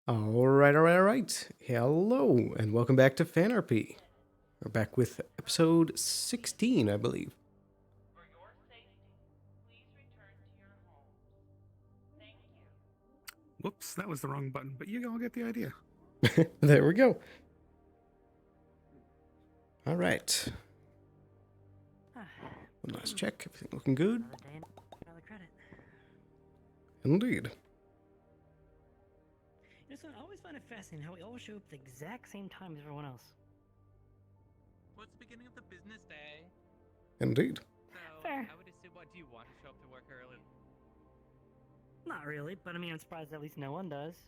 All right. Hello, and welcome back to FanRP. We're back with episode 16, I believe. For your safety, please return to your homes. Thank you. Whoops, that was the wrong button, but you all get the idea. There we go. All right. One last check. Everything looking good? Another day, another credit. Indeed. You know, so I always find it fascinating how we all show up at the exact same time as everyone else. Well, it's the beginning of the business day. Indeed. So, Fair. I would assume, what, do you want to show up to work early? Not really, but I mean, I'm surprised at least no one does.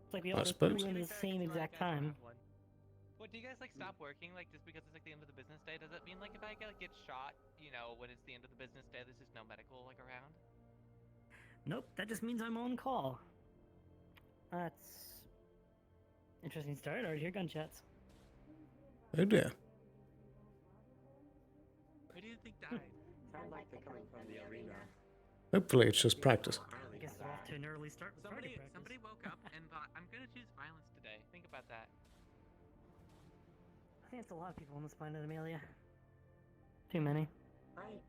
It's like we I all just suppose. threw in at the same exact time. What, do you guys, like, stop working, like, just because it's, like, the end of the business day? Does that mean, like, if I get shot, you know, when it's the end of the business day, there's just no medical, like, around? Nope, that just means I'm on call. That's interesting start. Already hear gunshots. Oh dear. Who do you think died? Sound like they're coming from the arena. Hopefully it's just practice. I guess we're off to an early start with target practice. Somebody woke up and thought, I'm gonna choose violence today. Think about that. I think it's a lot of people on this planet, Amelia. Too many. I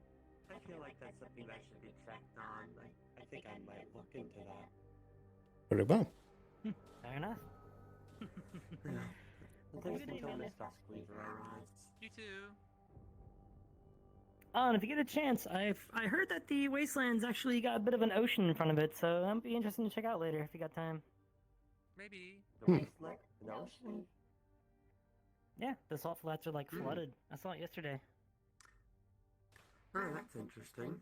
feel like that's something that should be checked on. I think I might look into that. Very well. Fair enough. At least until Miss Duskweaver arrives. You too. Oh, and if you get a chance, I heard that the Wasteland's actually got a bit of an ocean in front of it, so that'd be interesting to check out later if you got time. Maybe. The wasteland? An ocean? Yeah, the salt flats are like flooded. I saw it yesterday. Oh, that's interesting.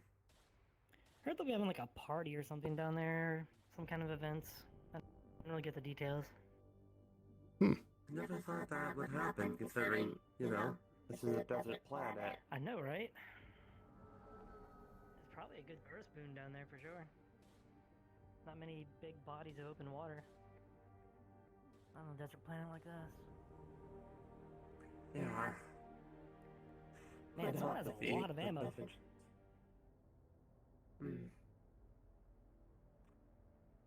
Heard they'll be having like a party or something down there, some kind of events. I didn't really get the details. Never thought that would happen, considering, you know, this is a desert planet. I know, right? There's probably a good burst boon down there for sure. Not many big bodies of open water. Not on a desert planet like this. Yeah. Man, someone has a lot of ammo.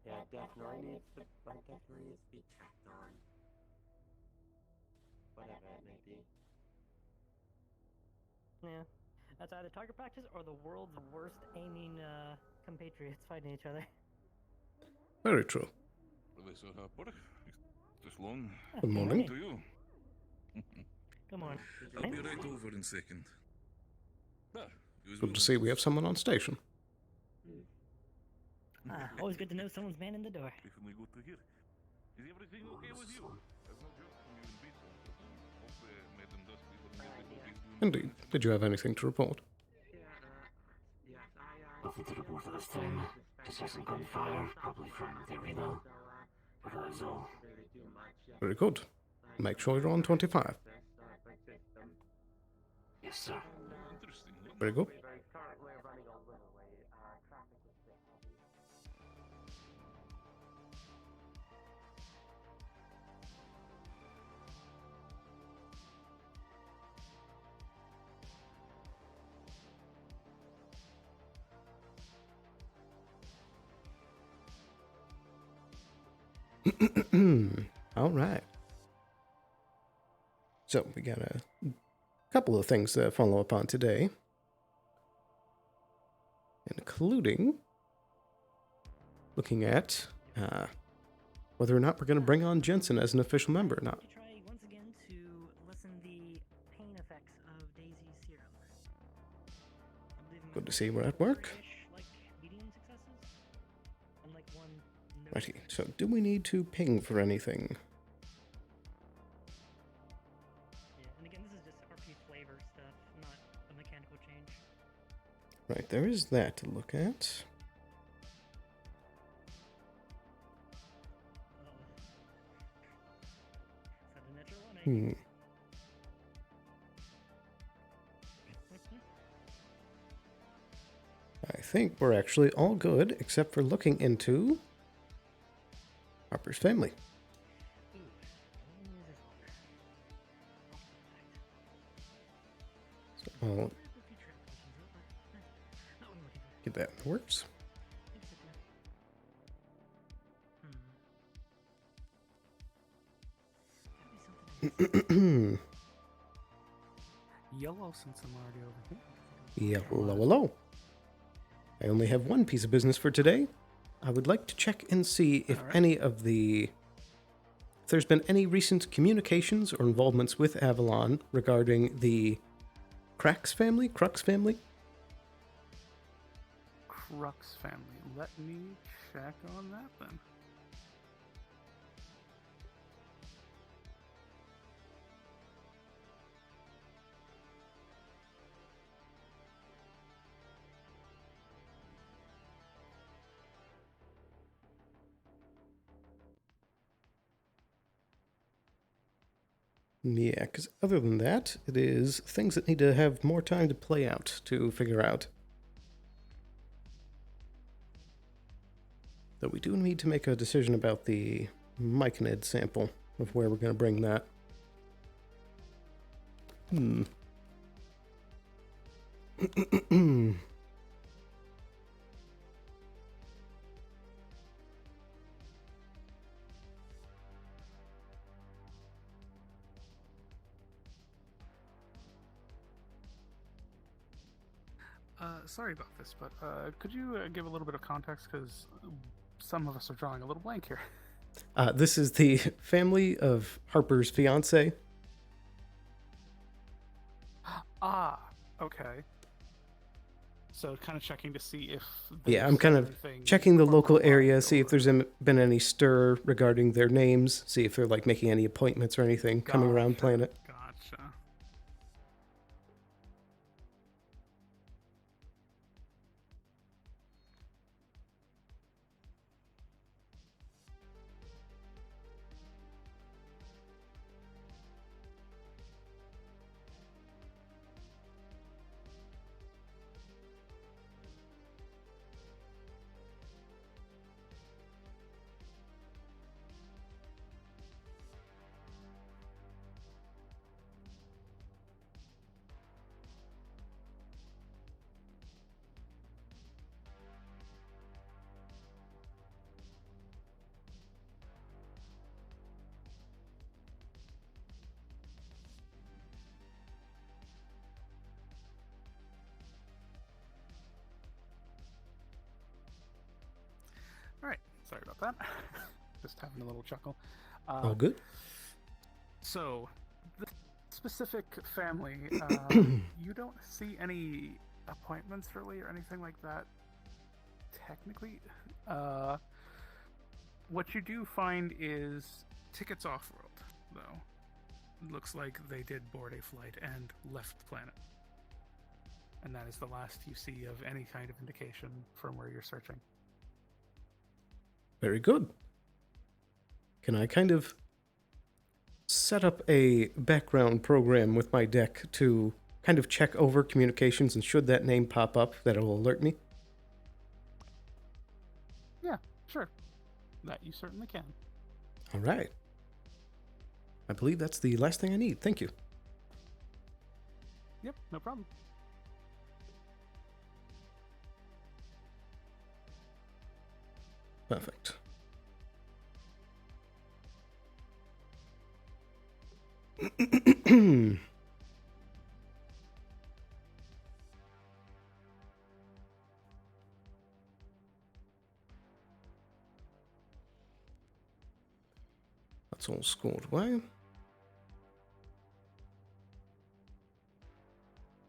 Yeah, definitely needs to be checked on. Whatever it may be. Yeah. That's either target practice or the world's worst aiming compatriots fighting each other. Very true. Sloan. Good morning. To you. Come on. I'll be right over in a second. Good to see we have someone on station. Always good to know someone's manning the door. Definitely good to hear. Is everything okay with you? I've no job from you in Beetle. Hope Madam Duskweaver and everybody is doing Indeed. Did you have anything to report? Yes, nothing to report for this time. Just hear some gunfire, probably from the arena. But that is all. Very good. Make sure you're on 25. Yes, sir. interesting. Very good. All right. So we got a couple of things to follow up on today, including looking at whether or not we're going to bring on Jensen as an official member or not. To try once again to lessen the pain effects of Daisy's serum. I believe in Good my to see we're at work. three-ish, like medium successes, and like one. No Righty. success. So do we need to ping for anything? Yeah, and again, this is just RP flavor stuff, not a mechanical change. Right, there is that to look at. Is that a natural one? I think we're actually all good, except for looking into Harper's family. Ooh, when is this one? So I'll Where are the future applications? Not what I'm looking for. get that in the works. It's okay. Yellow, since I'm already over here. Hello. I only have one piece of business for today. I would like to check and see if if there's been any recent communications or involvements with Avalon regarding the Crux family. Crux family. Let me check on that then. Yeah, because other than that, it is things that need to have more time to play out to figure out. Though we do need to make a decision about the myconid sample of where we're going to bring that. Sorry about this, but could you give a little bit of context? Because some of us are drawing a little blank here. This is the family of Harper's fiance. Ah, okay. So kind of checking to see if... Yeah, I'm kind of checking the local area, see if there's been any stir regarding their names, see if they're like making any appointments or anything coming around planet. Gotcha. Alright, sorry about that. Just having a little chuckle. All good? So, the specific family, you don't see any appointments really or anything like that, technically. What you do find is tickets off-world, though. It looks like they did board a flight and left the planet. And that is the last you see of any kind of indication from where you're searching. Very good. Can I kind of set up a background program with my deck to kind of check over communications, and should that name pop up, that it will alert me? Yeah, sure. That you certainly can. All right. I believe that's the last thing I need. Thank you. Yep, no problem. Perfect. That's all scored away.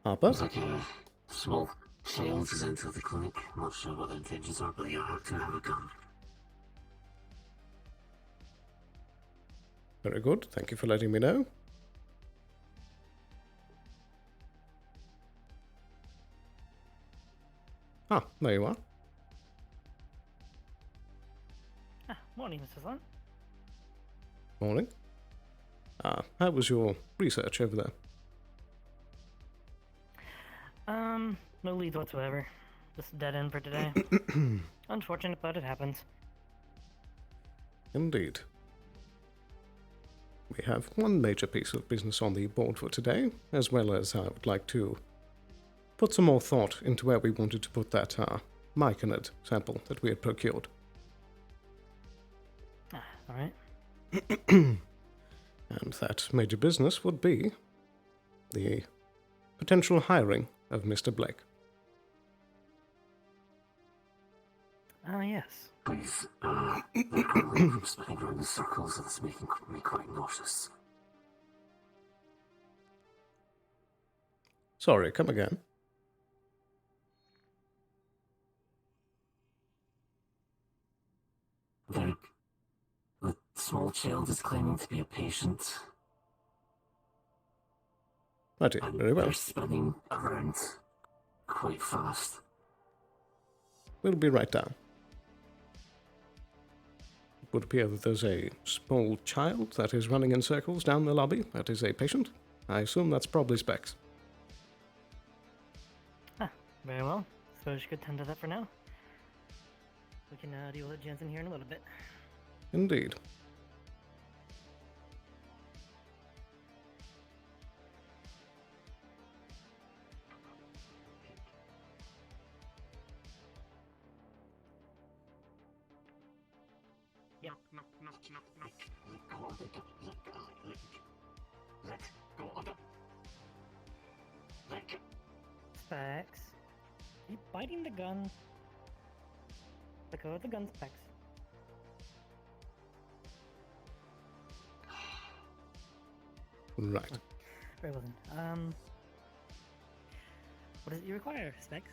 Harper? Looks like a small child is into the clinic. Not sure what the intentions are, but you have to have a gun. Very good. Thank you for letting me know. Ah, there you are. Morning, Mr. Sloan. Morning. How was your research over there? No leads whatsoever. Just dead end for today. Unfortunate, but it happens. Indeed. We have one major piece of business on the board for today, as well as I would like to put some more thought into where we wanted to put that myconid sample that we had procured. Alright. And that major business would be the potential hiring of Mr. Blake. Ah, yes. Please, the currently from spinning around in circles and it's making me quite nauseous. Sorry, come again. The small child is claiming to be a patient. Righty, And very well. they're spinning around quite fast. We'll be right down. It would appear that there's a small child that is running in circles down the lobby. That is a patient. I assume that's probably Specs. Ah, very well. Suppose you could tend to that for now. We can deal with Jensen here in a little bit. Indeed. Yep. Knock, knock, knock, knock. Let go of the... Let go. Specs. You biting the gun. Let go of the gun, Specs. Right. Very well then. What does it you require, Specs?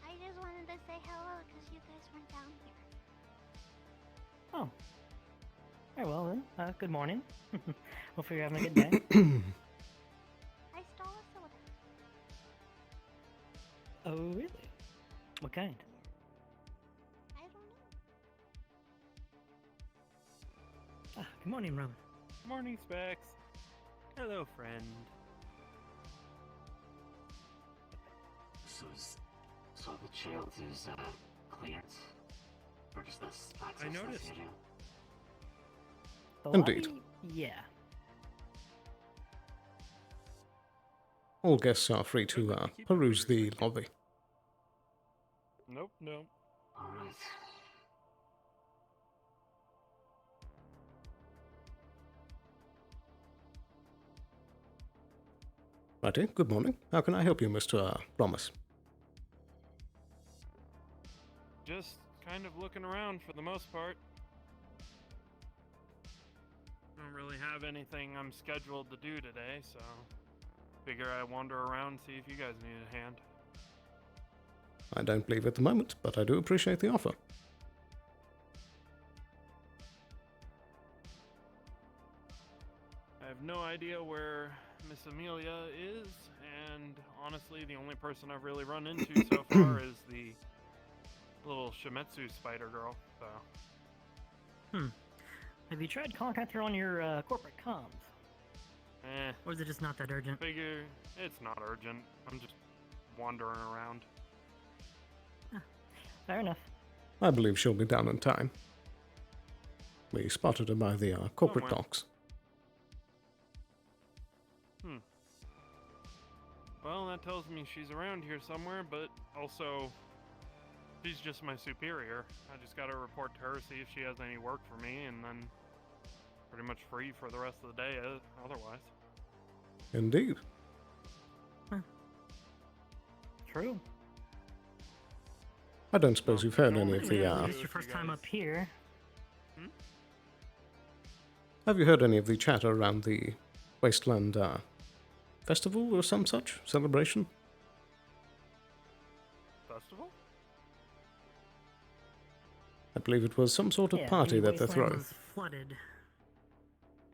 I just wanted to say hello because you guys weren't down here. Oh. Very well then. Good morning. Hopefully you're having a good day. I stole a soda. Oh, really? What kind? I don't know. Ah, good morning, Robin. Morning, Specs. Hello, friend. So the child is cleared? Or does this access I this noticed. area? The Indeed. lobby? Yeah. All guests are free to peruse the lobby. Nope, nope. Alright. Righty, good morning. How can I help you, Mr. Promise? Just kind of looking around for the most part. Don't really have anything I'm scheduled to do today, so figure I wander around, see if you guys need a hand. I don't believe at the moment, but I do appreciate the offer. I have no idea where Miss Amelia is, and honestly, the only person I've really run into so far is the little Shimetsu spider girl, so... Have you tried contacting her on your corporate comms? Eh, Or is it just not that urgent? figure it's not urgent. I'm just wandering around. Fair enough. I believe she'll be down in time. We spotted her by the corporate Somewhere. docks. Well, that tells me she's around here somewhere, but also, she's just my superior. I just gotta report to her, see if she has any work for me, and then pretty much free for the rest of the day otherwise. Indeed. True. I don't suppose you've heard any of Yeah, the... Yeah, do it's it, your first you time guys. up here. Have you heard any of the chatter around the Wasteland Festival or some such celebration? Festival? I believe it was some sort of Yeah, party the that they're wasteland throwing. was flooded.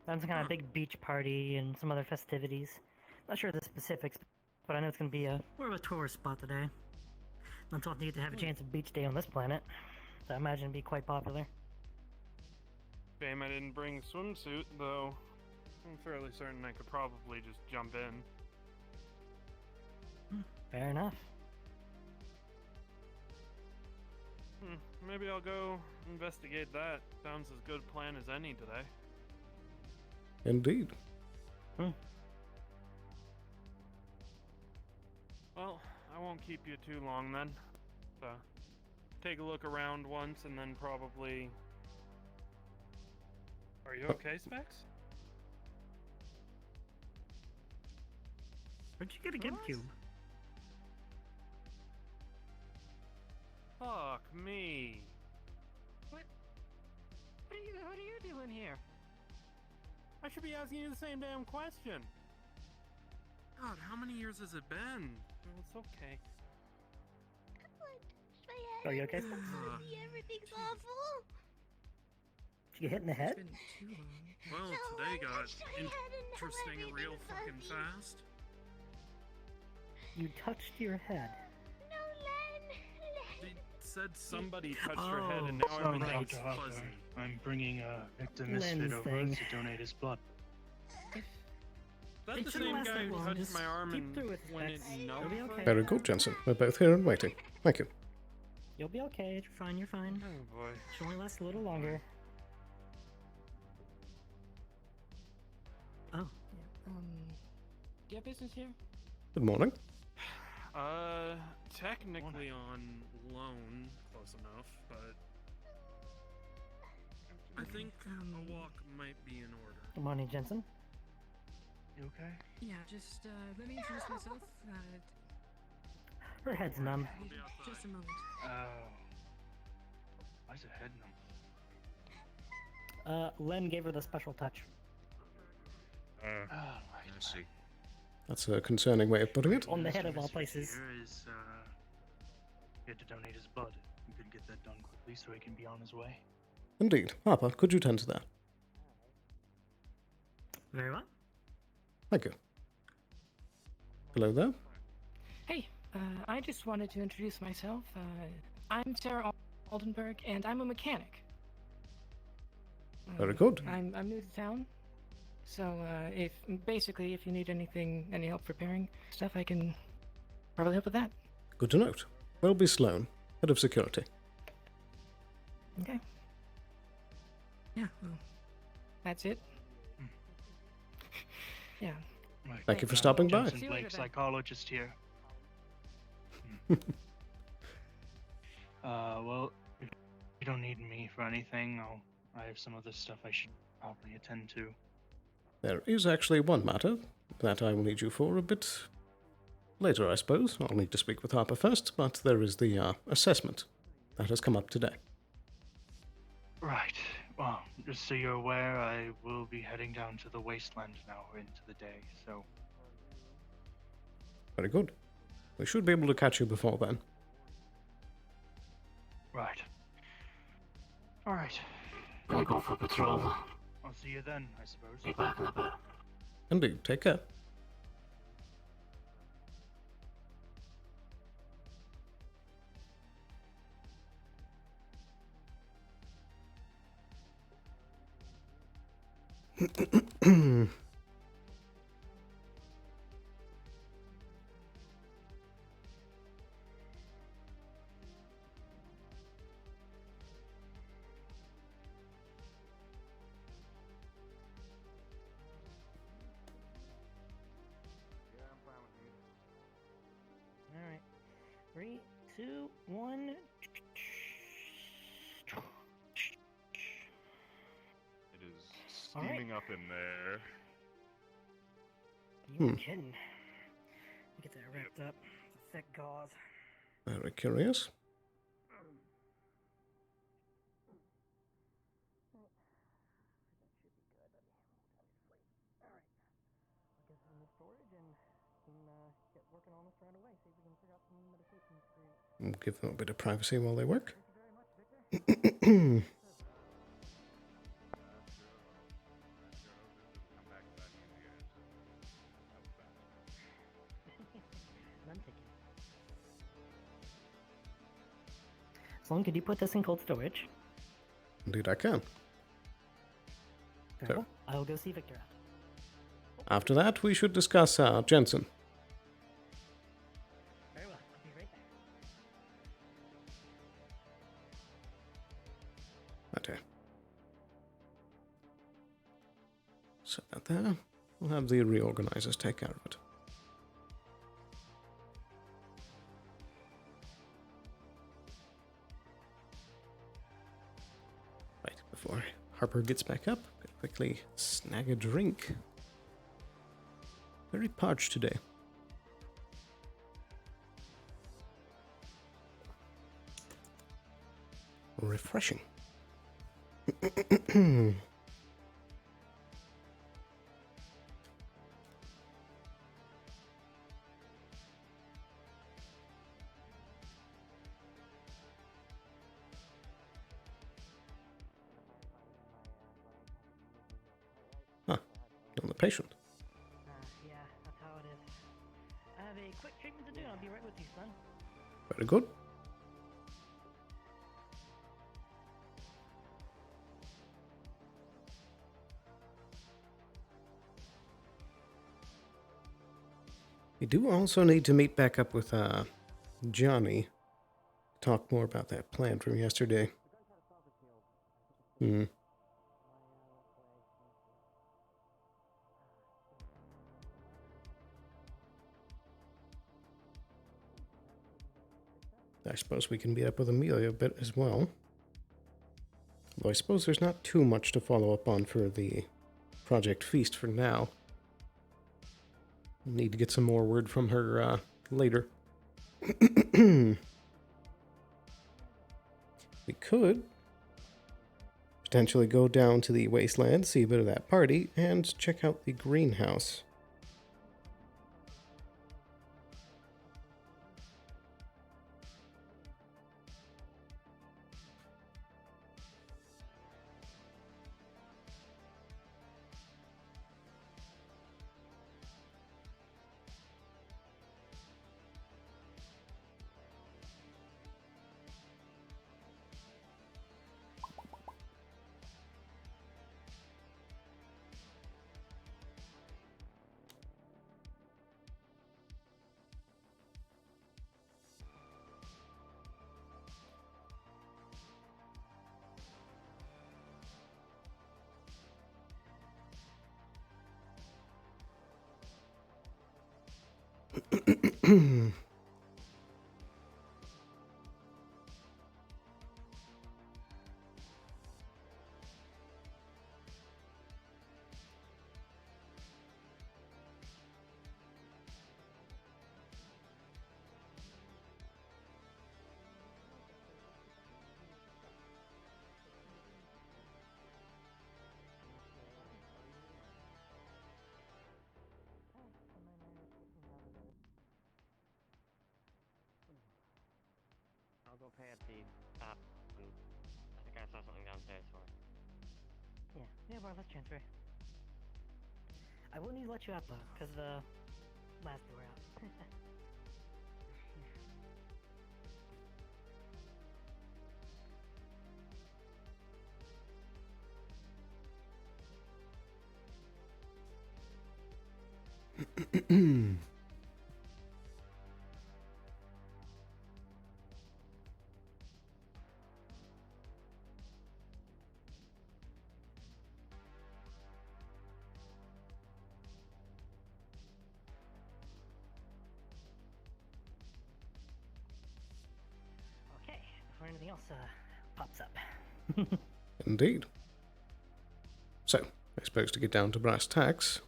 That's some kind of big beach party and some other festivities. Not sure the specifics, but I know it's going to be more of a tourist spot today. I'm talking to you to have a chance of beach day on this planet. So I imagine it'd be quite popular. Shame I didn't bring swimsuit, though. I'm fairly certain I could probably just jump in. Fair enough. Maybe I'll go investigate that. Sounds as good a plan as any today. Indeed. Well, I won't keep you too long then. So, take a look around once and then probably... Are you okay, Specs? Where'd you get a GameCube? Fuck me. What are you doing here? I should be asking you the same damn question. God, how many years has it been? Oh, it's okay. Are you okay? Everything's awful. Did you get hit in the head? It's been too long. Well, No, today I got touched my head and now interesting real everything's fucking fuzzy. fast. You touched your head. No, Len. They said somebody touched your head and now Oh, everything's right. Dr. fuzzy. Harper, I'm bringing a victim Lens misfit over thing. to donate his blood. That's It the shouldn't same last guy that who long, touched just my arm keep and through it, when Specs. it It'll be okay. Very good, Jensen. We're both here and waiting. Thank you. You'll be okay. You're fine. You're fine. Oh boy. Should only last a little longer. Oh. Do you have business here? Good morning. Technically on loan, close enough, but I think a walk might be in order. Good morning, Jensen. You okay? Yeah, just let me introduce myself. Her head's numb. Just a moment. Oh. Why's her head numb? Len gave her the special touch. Oh, right. I see. That's a concerning way of putting it. On the head of all Mr. places. Here is, he had to donate his blood. We could get that done quickly so he can be on his way. Indeed. Harper, could you tend to that? Very well. Thank you. Hello there. Hey, I just wanted to introduce myself. I'm Sarah Aldenberg, and I'm a mechanic. Very good. I'm new to town, so if you need any help repairing stuff, I can probably help with that. Good to note. Welby Sloan, head of security. Okay. Yeah. Well, that's it. Yeah. Right. Thank you for stopping by. Jensen See you Blake, later then. psychologist here. Well, if you don't need me for anything, I have some other stuff I should probably attend to. There is actually one matter that I will need you for a bit later, I suppose. I'll need to speak with Harper first, but there is the assessment that has come up today. Right. Well, just so you're aware, I will be heading down to the wasteland now into the day, so... Very good. We should be able to catch you before then. Right. Alright. Gonna go for patrol. I'll see you then, I suppose. Be back in a bit. Indeed, take care. Alright. 3, 2, 1. It is All right. steaming up in there. You were kidding. Get that wrapped up. It's a thick gauze. Very curious. Get working on this right away. See if we can figure out some medications for you. Give them a bit of privacy while they work. Thank you very much, Victor. None taken. Sloan, could you put this in cold storage? Indeed, I can. Very Sure. well. I will go see Victor out. After that, we should discuss Jensen. Very well. I'll be right back. Okay. Set that there. We'll have the reorganizers take care of it. Right, before Harper gets back up, gotta quickly snag a drink. Very parched today. Refreshing. Huh. On the patient. Yeah, that's how it is. I have a quick treatment to do, and I'll be right with you, son. Very good. We do also need to meet back up with Johnny. Talk more about that plan from yesterday. I suppose we can meet up with Amelia a bit as well. Though I suppose there's not too much to follow up on for the Project Feast for now. Need to get some more word from her later. We could potentially go down to the wasteland, see a bit of that party, and check out the greenhouse. I'll go pay at the app. I think I saw something downstairs for it. Yeah, bro, let's transfer. I will need to let you out though, because the last door out. Okay, before anything else pops up. Indeed. So, I suppose to get down to brass tacks,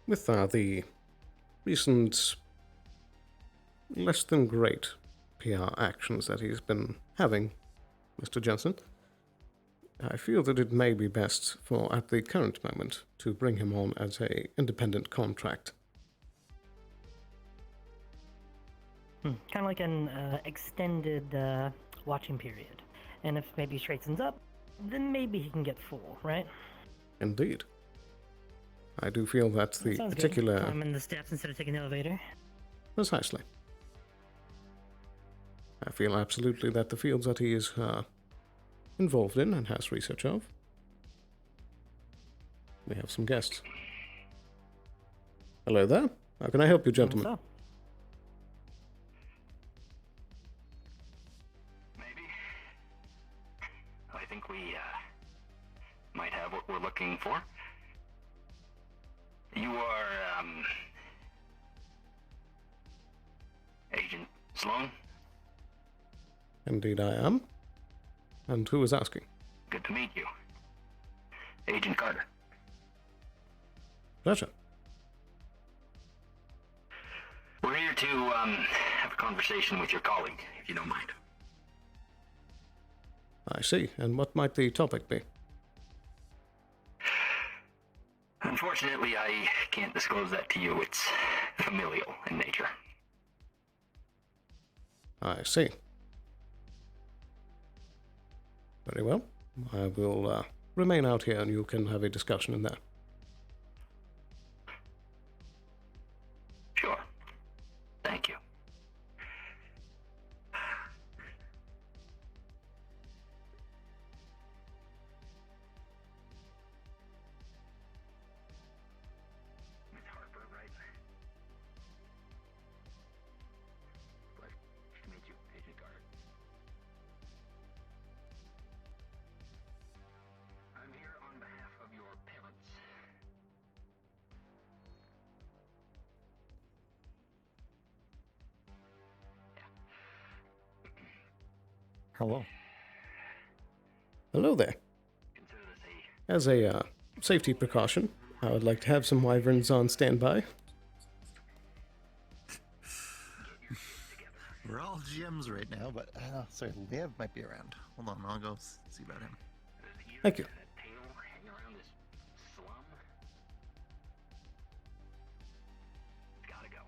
with the recent less than great PR actions that he's been having, Mr. Jensen, I feel that it may be best for, at the current moment, to bring him on as a independent contract. Kind of like an extended watching period. And if maybe straightens up, then maybe he can get full, right? Indeed. I do feel that the Sounds particular... good. Climbing the steps instead of taking the elevator. Precisely. I feel absolutely that the fields that he is involved in and has research of. We have some guests. Hello there. How can I help you, gentlemen? What's up? Maybe. I think we might have what we're looking for. You are Agent Sloan? Indeed I am. And who is asking? Good to meet you. Agent Carter. Pleasure. We're here to have a conversation with your colleague, if you don't mind. I see. And what might the topic be? Unfortunately, I can't disclose that to you. It's familial in nature. I see. Very well. I will remain out here and you can have a discussion in there. Sure. Thank you. Miss Harper, right? Pleasure to meet you, Agent Carter. I'm here on behalf of your parents. Hello. Hello there. As a safety precaution, I would like to have some wyverns on standby. We're all GMs right now, but sorry, Liev might be around. Hold on, I'll go see about him. Thank you. Hanging around this slum? Gotta go.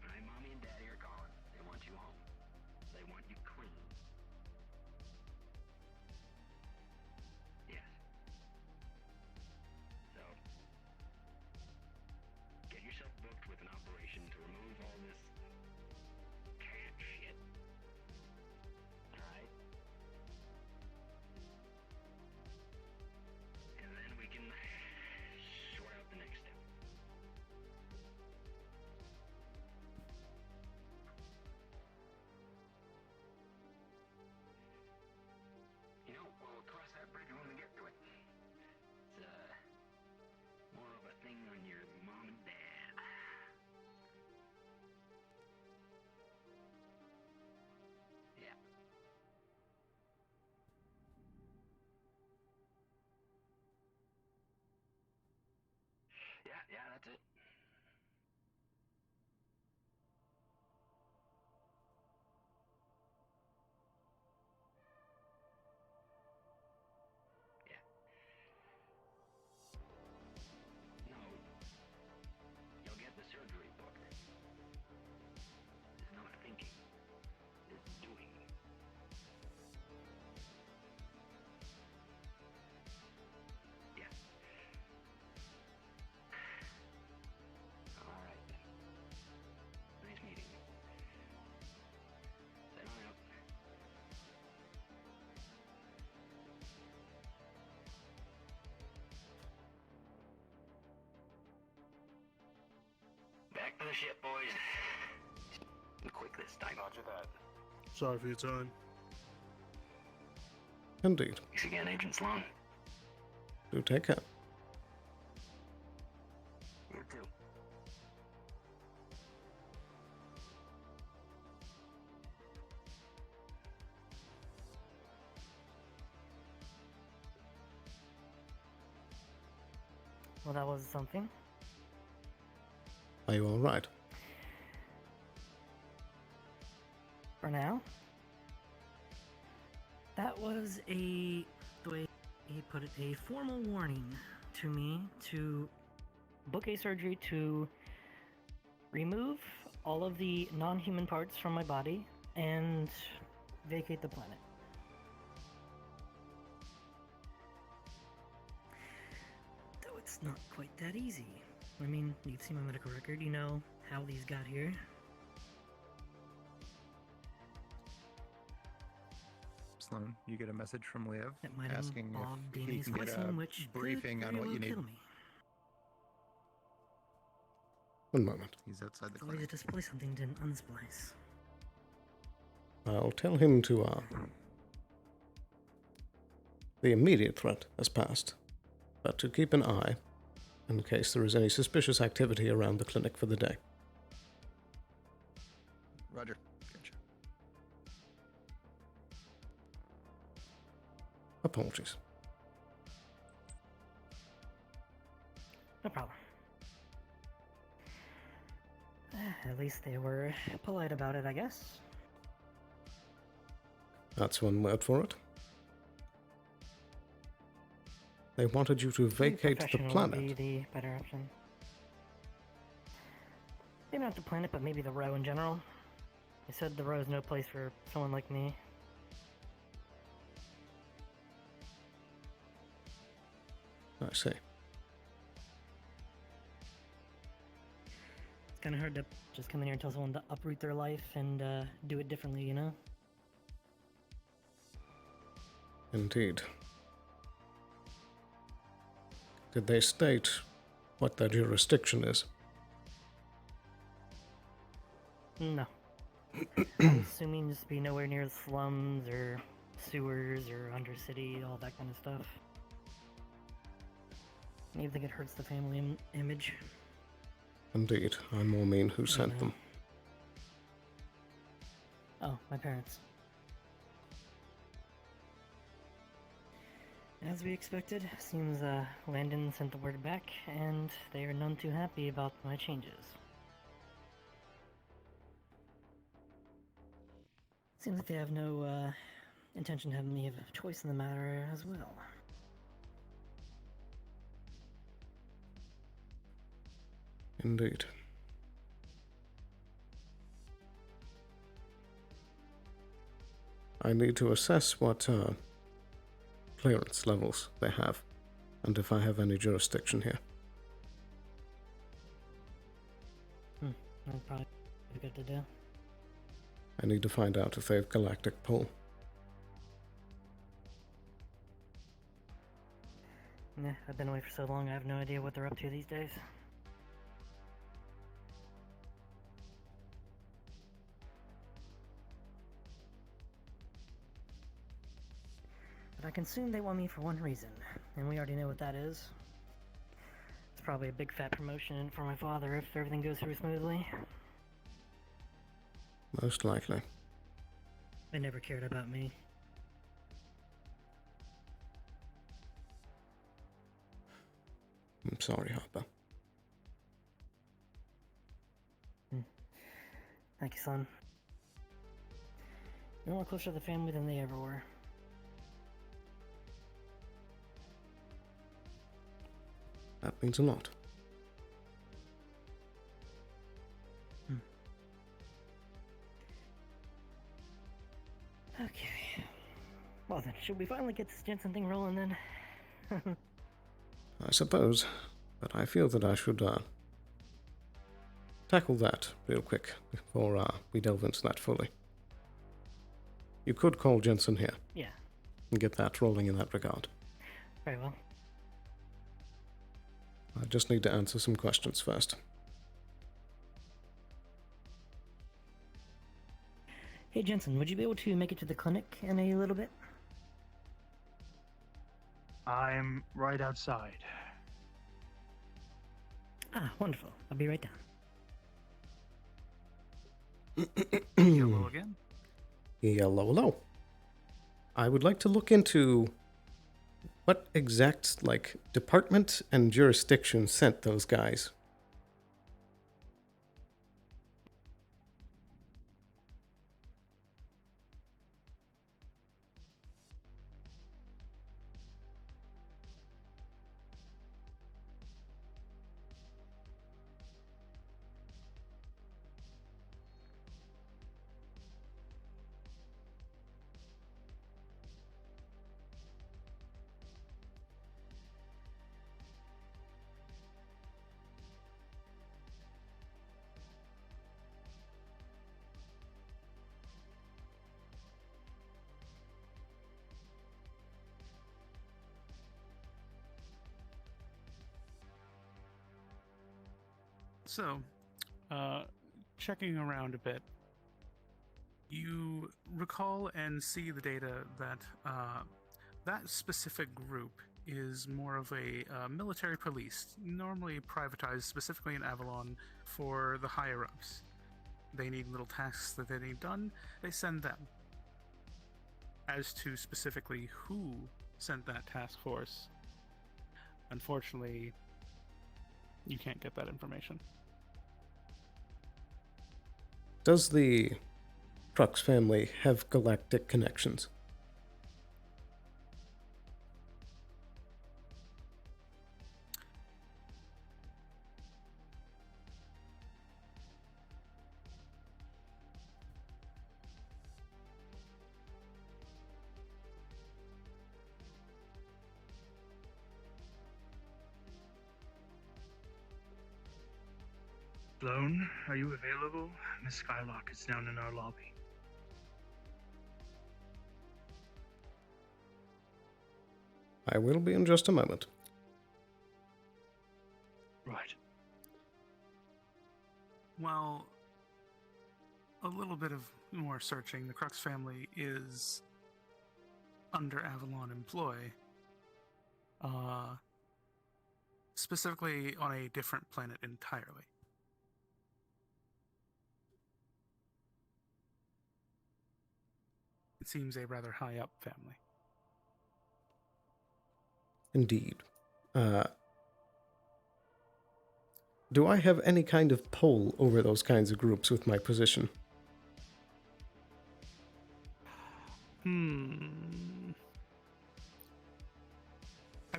My mommy and daddy are calling. They want you home. They want you clean. Yes. So, get yourself booked with an operation to remove all this cat shit. Alright? And then we can sort out the next step. You know, we'll cross that bridge when we get to it. It's more of a thing on your mom and dad. Yeah. Yeah, that's it. Yeah. No. You'll get the surgery book. It's not thinking. It's doing. Yeah. All right. Nice meeting you. Set on out. Back to the ship, boys. And quick this time. Roger that. Sorry for your time. Indeed. Thanks again, Agent Sloan. Do take care. You too. Well, that was something. Are you all right? For now. That was the way he put it, a formal warning to me to book a surgery to remove all of the non-human parts from my body and vacate the planet. Though it's not quite that easy. I mean, you've seen my medical record, you know how these got here. Sloan, you get a message from Liev That might asking involve if he DNA can get a splicing, which could briefing on very what well you need. kill me. One moment. He's outside the It's always clinic. to splice something to unsplice. I'll tell him to, the immediate threat has passed, but to keep an eye in case there is any suspicious activity around the clinic for the day. Roger. Gotcha. Apologies. No problem. At least they were polite about it, I guess. That's one word for it. They wanted you to Maybe vacate the professional planet. would be the better option. Maybe not the planet, but maybe the row in general. They said the row is no place for someone like me. I see. It's kind of hard to just come in here and tell someone to uproot their life and do it differently, you know? Indeed. Did they state what their jurisdiction is? No. I'm assuming just be nowhere near the slums or sewers or undercity, all that kind of stuff. Maybe think it hurts the family image. Indeed. I more mean who sent them. Oh, my parents. As we expected, seems Landon sent the word back, and they are none too happy about my changes. Seems like they have no intention of having me have a choice in the matter as well. Indeed. I need to assess what clearance levels they have, and if I have any jurisdiction here. That'd probably be good to do. I need to find out if they have galactic pull. Nah, I've been away for so long, I have no idea what they're up to these days. But I can assume they want me for one reason, and we already know what that is. It's probably a big fat promotion for my father if everything goes through smoothly. Most likely. They never cared about me. I'm sorry, Harper. Thank you, son. You're more closer to the family than they ever were. That means a lot. Okay. Well then, should we finally get this Jensen thing rolling then? I suppose, but I feel that I should tackle that real quick before we delve into that fully. You could call Jensen here. Yeah. And get that rolling in that regard. Very well. I just need to answer some questions first. Hey Jensen, would you be able to make it to the clinic in a little bit? I'm right outside. Ah, wonderful. I'll be right down. Yellow again? Hello. I would like to look into what exact, department and jurisdiction sent those guys. So, checking around a bit, you recall and see the data that that specific group is more of a military police, normally privatized specifically in Avalon for the higher-ups. They need little tasks that they need done, they send them. As to specifically who sent that task force, unfortunately, you can't get that information. Does the Crux family have galactic connections? Sloan, are you available? Miss Skylock is down in our lobby. I will be in just a moment. Right. Well, a little bit of more searching. The Crux family is under Avalon employ. Specifically on a different planet entirely. It seems a rather high up family. Indeed. Do I have any kind of pull over those kinds of groups with my position? I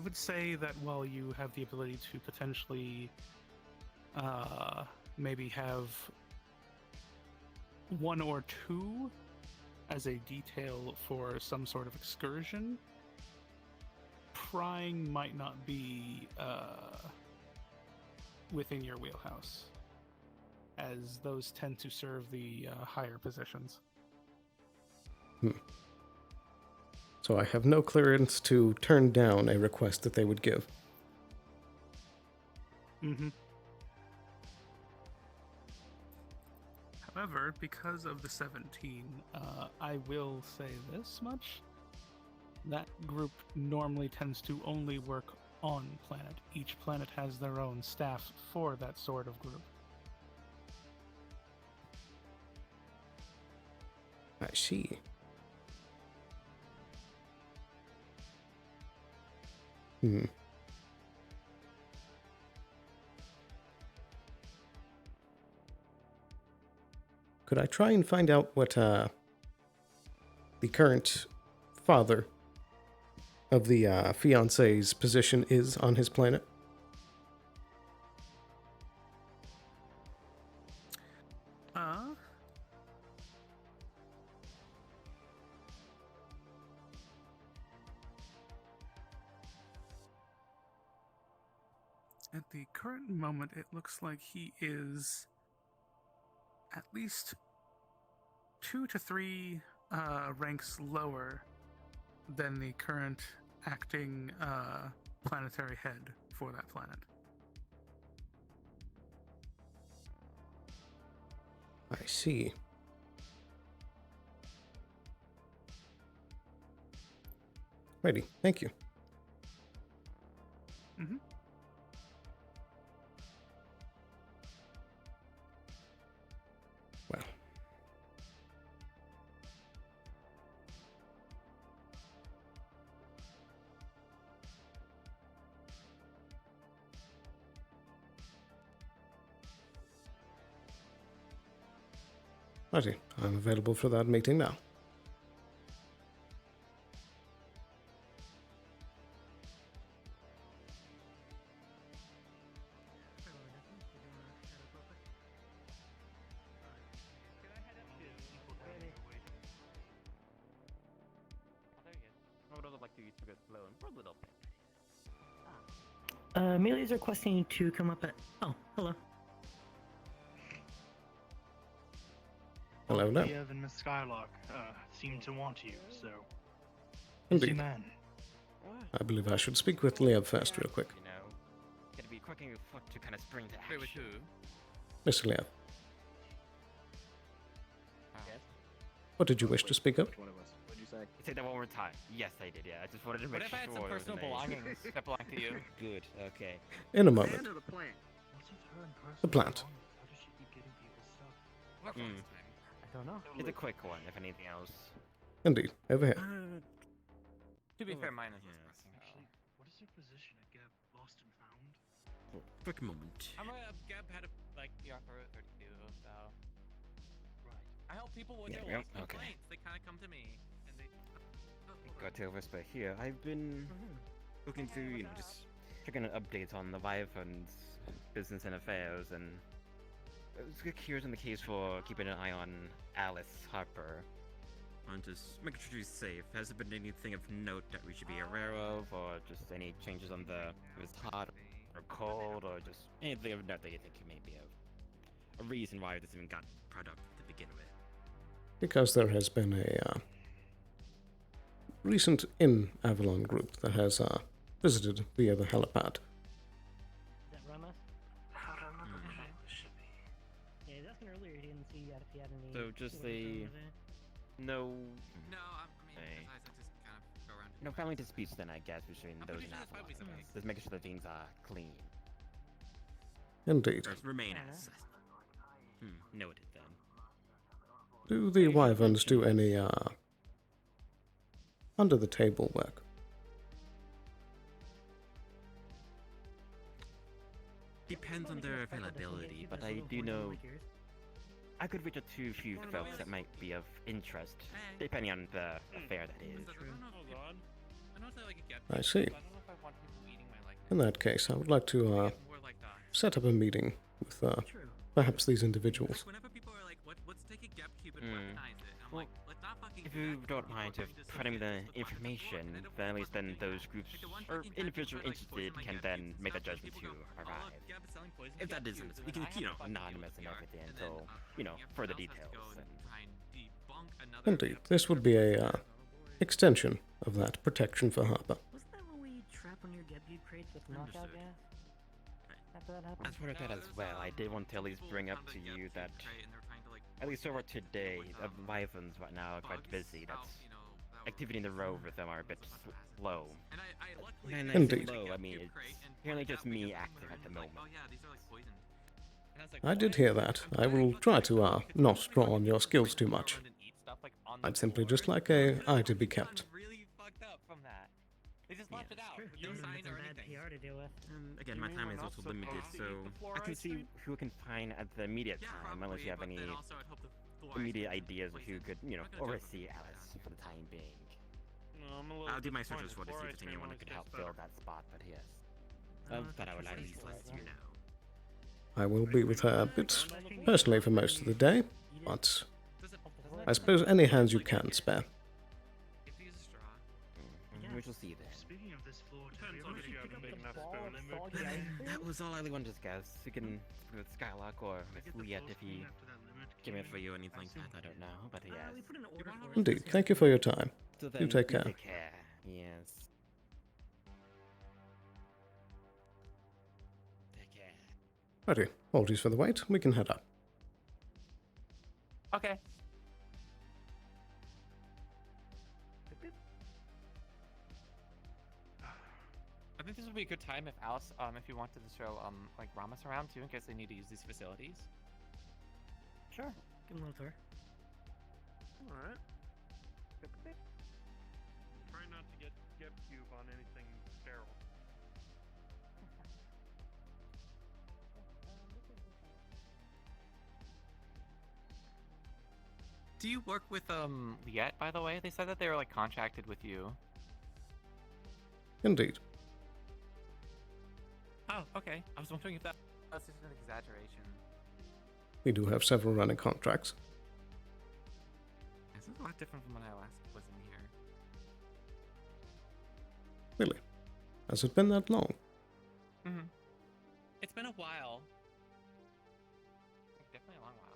would say that while you have the ability to potentially maybe have one or two as a detail for some sort of excursion, prying might not be within your wheelhouse, as those tend to serve the higher positions. So I have no clearance to turn down a request that they would give. However, because of the 17, I will say this much. That group normally tends to only work on planet. Each planet has their own staff for that sort of group. I see. Could I try and find out what the current father of the fiancé's position is on his planet? At the current moment, it looks like he is at least 2 to 3 ranks lower than the current acting planetary head for that planet. I see. Righty, thank you. Well. Righty, I'm available for that meeting now. Amelia's requesting you to come up at... Oh, hello. Hello, hello. Liev and Miss Skylock seem to want you, so... Indeed. Man. I believe I should speak with Liev first, real quick. You know, gotta be quick in your foot to kind of spring to action. Wait, with who? Mr. Liev, Yes? what did you wish to speak of? What did you say? Say that one more time. Yes, I did, yeah. I just wanted to make What if I had sure some it was personal an A. belongings that belong to you? Good, okay. In a moment. The plant. What's with her and The plant. How does she keep getting people's stuff? What Mm. this time? I don't know. It's a quick one, if anything else. Indeed, over here. To be fair, mine is Yeah. less pressing. Actually, what is your position at Gab Lost and Found? Quick moment. I'm a Gab had a for 32, so Right. I help people with Yeah, their yeah, lost okay. complaints. They kind of come to me, and they. Got to whisper here. I've been looking through, you know, just checking out updates on the Leviathan's business and affairs, and I was curious in the case for keeping an eye on Alice Harper. And just making sure she's safe. Has there been anything of note that we should be aware of, or just any changes on the if it's hot or cold, or just anything of note that you think you may be of? a reason why this even got brought up to begin with. Because there has been a recent in-Avalon group that has visited via the helipad. Is that Ramos? I don't know Hmm. the name should be. Yeah, he was asking earlier. He didn't see if he had any. So just what he was the doing today. no. No, I mean, Hey. besides, I just kind of go around. No family disputes then, I guess, between I'm those pretty in sure that's Avalon. probably the case. Just making sure that things are clean. Indeed. Or remain as. Noted then. Do the Wyverns do any under-the-table work? Depends on their availability, but I do know I could reach out to a few folks that might be of interest, depending on the affair that is. I see. In that case, I would like to set up a meeting with perhaps these individuals. Whenever people are like, let's take a gap cube and Hmm. weaponize it, I'm Well, like, let's not fucking if do you that, 'cause don't people mind fucking just just putting like the use the fucking information, floor, and I then at don't least fucking then like those that. groups Like, the one or fucking time individuals people try to, like, interested poison can my then gap make a cubes and judgment stuff, to people go, arrive. Gab is selling poison If to that gap isn't, cubes, we and can, I have to fucking deal anonymous with and PR, everything and until, then, further someone else has to details. go And and try and debunk another Indeed, gap this would be a extension of that protection for Harper. Wasn't that when we trapped one of your Gebbu crates with knockout gas? After that happened? as part of that as well, I did want to at least bring up to you that, at least over today, the Wyverns right now are quite busy. That's activity in the road with them are a bit slow. And I say Indeed. slow, I mean, it's apparently just me active at the moment. I did hear that. I will try to not draw on your skills too much. I'd simply just like a eye to be kept. really fucked up from that. They just left it out. True. with No That's sign some or bad anything. PR to deal with. And again, You my mean time we're is not also limited, supposed to so eat the I can fluoride see stream? who can find at the immediate time, unless you have any immediate ideas of who could, oversee Alice for the time being. No, I'm a little I'll do my search as disappointed. well to see if Fluoride there's stream anyone that always could tastes help better. fill that spot, but yes. That I would at least let you know. I will be with her a bit personally for most of the day, but I suppose any hands you can spare. We shall see then. Speaking of this floor, Depends on if you have a big enough spoon. That was all I really wanted to discuss. You can speak with Skylark or with Liet if he came in for you or anything like that, I don't know, but yes. We put an order for it. Indeed, thank you for your time. So You then, take care. Take care, yes. Take care. Righty, apologies for the wait. We can head up. Okay. I think this would be a good time if Alice, if you wanted to show, like Ramos around too, in case they need to use these facilities. Sure. Give him a little tour. Alright. Try not to get cube on anything sterile. Do you work with Liet, by the way? They said that they were like contracted with you. Indeed. Oh, okay. I was wondering if that was just an exaggeration. We do have several running contracts. This is a lot different from when I last was in here. Really? Has it been that long? Mm-hmm. It's been a while. Definitely a long while.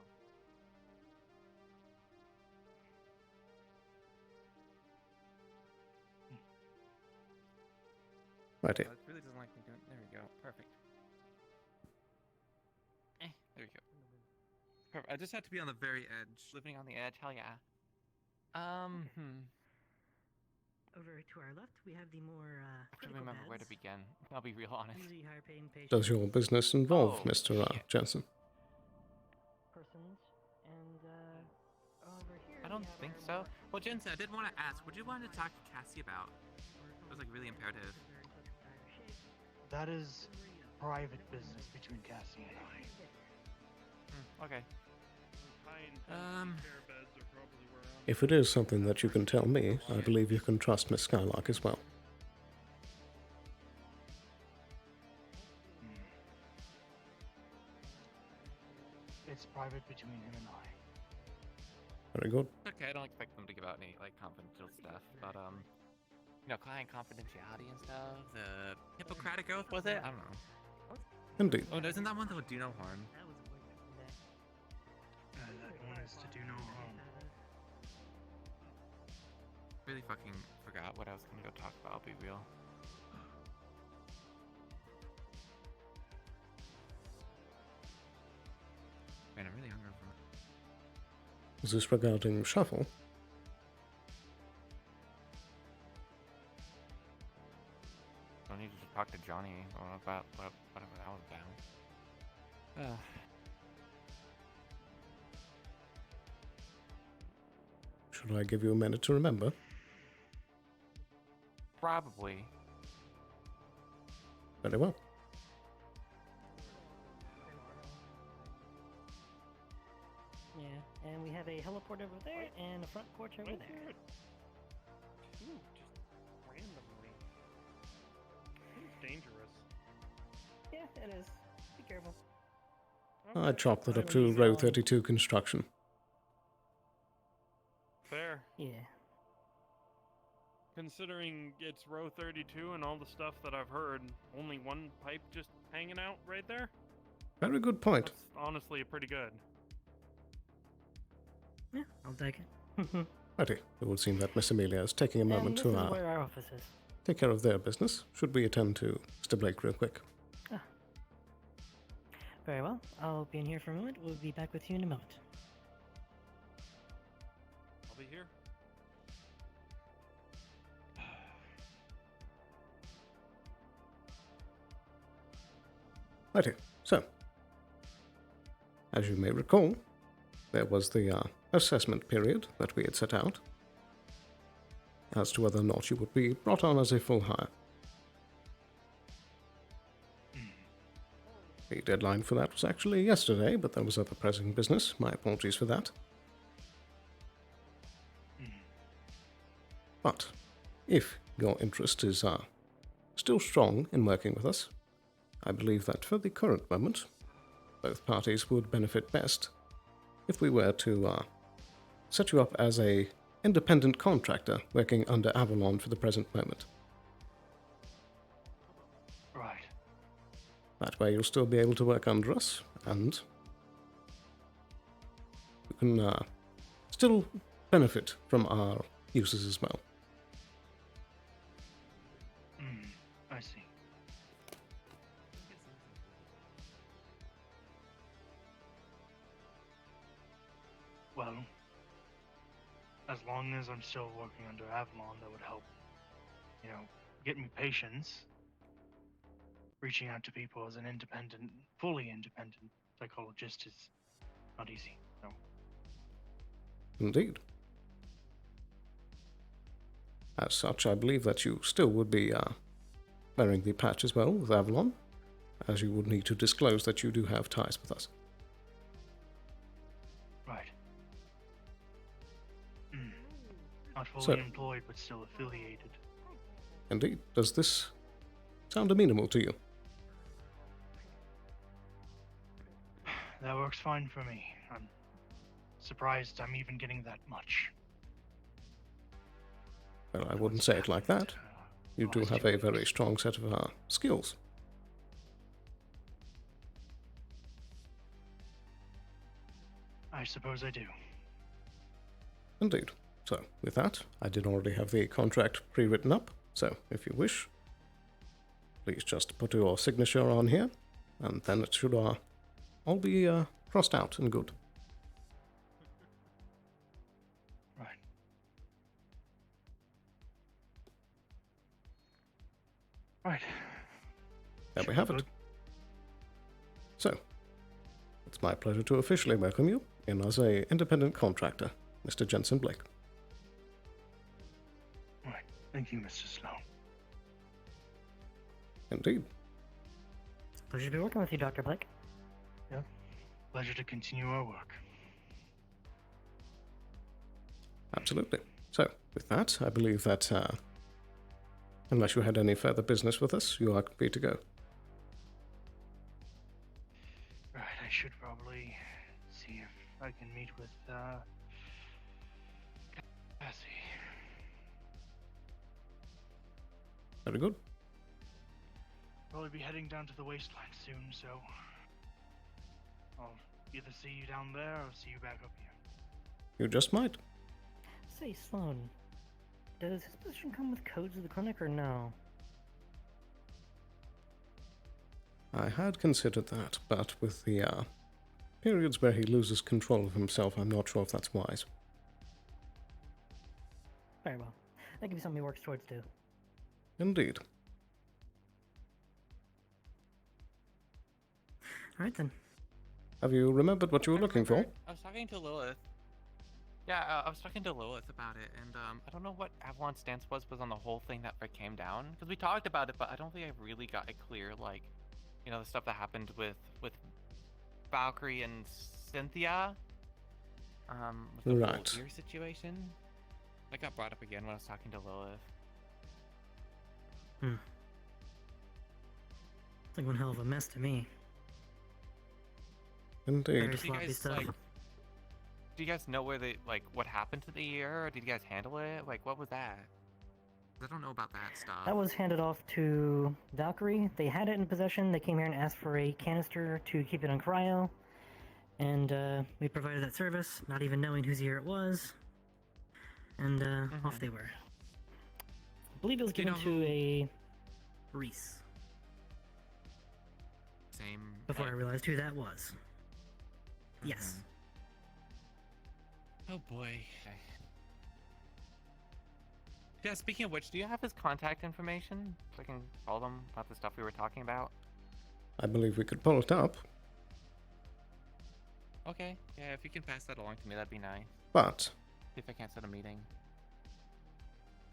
Righty. It really doesn't like me doing. There we go. Perfect. There we go. Perfect. I just have to be on the very edge. Living on the edge. Hell yeah. Over to our left, we have the more I have to critical remember where to beds. begin. I'll be real honest. Usually higher paying patients. Does your business involve Oh, Mr. Jensen? Persons and over here. I don't think so. Well, Jensen, I did want to ask, would you want to talk to Cassie about? It was like really imperative. That is private business between Cassie and I. Okay. Care beds are probably where I'm If it is something that you can tell me, I believe you can trust Miss Skylark as well. It's private between him and I. Very good. Okay, I don't expect them to give out any like confidential stuff, but client confidentiality and stuff. The Hippocratic Oath was it? I don't know. Indeed. Oh, isn't that one that would do no harm? really fucking forgot what I was gonna go talk about, I'll be real. Man, I'm really hungry for... Is this regarding Shuffle? I need to talk to Johnny about whatever that was about. Should I give you a minute to remember? Probably. Very well. Yeah, and we have a heliport over there and a front porch over there. Ooh, just randomly. Seems dangerous. Yeah, it is. Be careful. I'd chalk that up to row 32 construction. Fair. Yeah. Considering it's row 32 and all the stuff that I've heard, only one pipe just hanging out right there? Very good point. That's honestly pretty good. Yeah, I'll take it. Righty, it would seem that Miss Amelia is taking a moment this to is where our office is. take care of their business. Should we attend to Mr. Blake real quick? Ah. Very well. I'll be in here for a moment. We'll be back with you in a moment. I'll be here. Righty, so, as you may recall, there was the assessment period that we had set out as to whether or not you would be brought on as a full hire. The deadline for that was actually yesterday, but there was other pressing business. My apologies for that. But if your interest is still strong in working with us, I believe that for the current moment, both parties would benefit best if we were to set you up as a independent contractor working under Avalon for the present moment. Right. That way you'll still be able to work under us, and you can still benefit from our uses as well. I see. Well, as long as I'm still working under Avalon, that would help, you know, get me patience. Reaching out to people as an independent, fully independent psychologist is not easy, so. Indeed. As such, I believe that you still would be wearing the patch as well with Avalon, as you would need to disclose that you do have ties with us. Right. Not fully So- employed, but still affiliated. Indeed. Does this sound amenable to you? That works fine for me. I'm surprised I'm even getting that much. Well, I wouldn't say it like that. You do have a very strong set of skills. I suppose I do. Indeed. So, with that, I did already have the contract pre-written up, so if you wish, please just put your signature on here, and then it should all be crossed out and good. Right. Right. There we have it. So, it's my pleasure to officially welcome you in as a independent contractor, Mr. Jensen Blake. Right. Thank you, Mr. Sloan. Indeed. It's a pleasure to be working with you, Dr. Blake. Yep. Pleasure to continue our work. Absolutely. So, with that, I believe that, unless you had any further business with us, you are free to go. Right, I should probably see if I can meet with, Cassie. Very good. Probably be heading down to the wasteland soon, so I'll either see you down there or see you back up here. You just might. Say, Sloan, Does his position come with codes of the clinic or no? I had considered that, but with the periods where he loses control of himself, I'm not sure if that's wise. Very well. That could be something he works towards too. Indeed. Alright then. Have you remembered what you were looking for? I was talking to Lilith. Yeah, I was talking to Lilith about it, and I don't know what Avalon's stance was on the whole thing that came down, because we talked about it, but I don't think I really got it clear, like, you know, the stuff that happened with Valkyrie and Cynthia, with the Right. whole ear situation. That got brought up again when I was talking to Lilith. It's like one hell of a mess to me. Indeed. Very Do you sloppy guys, stuff. like, do you guys know where they, like, what happened to the ear? Or did you guys handle it? Like, what was that? 'Cause I don't know about that stuff. That was handed off to Valkyrie. They had it in possession. They came here and asked for a canister to keep it on cryo. And we provided that service, not even knowing whose ear it was. And off they were. I believe it was Do you given know to a Reese. Same. Before I realized who that was. Yes. Oh boy. Yeah, speaking of which, do you have his contact information? So I can call them about the stuff we were talking about? I believe we could pull it up, Okay, yeah, if you can pass that along to me, that'd be nice. but See if I can't set a meeting.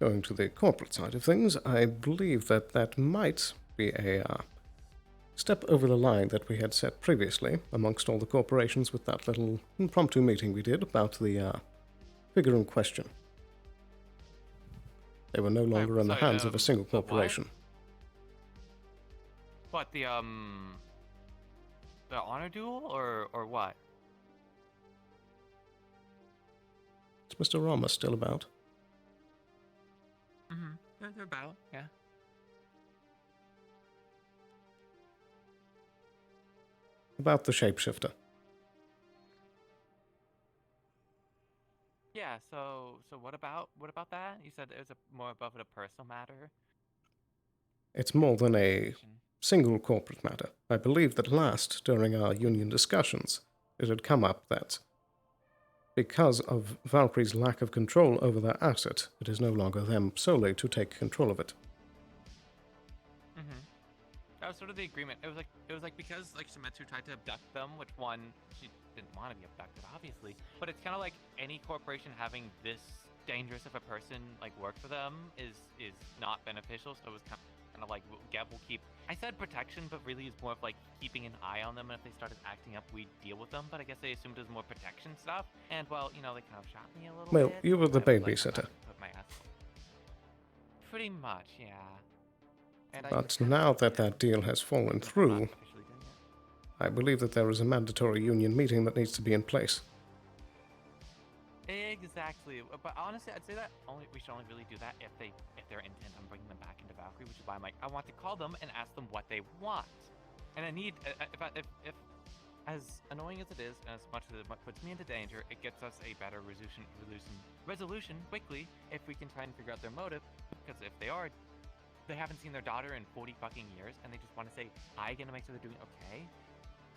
going to the corporate side of things, I believe that that might be a step over the line that we had set previously amongst all the corporations with that little impromptu meeting we did about the figure in question. They were no longer in the hands of a single the what? corporation. What, the honor duel, or what? Is Mr. Rama still about? Mm-hmm. They're about, yeah. About the shapeshifter. Yeah, so what about that? You said it was more above it a personal matter? It's more than a single corporate matter. I believe that last, during our union discussions, it had come up that because of Valkyrie's lack of control over their asset, it is no longer them solely to take control of it. Mm-hmm. That was sort of the agreement. It was like because like Shimetsu tried to abduct them, which one she didn't want to be abducted, obviously. But it's kind of like any corporation having this dangerous of a person like work for them is not beneficial. So it was kind of like Geb will keep. I said protection, but really it's more of like keeping an eye on them. And if they started acting up, we'd deal with them. But I guess they assumed it was more protection stuff. And well, you know, they kind of shot me a little Well, bit. you were the I was, like, babysitter. put my ass. Pretty much, yeah. And But now that that deal has fallen through, I believe that there is a mandatory union meeting that needs to be in place. Exactly, but honestly, I'd say that we should only really do that if they're intent on bringing them back into Valkyrie, which is why I'm like, I want to call them and ask them what they want. And I need, if as annoying as it is, and as much as it puts me into danger, it gets us a better resolution quickly if we can try and figure out their motive. Because if they haven't seen their daughter in 40 fucking years, and they just want to say hi again to make sure they're doing okay.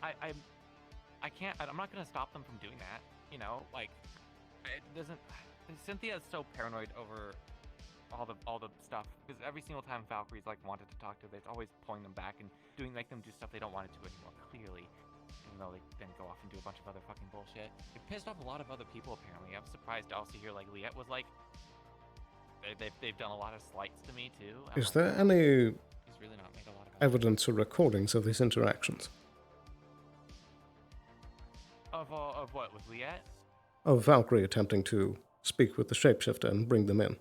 I can't. I'm not gonna stop them from doing that. You know, like. It doesn't. Cynthia is so paranoid over all the stuff because every single time Valkyrie's like wanted to talk to her, it's always pulling them back and make them do stuff they don't want to do anymore. Clearly, even though they then go off and do a bunch of other fucking bullshit. It pissed off a lot of other people apparently. I'm surprised to also hear like Liette was like, they've done a lot of slights to me too. Is there any He's really not made a lot of evidence or recordings of these interactions? of what with Liette? Of Valkyrie attempting to speak with the shapeshifter and bring them in.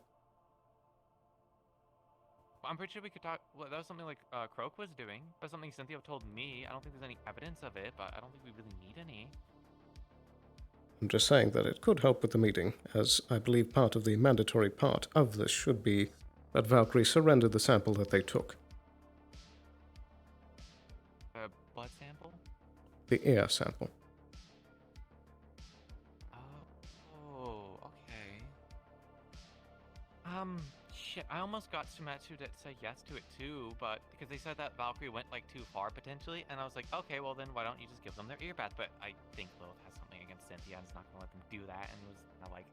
I'm pretty sure we could talk. Well, that was something like Croak was doing. That's something Cynthia told me. I don't think there's any evidence of it, but I don't think we really need any. I'm just saying that it could help with the meeting, as I believe part of the mandatory part of this should be that Valkyrie surrendered the sample that they took. Blood sample? The ear sample. Oh, okay. Shit, I almost got Sumatsu to say yes to it too, but because they said that Valkyrie went like too far potentially, and I was like, okay, well then why don't you just give them their earbuds? But I think Lilith has something against Cynthia and is not gonna let them do that, and was like,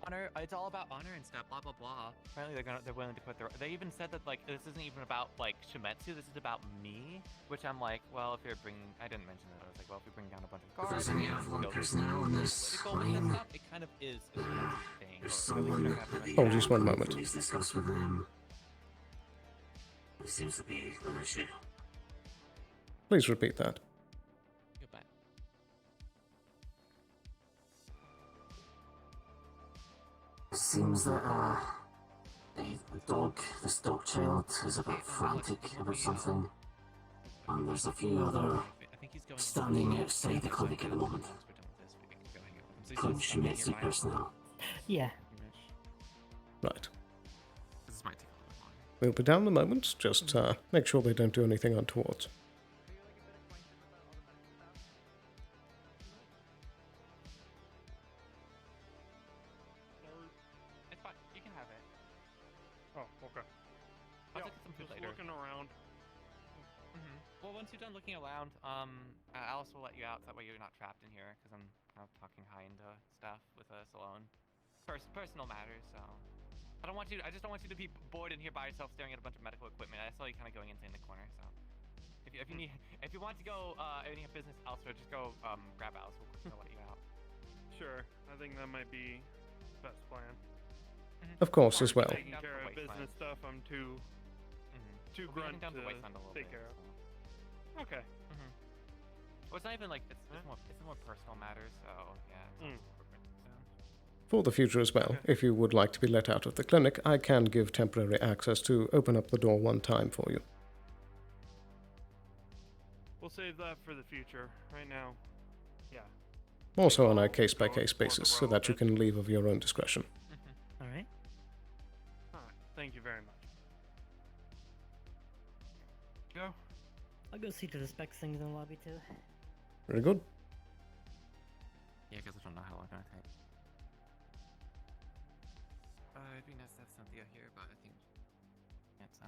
honor, it's all about honor and stuff, blah blah blah. Apparently they're willing to put their. They even said that like this isn't even about like Shimetsu, this is about me, which I'm like, well if you're bringing, I didn't mention that. I was like, well if we bring down a bunch of If guards, there's any Avalon personnel in this political and lane, stuff, it kind of is a Shimetsu thing. there's or at least someone I have that the to- Oh, just one moment. Please discuss with them. There seems to be an issue. Please repeat that. Goodbye. It seems that this dog child is a bit frantic about something. And there's a few other standing outside the clinic at the moment. Some Shimetsu personnel. Yeah. Right. This might take a little bit longer. We'll be down in a moment. Just make sure they don't do anything untoward. It's fine. You can have it. Oh, okay. I'll Yeah, take some food just later. looking around. Well, once you're done looking around, Alice will let you out. So that way you're not trapped in here, because I'm talking high into stuff with Sloan. Personal matters. So I just don't want you to be bored in here by yourself, staring at a bunch of medical equipment. I saw you kind of going insane in the corner. So if you want to go any business elsewhere, just go grab Alice. We'll let you out. Sure, I think that might be best plan. Of course, as well. Taking care of business stuff, I'm too grunt to take care of. Okay. Well, it's not even like it's more personal matters. So yeah. For the future as well, if you would like to be let out of the clinic, I can give temporary access to open up the door one time for you. We'll save that for the future. Right now, yeah. Also on a case-by-case basis, so that you can leave of your own discretion. Alright. Alright, thank you very much. Go. I'll go see to the specs things in the lobby too. Very good. Yeah, because I don't know how long it's gonna take. It'd be nice to have Cynthia here, but I think it's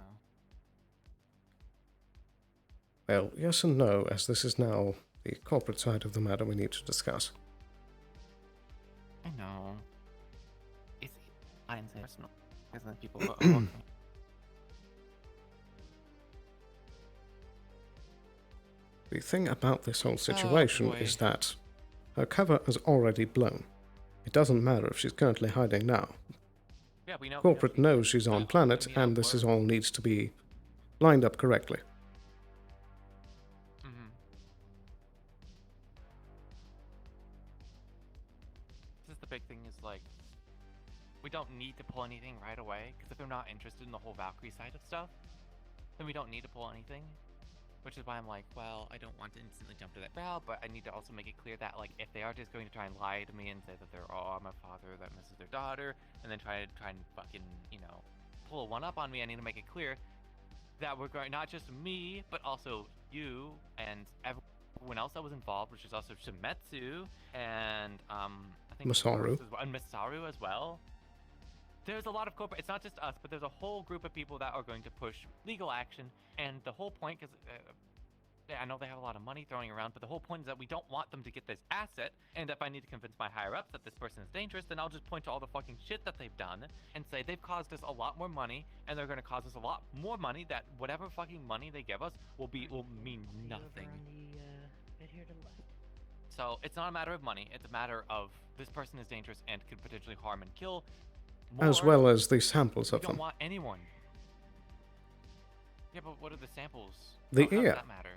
Well, yes and no, as this is now the corporate side of the matter we need to discuss. I know. It's I didn't say personal, because then people go, oh, okay. The thing about this whole situation is that her cover has already blown. It doesn't matter if she's currently hiding now. Yeah, we know. Corporate knows she's on planet, and this is all needs to be lined up correctly. This is the big thing is like, we don't need to pull anything right away, because if they're not interested in the whole Valkyrie side of stuff, then we don't need to pull anything. Which is why I'm like, well, I don't want to instantly jump to that route, but I need to also make it clear that, like, if they are just going to try and lie to me and say that they're, oh, I'm a father that misses their daughter, and then try and fucking, you know, pull a one-up on me, I need to make it clear that we're going, not just me, but also you and everyone else that was involved, which is also Shimetsu, and, I think Masaru. And Masaru as well. There's a lot of corporate, it's not just us, but there's a whole group of people that are going to push legal action, and the whole point, because I know they have a lot of money throwing around, but the whole point is that we don't want them to get this asset, and if I need to convince my higher-ups that this person is dangerous, then I'll just point to all the fucking shit that they've done, and say they've caused us a lot more money, and they're going to cause us a lot more money, that whatever fucking money they give us will mean nothing. So it's not a matter of money, it's a matter of this person is dangerous and could potentially harm and kill. As well as the samples of We don't them. want anyone. Yeah, but what are the samples? The How does ear. that matter?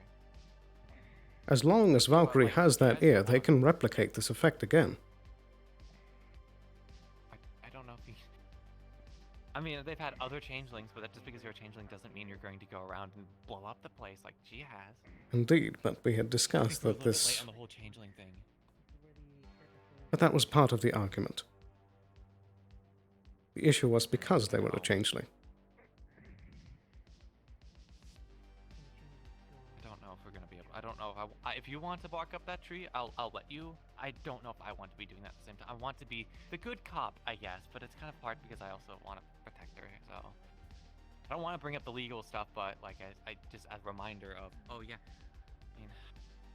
As long as Valkyrie has that ear, they can replicate this effect again. I don't know if you... I mean, they've had other changelings, but that just because you're a changeling doesn't mean you're going to go around and blow up the place like she has. Indeed, but we had discussed We're a that little bit this... late on the whole changeling thing. But that was part of the argument. The issue was because they were a changeling. I don't know if we're gonna be able. I don't know how if you want to bark up that tree, I'll let you. I don't know if I want to be doing that at the same time. I want to be the good cop, I guess, but it's kind of hard because I also want to protect her. So I don't want to bring up the legal stuff, but like I just as a reminder of, oh yeah, I mean,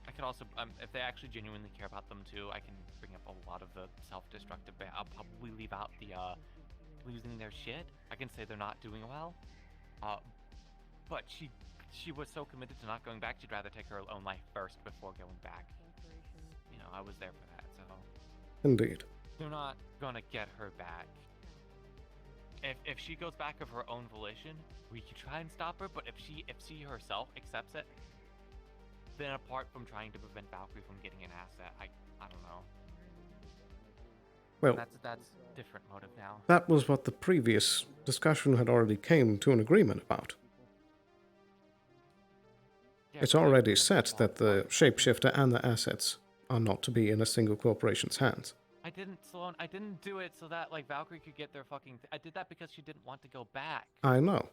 I could also if they actually genuinely care about them too, I can bring up a lot of the self-destructive. I'll probably leave out the losing their shit. I can say they're not doing well, but she was so committed to not going back, she'd rather take her own life first before going back. You know, I was there for that, so. Indeed. They're not gonna get her back. If she goes back of her own volition, we could try and stop her, but if she herself accepts it, then apart from trying to prevent Valkyrie from getting an asset, I don't know. Well, that's different motive now. That was what the previous discussion had already came to an agreement about. Yeah, It's already set that the shapeshifter and the assets are not to be in a single corporation's hands. Sloan, I didn't do it so that, like, Valkyrie could get their fucking... I did that because she didn't want to go back. I know.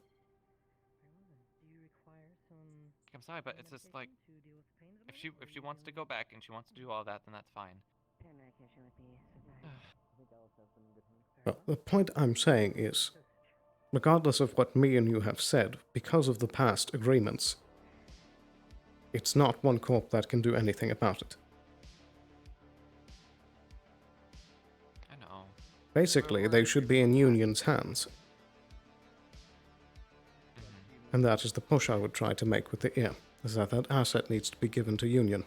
I'm sorry, but it's just, like... If she wants to go back and she wants to do all that, then that's fine. Well, the point I'm saying is, regardless of what me and you have said, because of the past agreements, it's not one corp that can do anything about it. I know. Basically, they should be in Union's hands. And that is the push I would try to make with the ear, is that that asset needs to be given to Union.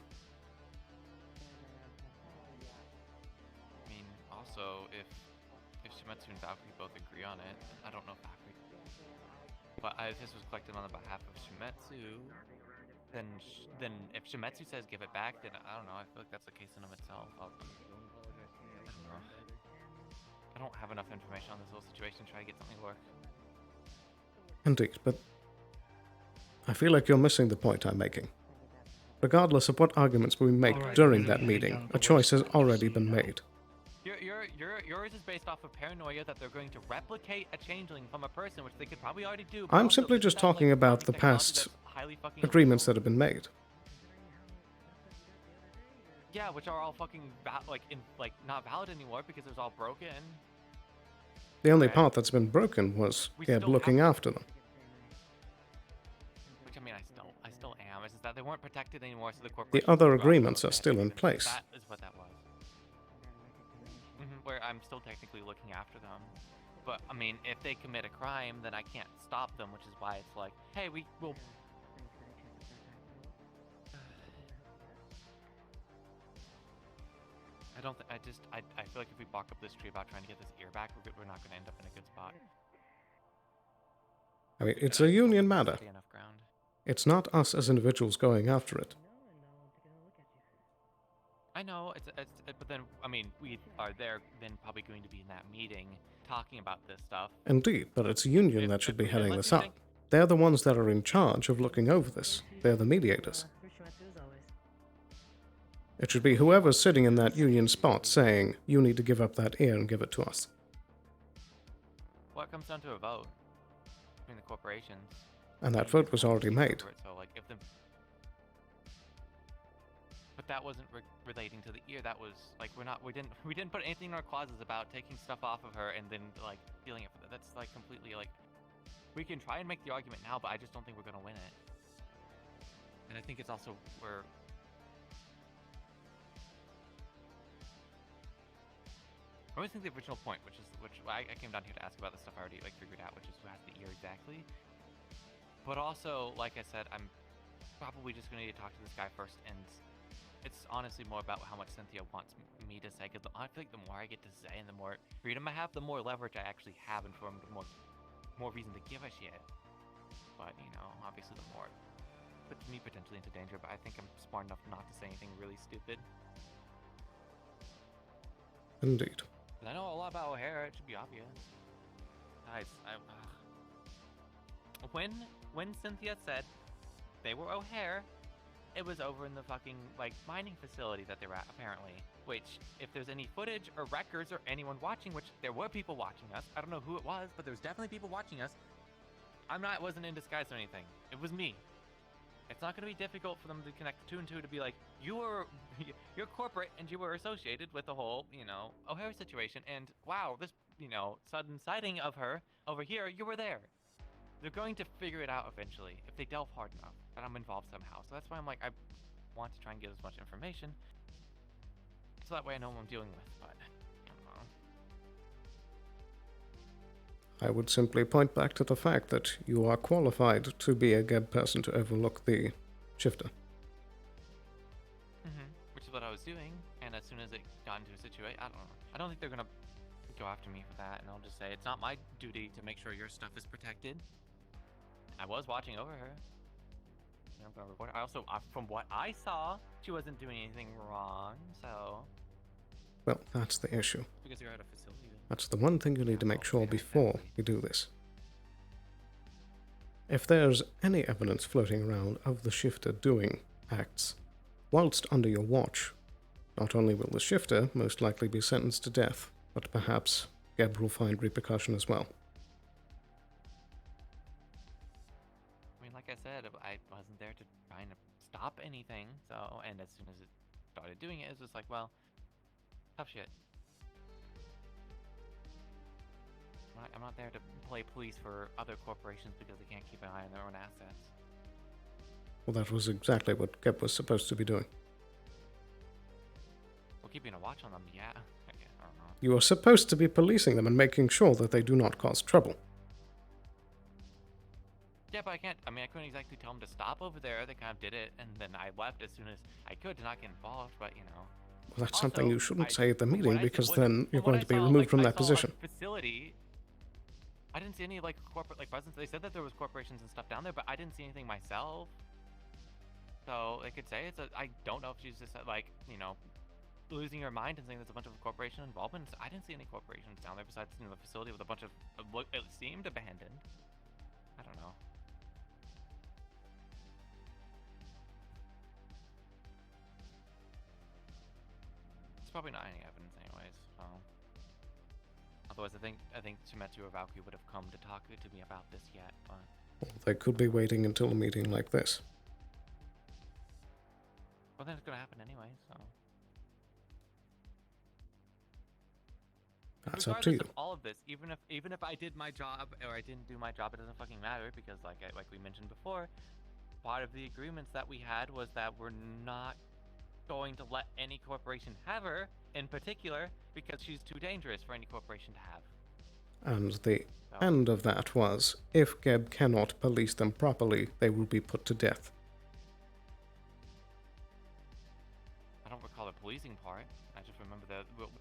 I mean, also, if Shimetsu and Valkyrie both agree on it, I don't know if Valkyrie... But if this was collected on the behalf of Shimetsu, then if Shimetsu says give it back, then I don't know, I feel like that's a case in of itself. I don't know. I don't have enough information on this whole situation to try to get something to work. Indeed, but I feel like you're missing the point I'm making. Regardless of what arguments we make during that meeting, a choice has already been made. Yours is based off of paranoia that they're going to replicate a changeling from a person, which they could probably already do. I'm simply just talking about the past agreements that have been made. Yeah, which are all fucking not valid anymore because it was all broken. The only part that's been broken was Ed looking after them. Which I mean, I still am. It's just that they weren't protected anymore, so the corporation. The other agreements are still in place. That is what that was. Where I'm still technically looking after them. But, I mean, if they commit a crime, then I can't stop them, which is why it's like, hey, we will... I feel like if we bark up this tree about trying to get this ear back, we're not going to end up in a good spot. I mean, it's a Union matter. It's not us as individuals going after it. I know, but then, I mean, we are there then probably going to be in that meeting talking about this stuff. Indeed, but it's Union that should be heading this up. They're the ones that are in charge of looking over this. They're the mediators. It should be whoever's sitting in that Union spot saying, you need to give up that ear and give it to us. Well, it comes down to a vote between the corporations. And that vote was already made. So, like, if the... But that wasn't relating to the ear. That was like we didn't put anything in our clauses about taking stuff off of her and then like stealing it. That's like completely like we can try and make the argument now, but I just don't think we're gonna win it. And I think it's also where I always think the original point, which I came down here to ask about the stuff I already like figured out, which is who has the ear exactly. But also, like I said, I'm probably just gonna need to talk to this guy first and. It's honestly more about how much Cynthia wants me to say, because I feel like the more I get to say and the more freedom I have, the more leverage I actually have and for the more reason to give a shit. But, you know, obviously the more it puts me potentially into danger, but I think I'm smart enough not to say anything really stupid. Indeed. I know a lot about O'Hara, it should be obvious. Guys, when Cynthia said they were O'Hare, it was over in the fucking, like, mining facility that they were at, apparently. Which, if there's any footage or records or anyone watching, which there were people watching us, I don't know who it was, but there was definitely people watching us. Wasn't in disguise or anything. It was me. It's not going to be difficult for them to connect two and two to be like, you're corporate and you were associated with the whole, O'Hare situation. And wow, this, sudden sighting of her over here, you were there. They're going to figure it out eventually if they delve hard enough that I'm involved somehow. So that's why I'm like, I want to try and get as much information so that way I know what I'm dealing with. But I don't know. I would simply point back to the fact that you are qualified to be a Geb person to overlook the shifter. Which is what I was doing, and as soon as it got into a situation, I don't know. I don't think they're gonna go after me for that, and I'll just say it's not my duty to make sure your stuff is protected. I was watching over her. I'm gonna report. I also, from what I saw, she wasn't doing anything wrong, so. Well, that's the issue. Because you're at a facility. That's the one thing you need to make sure before you do this. If there's any evidence floating around of the shifter doing acts whilst under your watch, not only will the shifter most likely be sentenced to death, but perhaps Geb will find repercussion as well. I mean, like I said, I wasn't there to try and stop anything, so, and as soon as it started doing it, it was just like, well, tough shit. I'm not there to play police for other corporations because they can't keep an eye on their own assets. Well, that was exactly what Geb was supposed to be doing. Well, keeping a watch on them, yeah. I don't know. You are supposed to be policing them and making sure that they do not cause trouble. Yeah, but I couldn't exactly tell them to stop over there. They kind of did it, and then I left as soon as I could to not get involved, but, Well, that's something you shouldn't say at the meeting, because then you're going to be removed from that position. Facility, I didn't see any, corporate, presence. They said that there was corporations and stuff down there, but I didn't see anything myself. So, they could say I don't know if she's just, losing her mind and saying there's a bunch of corporation involvement. I didn't see any corporations down there besides, the facility with a bunch of, it seemed abandoned. I don't know. There's probably not any evidence anyways, so. Otherwise, I think Shimetsu or Valkyrie would have come to talk to me about this yet, but. Well, they could be waiting until a meeting like this. Well, then it's gonna happen anyway, so. That's up to you. Of all of this, even if I did my job or I didn't do my job, it doesn't fucking matter because, like we mentioned before, part of the agreements that we had was that we're not going to let any corporation have her, in particular, because she's too dangerous for any corporation to have. And the end of that was, if Geb cannot police them properly, they will be put to death. I don't recall the policing part. I just remember that we'll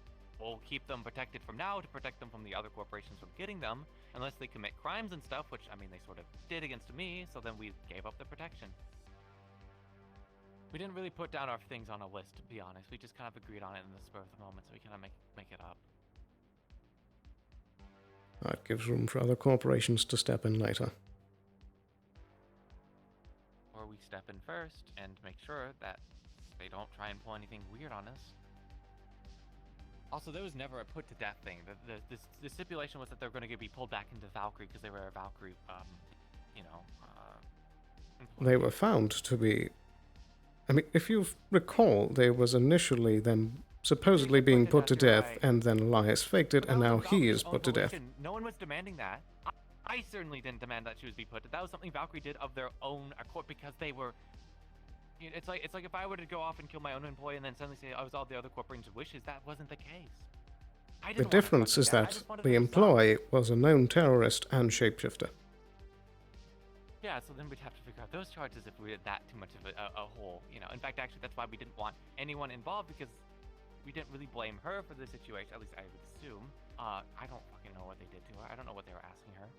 keep them protected from now to protect them from the other corporations from getting them, unless they commit crimes and stuff, which, they sort of did against me, so then we gave up the protection. We didn't really put down our things on a list, to be honest. We just kind of agreed on it in the spur of the moment, so we kind of make it up. That gives room for other corporations to step in later. Or we step in first and make sure that they don't try and pull anything weird on us. Also, there was never a put-to-death thing. The stipulation was that they're going to be pulled back into Valkyrie because they were a Valkyrie, They were found to be... if you recall, there was initially them supposedly being put to death, and then Elias faked it, and now he is put to death. No one was demanding that. I certainly didn't demand that she was be put to. That was something Valkyrie did of their own accord because they were... It's like if I were to go off and kill my own employee and then suddenly say I was all the other corporations' wishes. That wasn't the case. The difference is that the employee was a known terrorist and shapeshifter. Yeah, so then we'd have to figure out those charges if we had that too much of a hole. In fact, actually, that's why we didn't want anyone involved because we didn't really blame her for the situation. At least I would assume. I don't fucking know what they did to her. I don't know what they were asking her.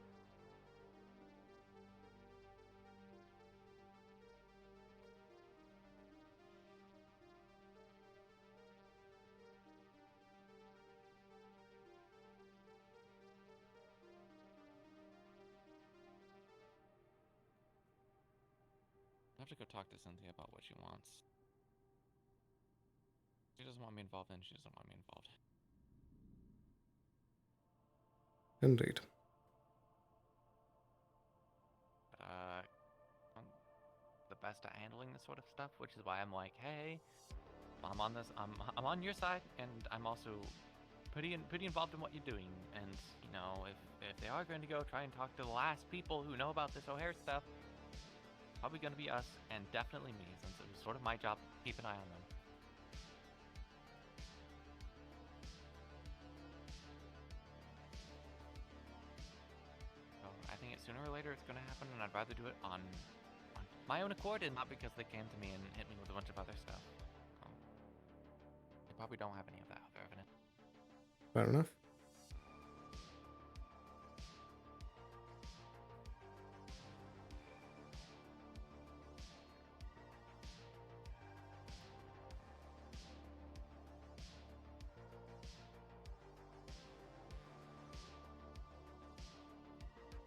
I have to go talk to Cynthia about what she wants. She doesn't want me involved, and she doesn't want me involved. Indeed. The best handling this sort of stuff, which is why I'm like, hey, I'm on this. I'm on your side, and I'm also pretty involved in what you're doing. And you know, if they are going to go try and talk to the last people who know about this O'Hare stuff, probably going to be us, and definitely me, since it was sort of my job to keep an eye on them. So I think sooner or later it's going to happen, and I'd rather do it on my own accord, and not because they came to me and hit me with a bunch of other stuff. They probably don't have any of that other evidence. Fair enough.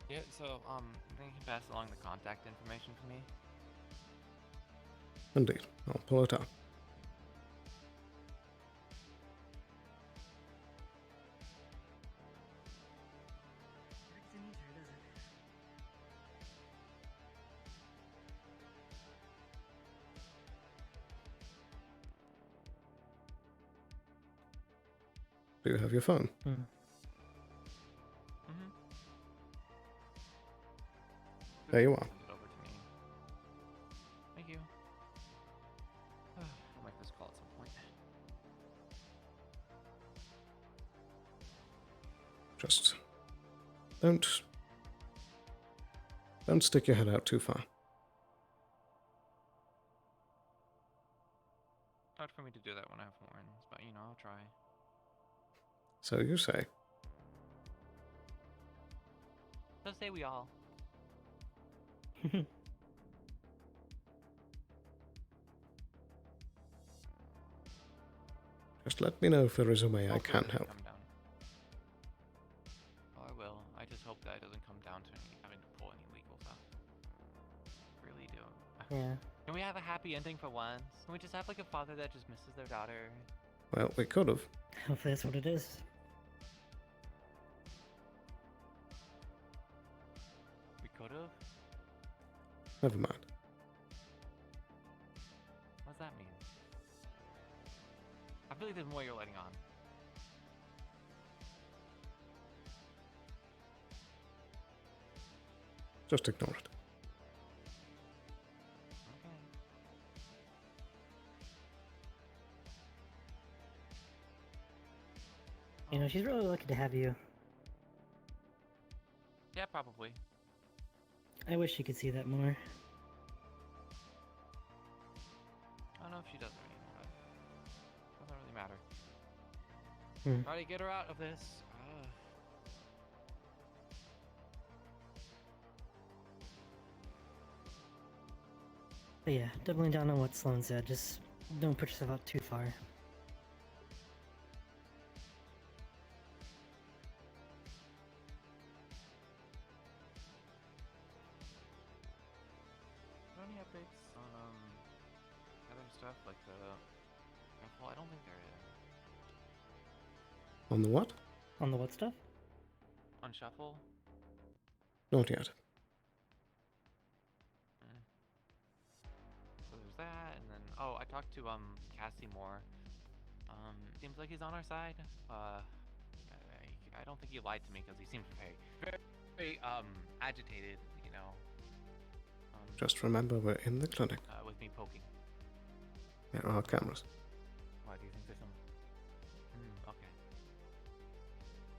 Yeah, so, I think you can pass along the contact information for me. Indeed. I'll pull it up. Do you have your phone? There you are. Send it over to me. Thank you. I'll make this call at some point. Just don't stick your head out too far. Hard for me to do that when I have horns, but you know, I'll try. So you say. So say we all. Just let me know if there is a way I can help. Oh, I will. I just hope that it doesn't come down to having to pull any legal stuff. Really do. Yeah. Can we have a happy ending for once? Can we just have like a father that just misses their daughter? Well, we could have. Hopefully that's what it is. We could have? Never mind. What does that mean? I feel like there's more you're letting on. Just ignore it. You know, she's really lucky to have you. Yeah, probably. I wish she could see that more. I don't know if she does or anything, but doesn't really matter. Try to get her out of this. But yeah, doubling down on what Sloan said, just don't put yourself out too far. Any updates on other stuff like the? Well, I don't think there is. On the what? On the what stuff? On shuffle. Not yet. So there's that, and then I talked to Cassie more. Seems like he's on our side. I don't think he lied to me because he seems very agitated. You know. Just remember we're in the clinic. With me poking. There are cameras. Why do you think there's some? Okay.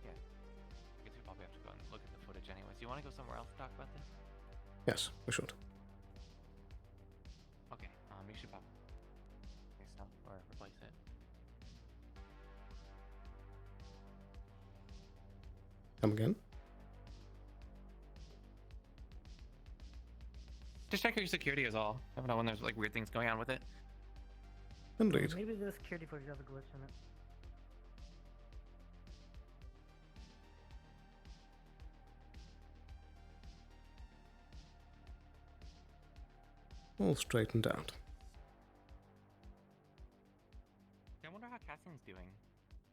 Yeah. I guess we probably have to go and look at the footage anyways. Do you want to go somewhere else to talk about this? Yes, we should. Okay. You should probably fix stuff or replace it. Come again? Just check your security is all. Never know when there's like weird things going on with it. Indeed. Maybe the security footage has a glitch in it. All straightened out. I wonder how Cassian's doing.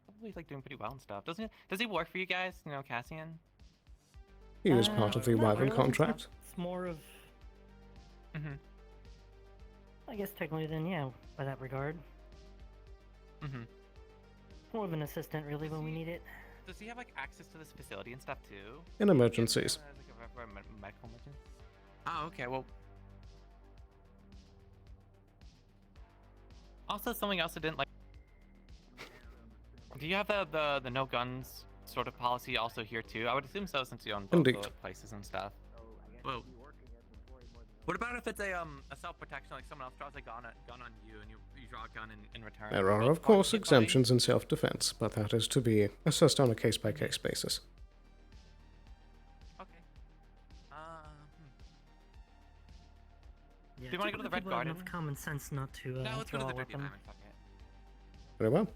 Probably like doing pretty well and stuff. Does he work for you guys? You know, Cassian? He was part of the not Wyvern really. contract. It's more of... I guess technically then, yeah, by that regard. Mm-hmm. More of an assistant, really, when we need it. Does he have like access to this facility and stuff too? In emergencies. As like a medical emergency? Oh, okay. Well. Also, something else I didn't like. Do you have the no guns sort of policy also here too? I would assume so, since you own both Indeed. the places and stuff. Whoa. What about if it's a self protection, like someone else draws a gun on you and you draw a gun in return? There are, Both of course, parties get exemptions in self-defense, but that is to be assessed on a case-by-case basis. Okay. Yeah, Do you want to go to the Red people have Garden? enough common sense not to No, let's go to draw the a Dirty weapon. Diamond. Fuck it. Very well.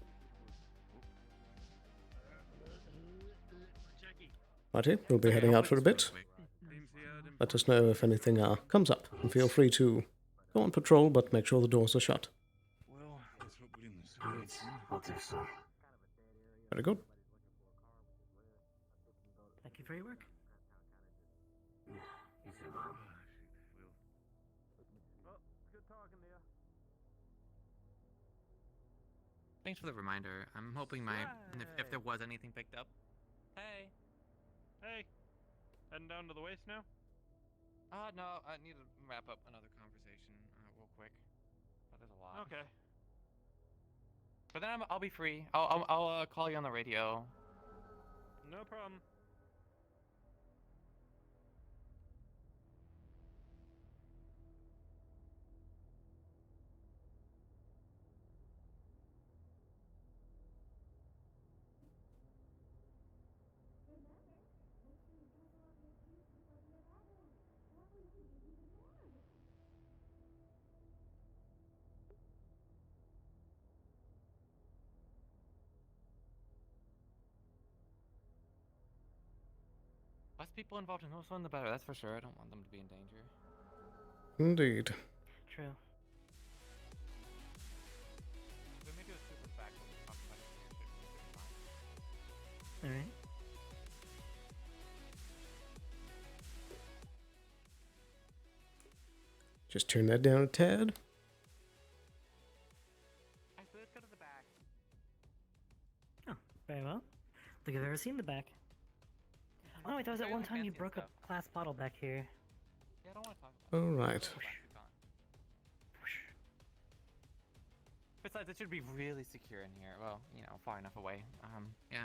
Righty, we'll be heading out for a bit. Let us know if anything comes up, and feel free to go on patrol, but make sure the doors are shut. Well, let's hope we're in this. Great. I'll do so. Very good. Thank you for your work. Yeah, you too, man. Thanks for the reminder. I'm hoping if there was anything picked up. Hey. Hey, heading down to the waste now? No, I need to wrap up another conversation real quick. But there's a lot. Okay. But then I'll be free. I'll call you on the radio. No problem. Less people involved in this one, the better. That's for sure. I don't want them to be in danger. Indeed. True. There may be a super fact when we talk about it. Alright. Just turn that down a tad. Actually, let's go to the back. Oh, very well. Think I've ever seen the back. Oh, wait, that was that one time you broke a glass bottle back here. Yeah, I don't want to talk about All right. it. Besides, it should be really secure in here. Well, you know, far enough away. Yeah.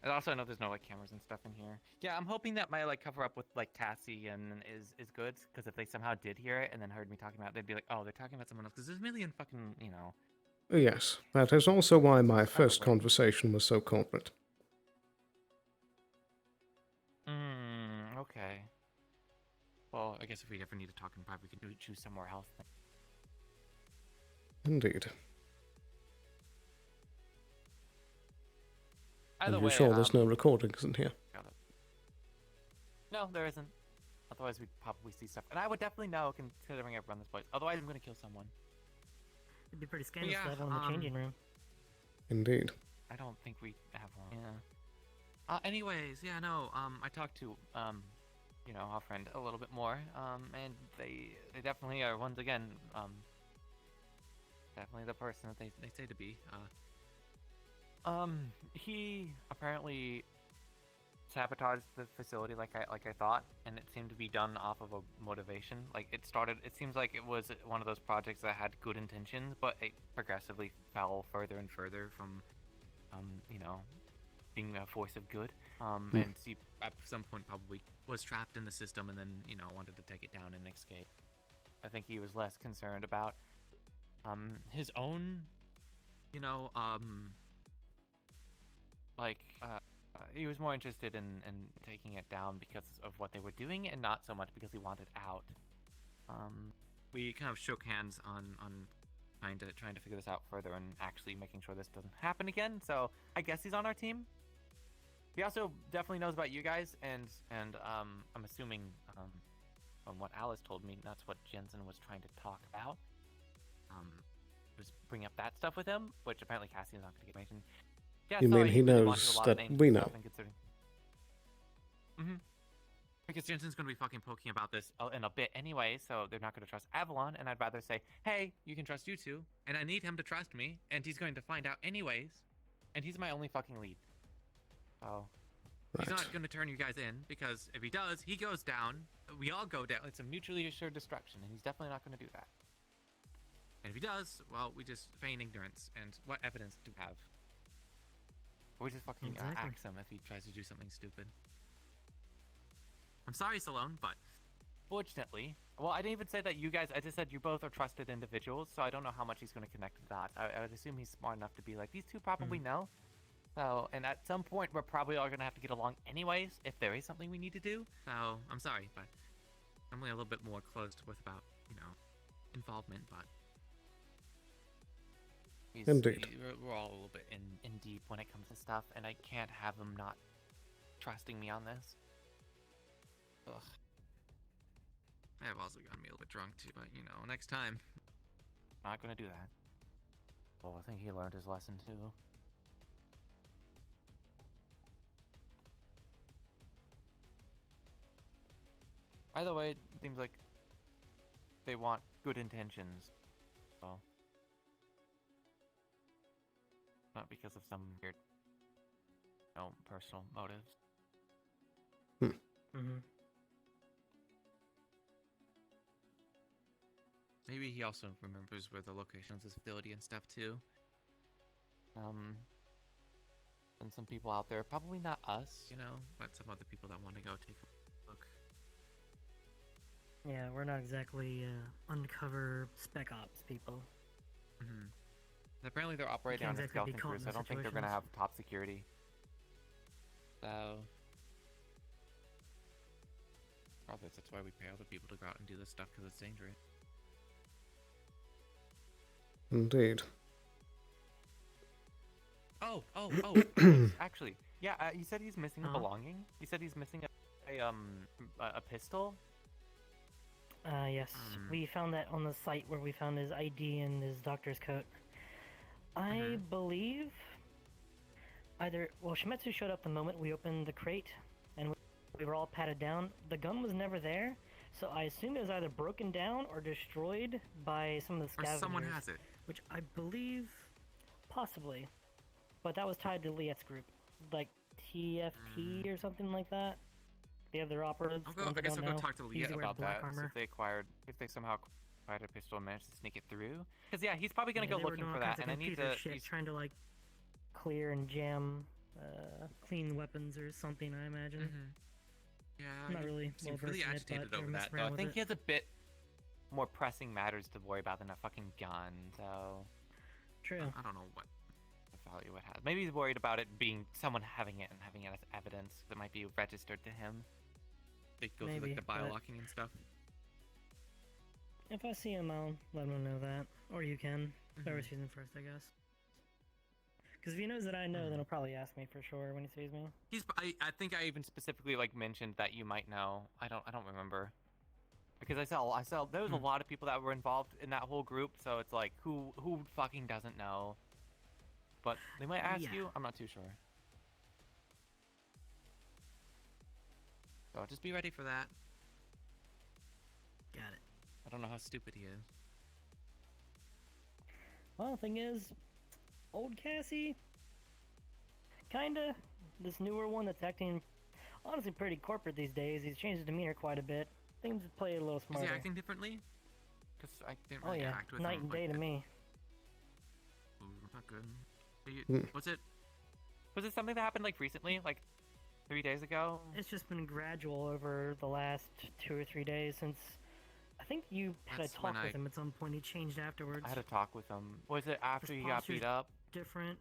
And also, I know there's no like cameras and stuff in here. Yeah, I'm hoping that my like cover up with like Cassie and is good, because if they somehow did hear it and then heard me talking about it, they'd be like, oh, they're talking about someone else. Because there's a million fucking, you know. Yes, that is also why my first conversation was so corporate. Okay. Well, I guess if we ever need to talk in private, we can choose somewhere else. Indeed. Either Are you way, sure there's no recordings in here? No, there isn't. Otherwise, we'd probably see stuff. And I would definitely know, considering I've run this place. Otherwise, I'm going to kill someone. It'd be pretty scandalous Yeah, to have one in the changing room. Indeed. I don't think we have one. Yeah. Anyways, yeah, no. I talked to you know, our friend a little bit more. And they definitely are once again definitely the person that they say to be. He apparently sabotaged the facility like I thought, and it seemed to be done off of a motivation. Like it seems like it was one of those projects that had good intentions, but it progressively fell further and further from you know, being a force of good. And he at some point probably was trapped in the system and then, you know, wanted to take it down and escape. I think he was less concerned about his own, you know, he was more interested in taking it down because of what they were doing and not so much because he wanted out. We kind of shook hands on trying to figure this out further and actually making sure this doesn't happen again. So I guess he's on our team. He also definitely knows about you guys, and I'm assuming from what Alice told me, that's what Jensen was trying to talk about. Was bring up that stuff with him, which apparently Cassie's not going to get mentioned. Yeah, You sorry, mean he really knows wanted a lot of that names we and know? stuff and considering- Because Jensen's going to be fucking poking about this in a bit anyway, so they're not going to trust Avalon, and I'd rather say, hey, you can trust you two, and I need him to trust me, and he's going to find out anyways, and he's my only fucking lead. So, he's not going to turn you guys in, because if he does, he goes down, we all go down. It's a mutually assured destruction, and he's definitely not going to do that. And if he does, well, we just feign ignorance, and what evidence do we have? Or we just fucking axe him if he tries to do something stupid. I'm sorry, Sloan, but fortunately, well, I didn't even say that you guys, I just said you both are trusted individuals, so I don't know how much he's going to connect the dots. I would assume he's smart enough to be like, these two probably know. So, and at some point, we're probably all going to have to get along anyways, if there is something we need to do. So, I'm sorry, but I'm only a little bit more closed with about, you know, involvement, but... Indeed. We're all a little bit in deep when it comes to stuff, and I can't have him not trusting me on this. Ugh. I have also gotten me a little bit drunk too, but you know, next time. Not gonna do that. Well, I think he learned his lesson too. Either way, it seems like they want good intentions. Well, not because of some weird, you know, personal motives. Maybe he also remembers where the location of this facility and stuff too. And some people out there, probably not us, you know, but some other people that want to go take a look. Yeah, we're not exactly undercover spec ops people. Apparently they're operating on a skeleton crew, so I don't think they're going to have top security. So... probably that's why we pay other people to go out and do this stuff, because it's dangerous. Indeed. Oh, actually, yeah, he said he's missing a belonging. He said he's missing a pistol. Yes, we found that on the site where we found his ID and his doctor's coat. I believe well, Shimetsu showed up the moment we opened the crate, and we were all patted down. The gun was never there, so I assume it was either broken down or destroyed by some of the scavengers. Or someone has it. Which I believe, possibly, but that was tied to Liet's group, like TFT or something like that. The other operatives. I guess I'll go talk to Liet about that. Armor. If they somehow acquired a pistol and managed to sneak it through. Because yeah, he's probably gonna go looking for that, and I need to. He's trying to like clear and jam, clean weapons or something. I imagine. Yeah, I'm not really. Seems really agitated over that, though. I think he has a bit more pressing matters to worry about than a fucking gun. So. True. I don't know what value it has. Maybe he's worried about it being someone having it and having it as evidence that might be registered to him. They go through like the biolocking and stuff. If I see him, I'll let him know that. Or you can. Whoever sees him first, I guess. Because if he knows that I know, then he'll probably ask me for sure when he sees me. I think I even specifically like mentioned that you might know. I don't remember. Because I saw there was a lot of people that were involved in that whole group, so it's like who fucking doesn't know? But they might ask you. I'm not too sure. So just be ready for that. Got it. I don't know how stupid he is. Well, the thing is, old Cassie, kinda. This newer one that's acting honestly pretty corporate these days. He's changed his demeanor quite a bit. Things play a little smarter. Is he acting differently? Because I didn't really act with him. Night and day to me. Ooh, not good. Was it something that happened like recently, like 3 days ago? It's just been gradual over the last 2 or 3 days since I think you had a talk with him at some point. He changed afterwards. I had a talk with him. Was it after he got beat up? Different.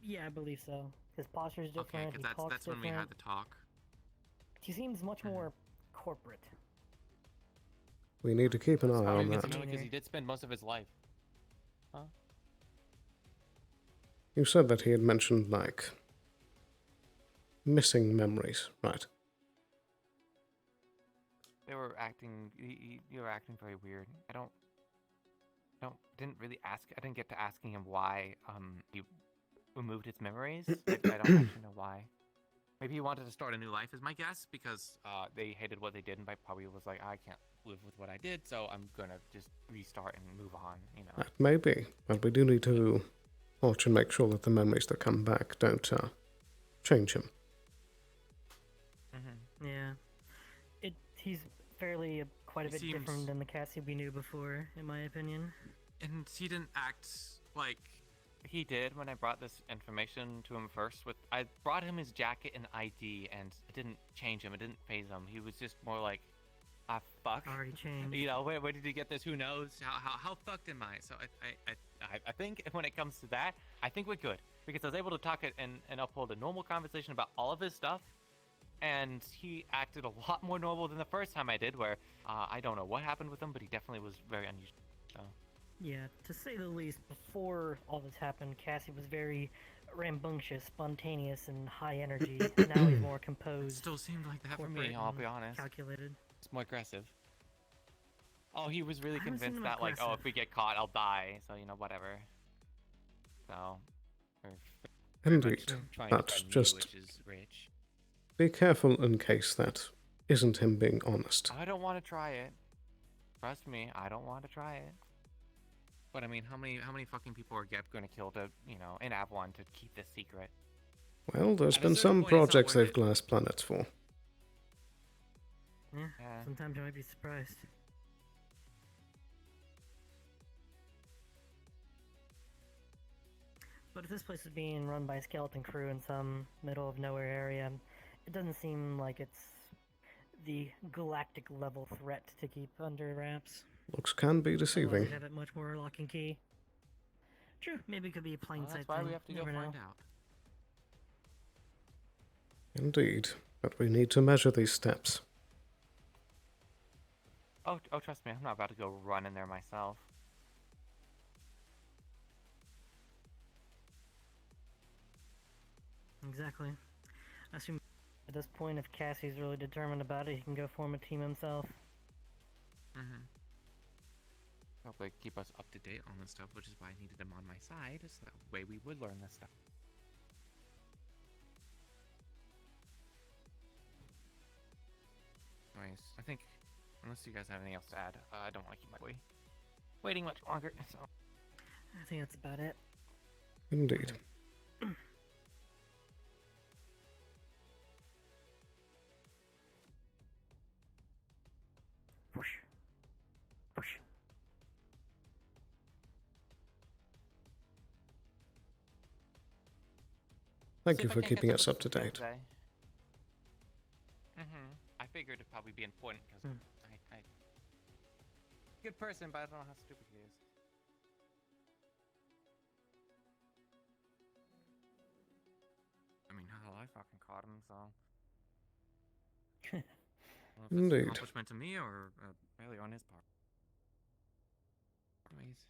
Yeah, I believe so. His posture's different. Okay, because that's when we had the talk. He seems much more corporate. We need to keep an eye on that. Because he did spend most of his life. Huh? You said that he had mentioned, like, missing memories, right? They were acting. You were acting very weird. Didn't really ask. I didn't get to asking him why he removed his memories. I don't actually know why. Maybe he wanted to start a new life, is my guess, because they hated what they did, and probably was like, I can't live with what I did, so I'm gonna just restart and move on, you know. That may be, but we do need to watch and make sure that the memories that come back don't change him. Yeah. He's fairly quite a bit different than the Cassie we knew before, in my opinion. And he didn't act like he did when I brought this information to him first. I brought him his jacket and ID, and it didn't change him. It didn't phase him. He was just more like, fuck. Already changed. You know, where did he get this? Who knows? How fucked am I? So I think when it comes to that, I think we're good, because I was able to talk it and uphold a normal conversation about all of his stuff. And he acted a lot more normal than the first time I did, where I don't know what happened with him, but he definitely was very unusual. So. Yeah, to say the least, before all this happened, Cassie was very rambunctious, spontaneous, and high energy. Now he's more composed. Still seemed like that for me, I'll be honest. Calculated. It's more aggressive. Oh, he was really convinced that, like, oh, if we get caught, I'll die. So, you know, whatever. So. Indeed. But just be careful in case that isn't him being honest. I don't want to try it. Trust me, I don't want to try it. But I mean, how many fucking people are Gep going to kill to, you know, in Avalon to keep this secret? Well, there's been some projects they've glassed planets for. Yeah, sometimes you might be surprised. But if this place is being run by a skeleton crew in some middle of nowhere area, it doesn't seem like it's the galactic level threat to keep under wraps. Looks can be deceiving. Have it much more lock and key. True, maybe it could be a plain sight thing. That's why we have to go find out. Indeed, but we need to measure these steps. Oh, trust me, I'm not about to go run in there myself. Exactly. I assume at this point, if Cassie's really determined about it, he can go form a team himself. Probably keep us up to date on this stuff, which is why I needed him on my side, so that way we would learn this stuff. Nice. I think, unless you guys have anything else to add, I don't want to keep my boy waiting much longer, so. I think that's about it. Indeed. Push. Push. Thank you for keeping us up to date. I figured it'd probably be important because I good person, but I don't know how stupid he is. I mean, hell, I fucking caught him, so. Well, if it's an accomplishment to me or failure on his part. Anyways.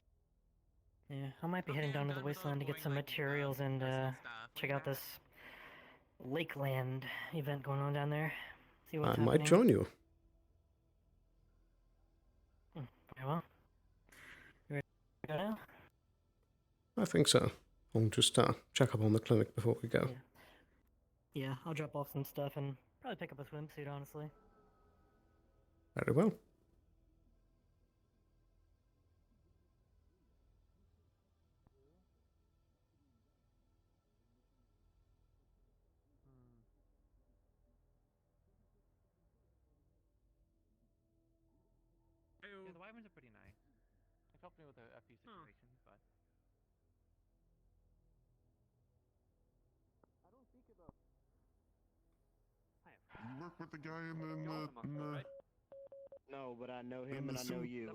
Yeah, I might be heading down to the wasteland to get some materials and check out this Lakeland event going on down there. See what's happening. I might join you. Very well. You ready to go now? I think so. I'll just check up on the clinic before we go. Yeah, I'll drop off some stuff and probably pick up a swimsuit, honestly. Very well. Yeah, the Wyverns are pretty nice. They've helped me with a few situations, but. I don't think about. You work with the guy in the... No, but I know him and I know you.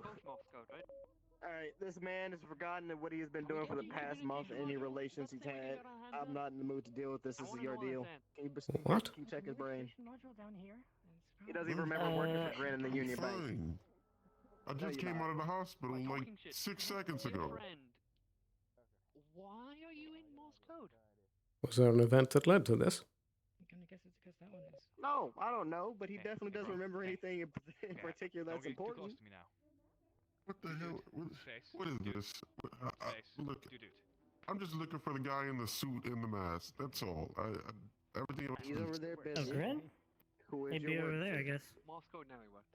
Alright, this man has forgotten what he has been doing for the past month, any relations he's had. I'm not in the mood to deal with this. This is your deal. Can you check his brain? He doesn't even remember working for Grin in the Union Bank. I just came out of the hospital like 6 seconds ago. Why are you in Morse code? Was there an event that led to this? I'm gonna guess it's because that one is. No, I don't know, but he definitely doesn't remember anything in particular that's important. What the hell? What is this? Look, I'm just looking for the guy in the suit and the mask. That's all. Everything else He's is... over there Oh, busy. Grin? Who is He'd your be over work there, I chief? guess.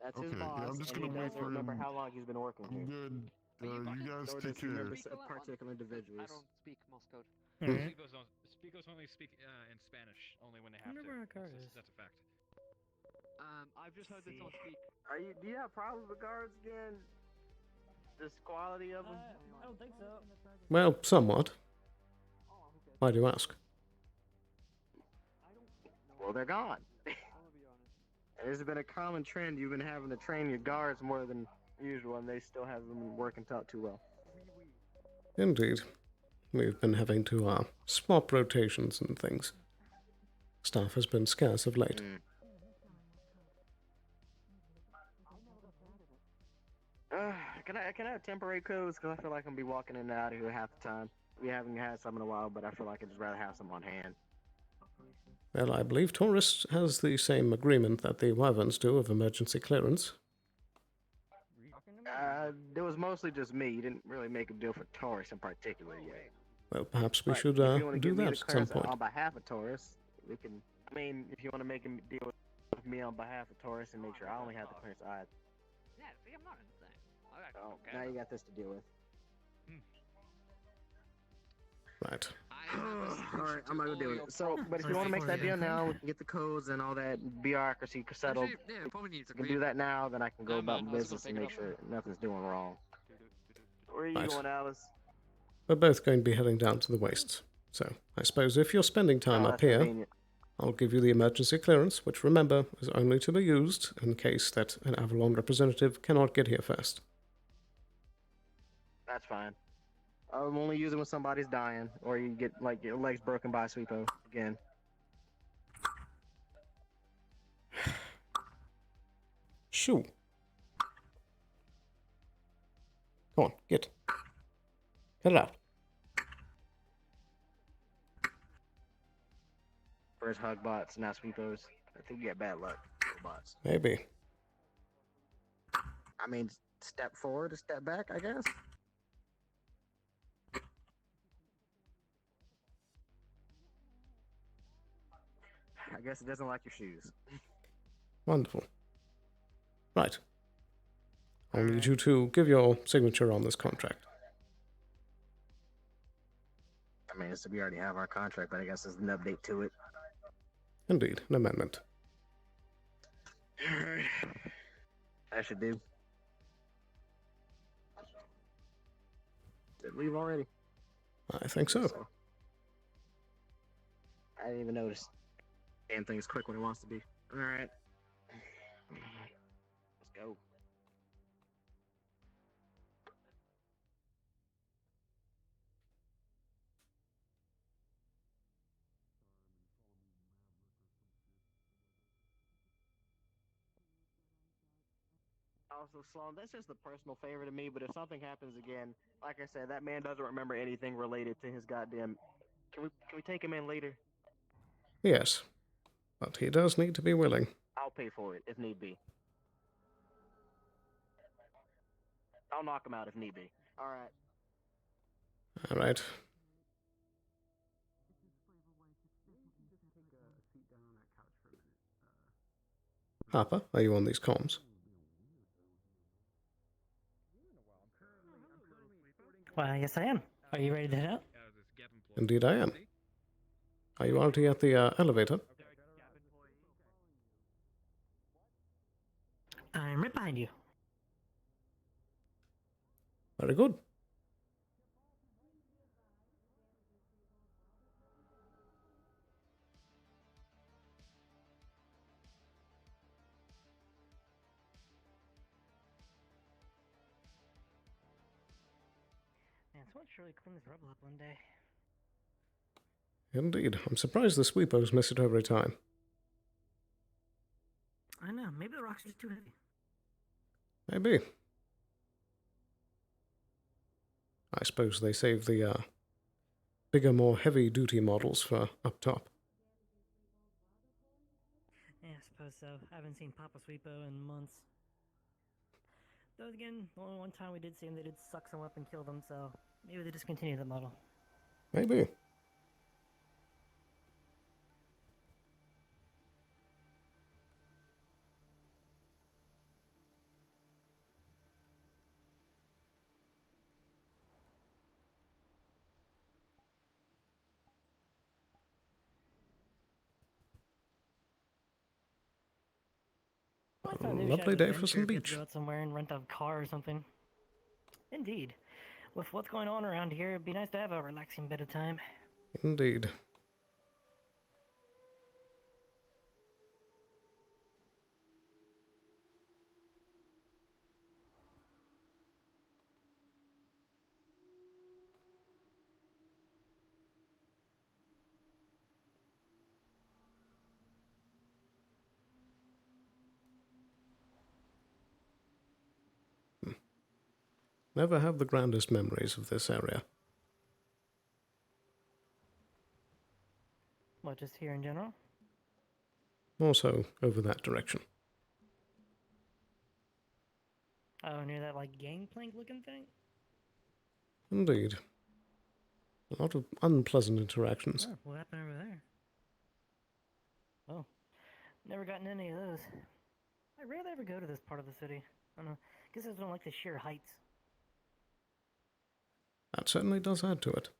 That's Okay, his boss, yeah, I'm just and he gonna wait doesn't for remember him. how long he's been working I'm here. good. You guys Nor take does he remember care. particular individuals. speak Morse code. Alright. Speakers only speak in Spanish, only when they I wonder where our card is. That's a fact. I've just heard this on speak. Do you have problems with guards again? This quality of them? I don't think so. Well, somewhat. Why do you ask? Well, they're gone. And there's been a common trend. You've been having to train your guards more than usual, and they still haven't been working out too well. Indeed. We've been having to swap rotations and things. Staff has been scarce of late. Can I have temporary codes? Because I feel like I'm gonna be walking in and out of here half the time. We haven't had some in a while, but I feel like I'd just rather have some on hand. Well, I believe Taurus has the same agreement that the Wyverns do of emergency clearance. It was mostly just me. You didn't really make a deal for Taurus in particular yet. Well, perhaps we But should if you wanna do give me that the at some clearance point. on behalf of Taurus, we can. I mean, if you want to make a deal with me on behalf of Taurus and make sure I only have the clearance I. Yeah, see, I'm not insane. Oh, now you got this to deal with. Right. Alright, I'm not gonna do it. So, but if you want to make that deal now, we can get the codes and all that bureaucracy settled. Yeah, probably needs We can do that now, then I can go about my business and make sure nothing's doing wrong. Where are you Right. going, Alice? We're both going to be heading down to the wastes. So, I suppose if you're spending time Oh, up that's here, convenient. I'll give you the emergency clearance, which remember is only to be used in case that an Avalon representative cannot get here first. That's fine. I'm only using when somebody's dying, or you get like your legs broken by a sweepo again. Shoo. Come on, get. Get it out. First hug bots, now sweepos. I think you get bad luck with bots. Maybe. I mean, step forward, a step back, I guess. I guess it doesn't like your shoes. Wonderful. Right. I'll need you to give your signature on this contract. I mean, we already have our contract, but I guess there's an update to it. Indeed, an amendment. Alright. That should do. Did it leave already? I think so. I didn't even notice. Damn thing's quick when it wants to be. Alright. Let's go. Also, Sloan, that's just a personal favor to me, but if something happens again, like I said, that man doesn't remember anything related to his goddamn... Can we take him in later? Yes. But he does need to be willing. I'll pay for it, if need be. I'll knock him out if need be. Alright. All right. Harper, are you on these comms? Well, I guess I am. Are you ready to head out? Indeed I am. Are you already at the elevator? I'm right behind you. Very good. Man, someone surely clean this rubble up one day. Indeed. I'm surprised the sweepos miss it every time. I know. Maybe the rocks are just too heavy. Maybe. I suppose they save the bigger, more heavy-duty models for up top. Yeah, I suppose so. I haven't seen Papa Sweepo in months. Though again, only one time we did see him, they did suck someone up and kill them, so maybe they discontinued the model. Maybe. Well, I A thought maybe we should lovely have an day for some adventure, get to beach. Go out somewhere and rent a car or something. Indeed. With what's going on around here, it'd be nice to have a relaxing bit of time. Indeed. Never have the grandest memories of this area. What, just here in general? Also over that direction. Oh, near that, like, gangplank looking thing? Indeed. A lot of unpleasant interactions. Oh, what happened over there? Oh, never gotten any of those. I rarely ever go to this part of the city. I don't know. Guess I just don't like the sheer heights. That certainly does add to it.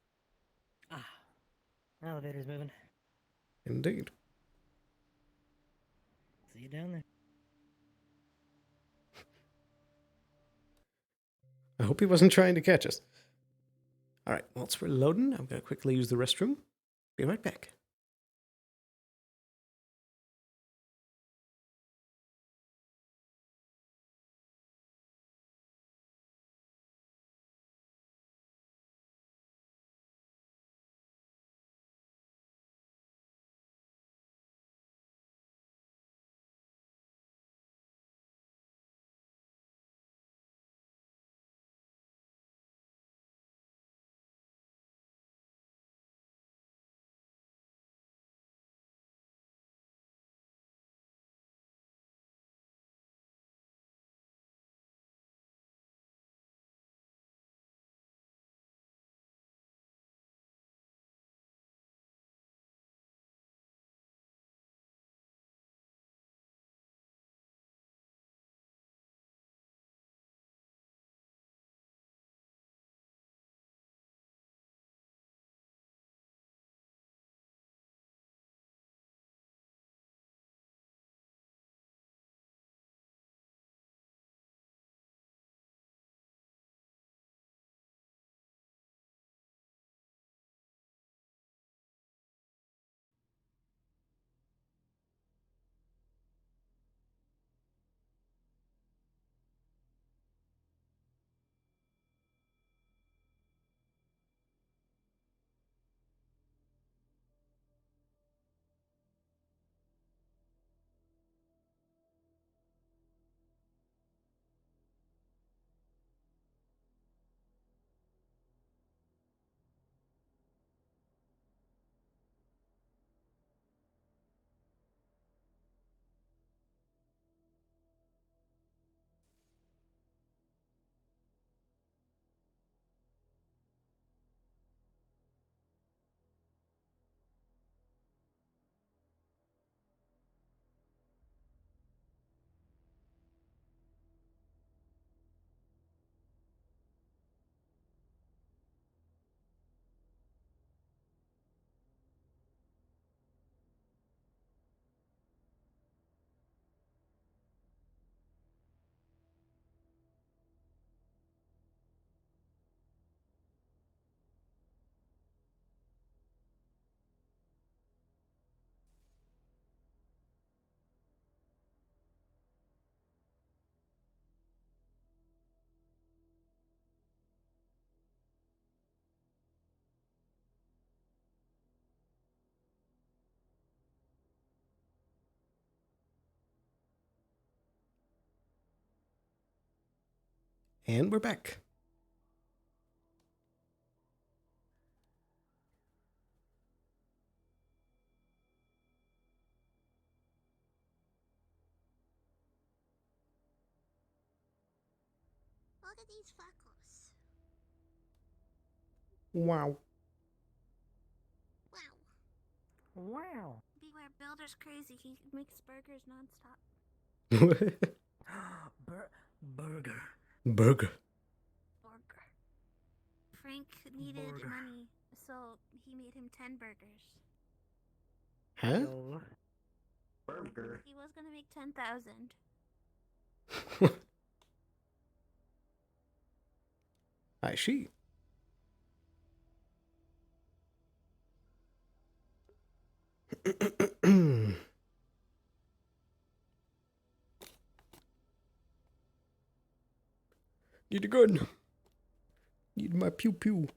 Ah, elevator's moving. Indeed. See you down there. I hope he wasn't trying to catch us. Alright, whilst we're loading, I'm going to quickly use the restroom. Be right back. And we're back. Look at these freckles. Wow. Wow. Wow. Beware, Builder's crazy. He makes burgers nonstop. Burger. Burger. Burger. Frank needed money, so he made him 10 burgers. Huh? Burger. He was gonna make 10,000. I see. Need a gun. Need my pew pew.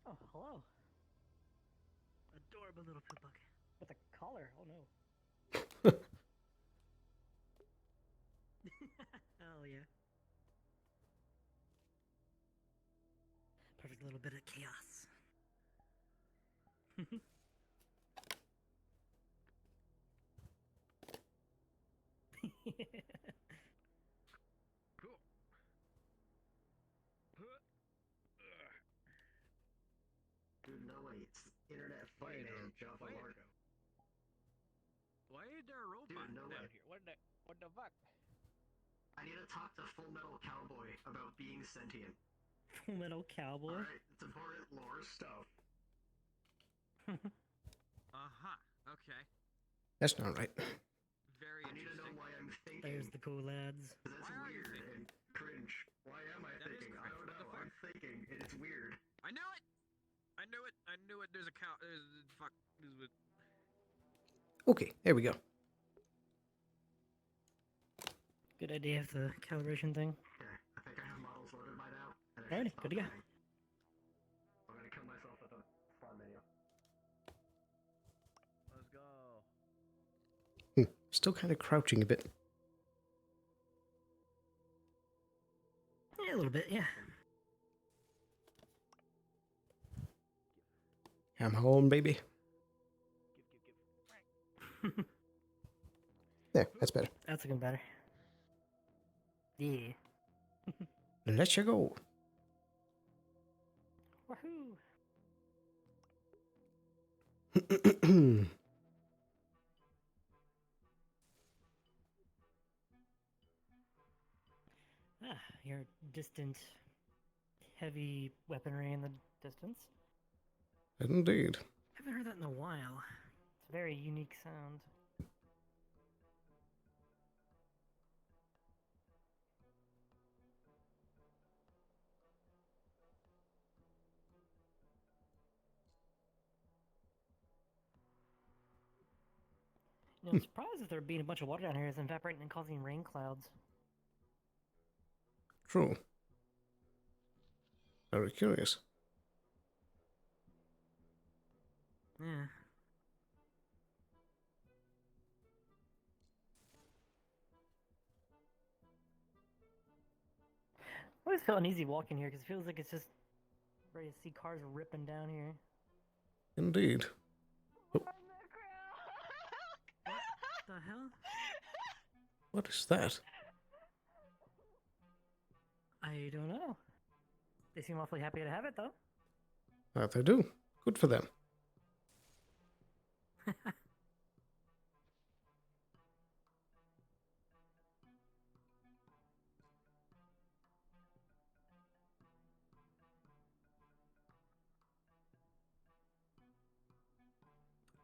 Oh, hello. Adorable little poop bug. With a collar. Oh no. Hell yeah. Perfect little bit of chaos. Cool. Dude, no wait. Internet fight on Java Largo. Why is there a robot Dude, no down way. here? What the fuck? I need to talk to Full Metal Cowboy about being sentient. Full Metal Cowboy. Alright, it's important lore stuff. Uh-huh. Okay. That's not right. Very I need to know interesting. why I'm thinking. There's the cool lads. 'Cause that's Why are you weird thinking? and cringe. Why am I That is thinking? I cringe. don't What the know. fuck? I'm thinking, and it's weird. I knew it! I knew it! I knew it! There's a cow. Fuck. Okay, there we go. Good idea of the calibration thing. Okay, I think I have models loaded by now. And I should Alrighty, stop good to go. dying. I'm gonna kill myself with a farm menu. Let's go. Still kind of crouching a bit. Yeah, a little bit, yeah. I'm home, baby. There, that's better. That's looking better. Yeah. Let's you go. Woohoo! Your distant, heavy weaponry in the distance. Indeed. Haven't heard that in a while. It's a very unique sound. You know, I'm surprised if there being a bunch of water down here is evaporating and causing rain clouds. True. Very curious. Yeah. I always feel uneasy walking here because it feels like it's just ready to see cars ripping down here. Indeed. Oh, What the hell? what is that? I don't know. They seem awfully happy to have it, though. That they do. Good for them.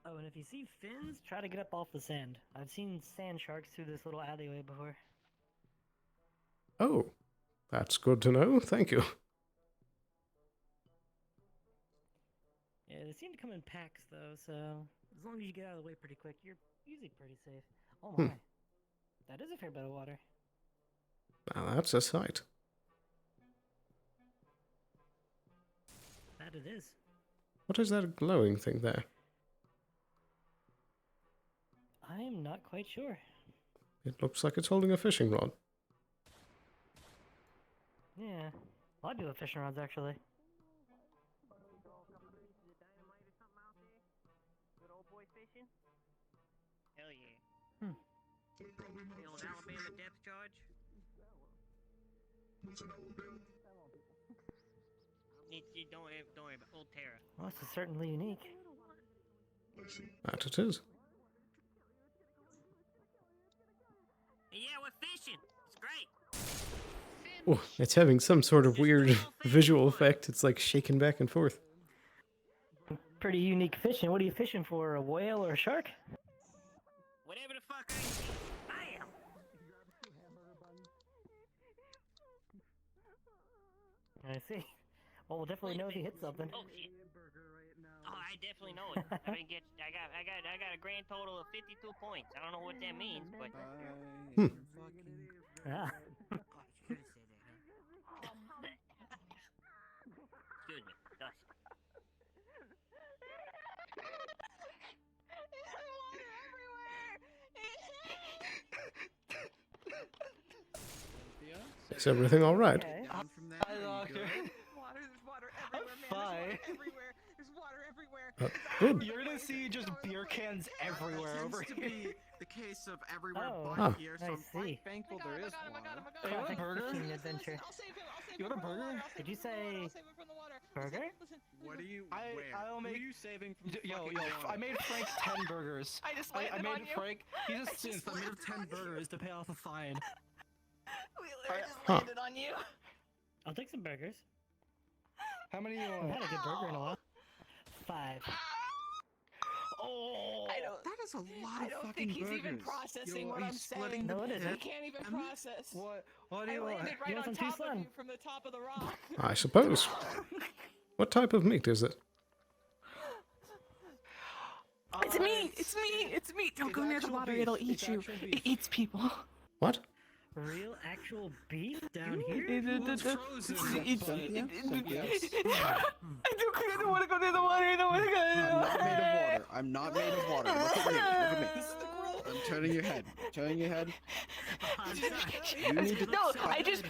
Oh, and if you see fins, try to get up off the sand. I've seen sand sharks through this little alleyway before. Oh, that's good to know. Thank you. Yeah, they seem to come in packs, though, so as long as you get out of the way pretty quick, you're usually pretty safe. Oh my. That is a fair bit of water. Now that's a sight. That it is. What is that glowing thing there? I'm not quite sure. It looks like it's holding a fishing rod. Yeah. Well, I do have fishing rods, actually. Good old boy fishing? Hell yeah. The old Alabama depth charge? Don't worry about Old Terra. Well, this is certainly unique. That it is. Yeah, we're fishing. It's great. Oh, it's having some sort of weird visual effect. It's like shaking back and forth. Pretty unique fishing. What are you fishing for? A whale or a shark? Whatever the fuck I see. Bam! I see. Well, we'll definitely know if he hits something. Oh shit! Oh, I definitely know it. I got a grand total of 52 points. I don't know what that means, but. Ah. Excuse me, dust. Is everything all right? Fine. Good. You're gonna see just beer cans everywhere over to here. be the case of everywhere Oh, but Ah. here, so I I'm quite see. thankful there is water. Hey, you want a Classic burger? fishing adventure. You want a burger? Did you say burger? What are you? I'll make. Who are you saving from the Yo, fucking yo! water? I made Frank 10 burgers. I just I landed made on you. Frank. He's a I synth. just I made him landed 10 on you. burgers to pay off a fine. We literally just Huh. landed on you. I'll take some burgers. How many you I want? haven't had a good burger in a while. 5. Oh, I don't. That is a lot I of don't fucking think he's even burgers. processing Yo, what are I'm you saying. splitting No, it the isn't. He can't even process. What do I you want? landed You right want on some top of Sloan? you from the top of the rock. I suppose. What type of meat is it? It's meat. It's meat. It's meat. Don't it's go near the actual water. beef. It'll eat It's you. actual It beef. eats people. What? Real actual beef down here? It's frozen. I don't want to go near the water. I don't want to go near the water. I'm not made of water. I'm not made of water. Look at me. Look at me. I'm turning your head. Turning your head. You need to No, I just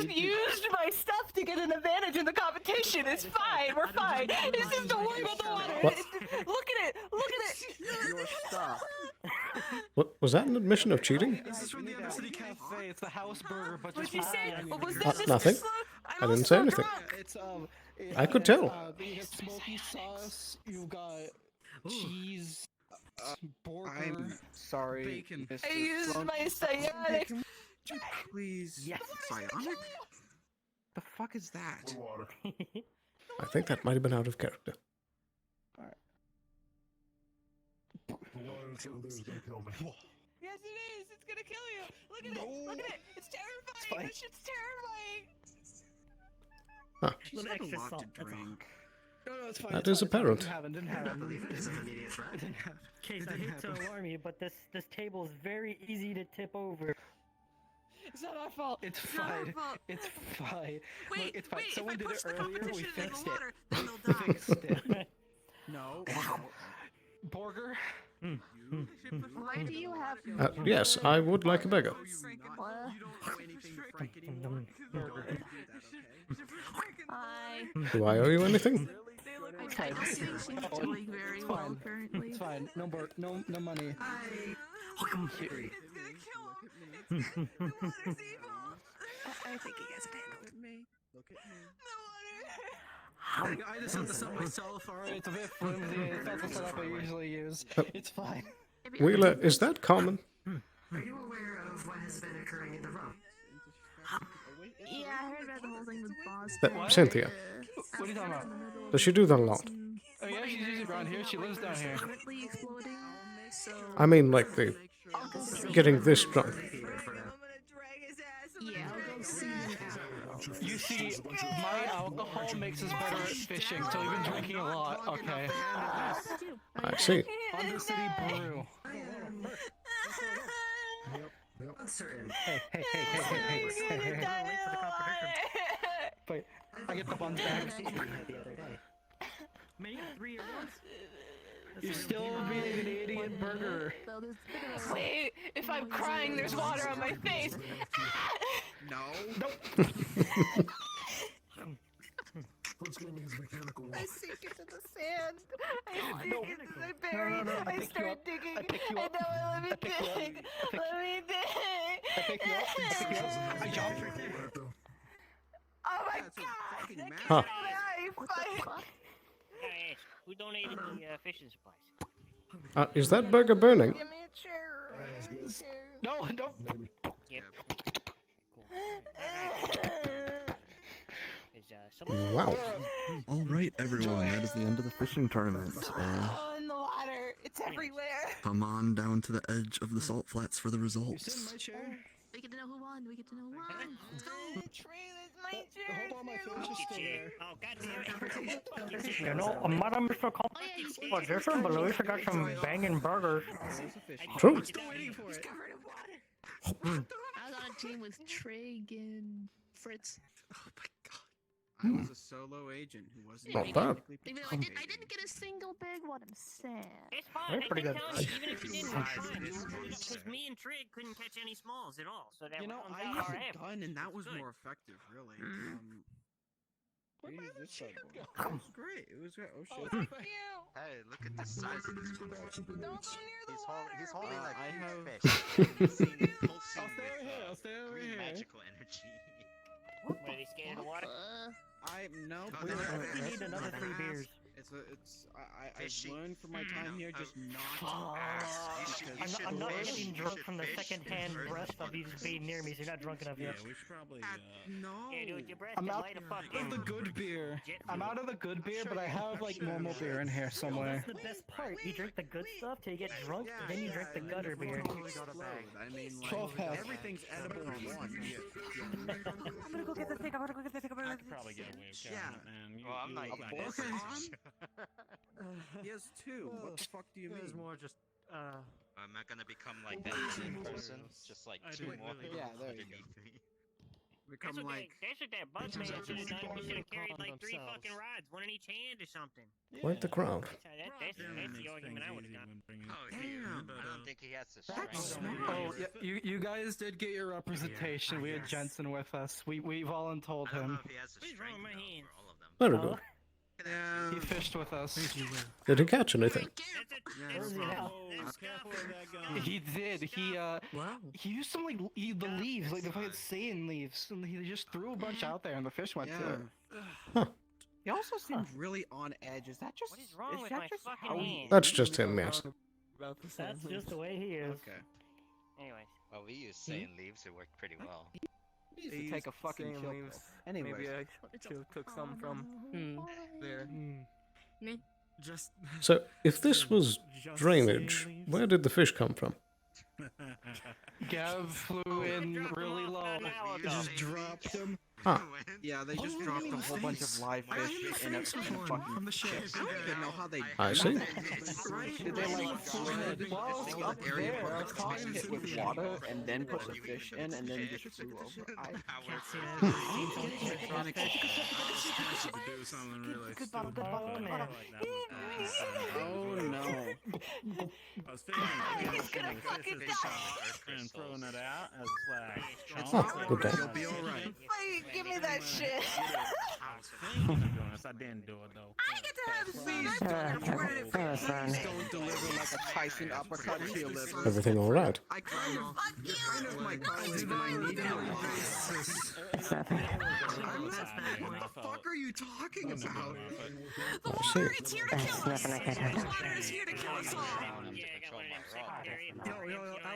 used my stuff to get an advantage in the competition. It's fine. We're fine. It's just don't worry about the water. What? Look at it. Look at it. Your stuff. What was that an admission of cheating? This is from the Undercity Cafe. It's the house burger, but What'd just you with say? onions. What was that? Just Nothing. I'm I didn't also say anything. drunk. It's I could tell. You got smoky sauce. You've got cheese. Burger. I'm sorry. Bacon. Mr. I used Sloan. my psionic. Please. Yes. Psionic? The fuck is that? I think that might have been out of character. Yes, it is. It's gonna kill you. Look at it. Look at it. It's terrifying. This shit's terrifying. She's had a lot to drink. No, it's fine. That it's is fine, apparent. Didn't have Case, I hate to alarm you, but this table is very easy to tip over. It's not our fault. It's not our fine. fault. It's fine. Wait, Look, it's fine. wait, Someone if I did push it the earlier. We competition into fixed the it. water, then they'll die. Fixed it. No. Burger. Why do you have Yes, I would like a burger. You don't owe anything to Frank anymore. Burger. Do I owe you anything? I don't think she's doing very well currently. It's fine. No money. I think he gets it. Look at me. Look at me. I just set this up myself. Alright, it's a bit flimsy. It's not the setup I usually use. It's fine. Wheeler, is that common? Are you aware of what has been occurring in the room? Yeah, I heard about the whole thing with That, Cynthia, What are you talking about? does she do that a lot? Oh yeah, she's usually around here. She lives down here. currently exploding. So I mean, like the getting this drunk. yeah, I'll go see him now. You see, my alcohol makes us better at fishing, so we've been drinking a lot. Okay. I see. Undercity Brew. Uncertain. Hey. Wait, I get the buns back. Make 3 at once. You're still being an idiot burger. Wait, if I'm crying, there's water on my face. No. Nope. I sink into the sand. I sink No. into I bury it. I I pick you start up. digging. I pick you up. And now let me I pick you up. dig. Let me dig. I pick you up. I pick you up. I jump. Oh my That's a god! fucking I mess. Huh. can't I gotta ask, who donated the fishing supplies? Is that burger burning? Give me a chair. Give me a chair. No. Yep. Cool. Is someone? Wow. All right, everyone. That is the end of the fishing tournament. Oh, in the water. It's everywhere. Come on down to the edge of the salt flats for the results. my chair. We get to know who won. We get to know who won. Let's go. Hold on, my fish is still there. Oh, goddamn. You know, Madam Mr. For this one, but Luis got some banging burgers. True. Still waiting for it. I was on a team with Trig and Fritz. Oh my god. I was a solo agent who wasn't Not bad. Even though I didn't get a single big one, I'm sad. It's fine. They're pretty good. Even if you didn't have time, because me and Trig couldn't catch any smalls at all. So that You know, rounds I out used our a average. gun and that was Good. more effective, really. This side it was great. It was great. Oh shit. Hey, look at the size of this one. He's holding like I have- fish. I'll stay over here. I'll stay over green here. magical energy. What, are they scared of the water? No. No, We they're need another 3 beers. I've learned from my time here just not to ask. I'm not getting drunk from the second-hand breath of you just being near me, so you're not drunk enough yet. we should probably. No. Yeah, dude, your breath I'm can out light a fucking of the good beer. jet I'm fuel. out of the good beer, but I have like normal beer in here somewhere. That's the best part. You drink the good stuff till you get drunk, then you drink the gutter beer. I mean, 12 half. everything's edible in one. I'm gonna go get the thing. I'm gonna go get the thing. I could probably get away with carrying it, man. Well, I'm not you eating okay. this. He has 2. What the fuck do you mean? It was more just, Am I gonna become like that same person? Just like 2 more Yeah, there you go. underneath me. Become like. That's what that bus man should have done. He should have carried like 3 fucking rides, one in each hand or something. Quite the crowd. That's the argument I would have done. Oh, damn. I don't think he has the That's strength. Oh, yeah, you guys did get your representation. We had Jensen with us. We voluntold I don't know him. if he has the What is wrong strength with my though, hands? for all of them. Very good. He fished with us. Did he catch anything? He did. He used some like the leaves, like the fucking sand leaves, and he just threw a bunch out there, and the fish went to it. Huh. He also seems really on edge. Is that just? What is wrong with that my just fucking how he- hands? That's just him, yes. That's just the way he is. Okay. Anyways. Well, we used sand leaves. It worked pretty well. He used to take a fucking sand kill leaves. pill. Anyways. Maybe I should have took some from there. Just. So, if this was drainage, where did the fish come from? Gav flew in really low. They just dropped him. Huh. Yeah, they just dropped a whole bunch of live fish in a fucking from the ship. I don't even know how they. I see. Did they like flood up there, hit with water, and then put the fish in, and then just flew over? I can't see that. To do something really stupid. Oh no. I was thinking and throwing it out as like. Oh, good day. You'll be alright. Give me that shit. I didn't do it though. I get to have the Don't deliver like a Tyson uppercut to your liver. Everything all right? I kind of my colleague and I need him. What the fuck are you talking about? The water, it's here to kill us. The water is here to kill us all.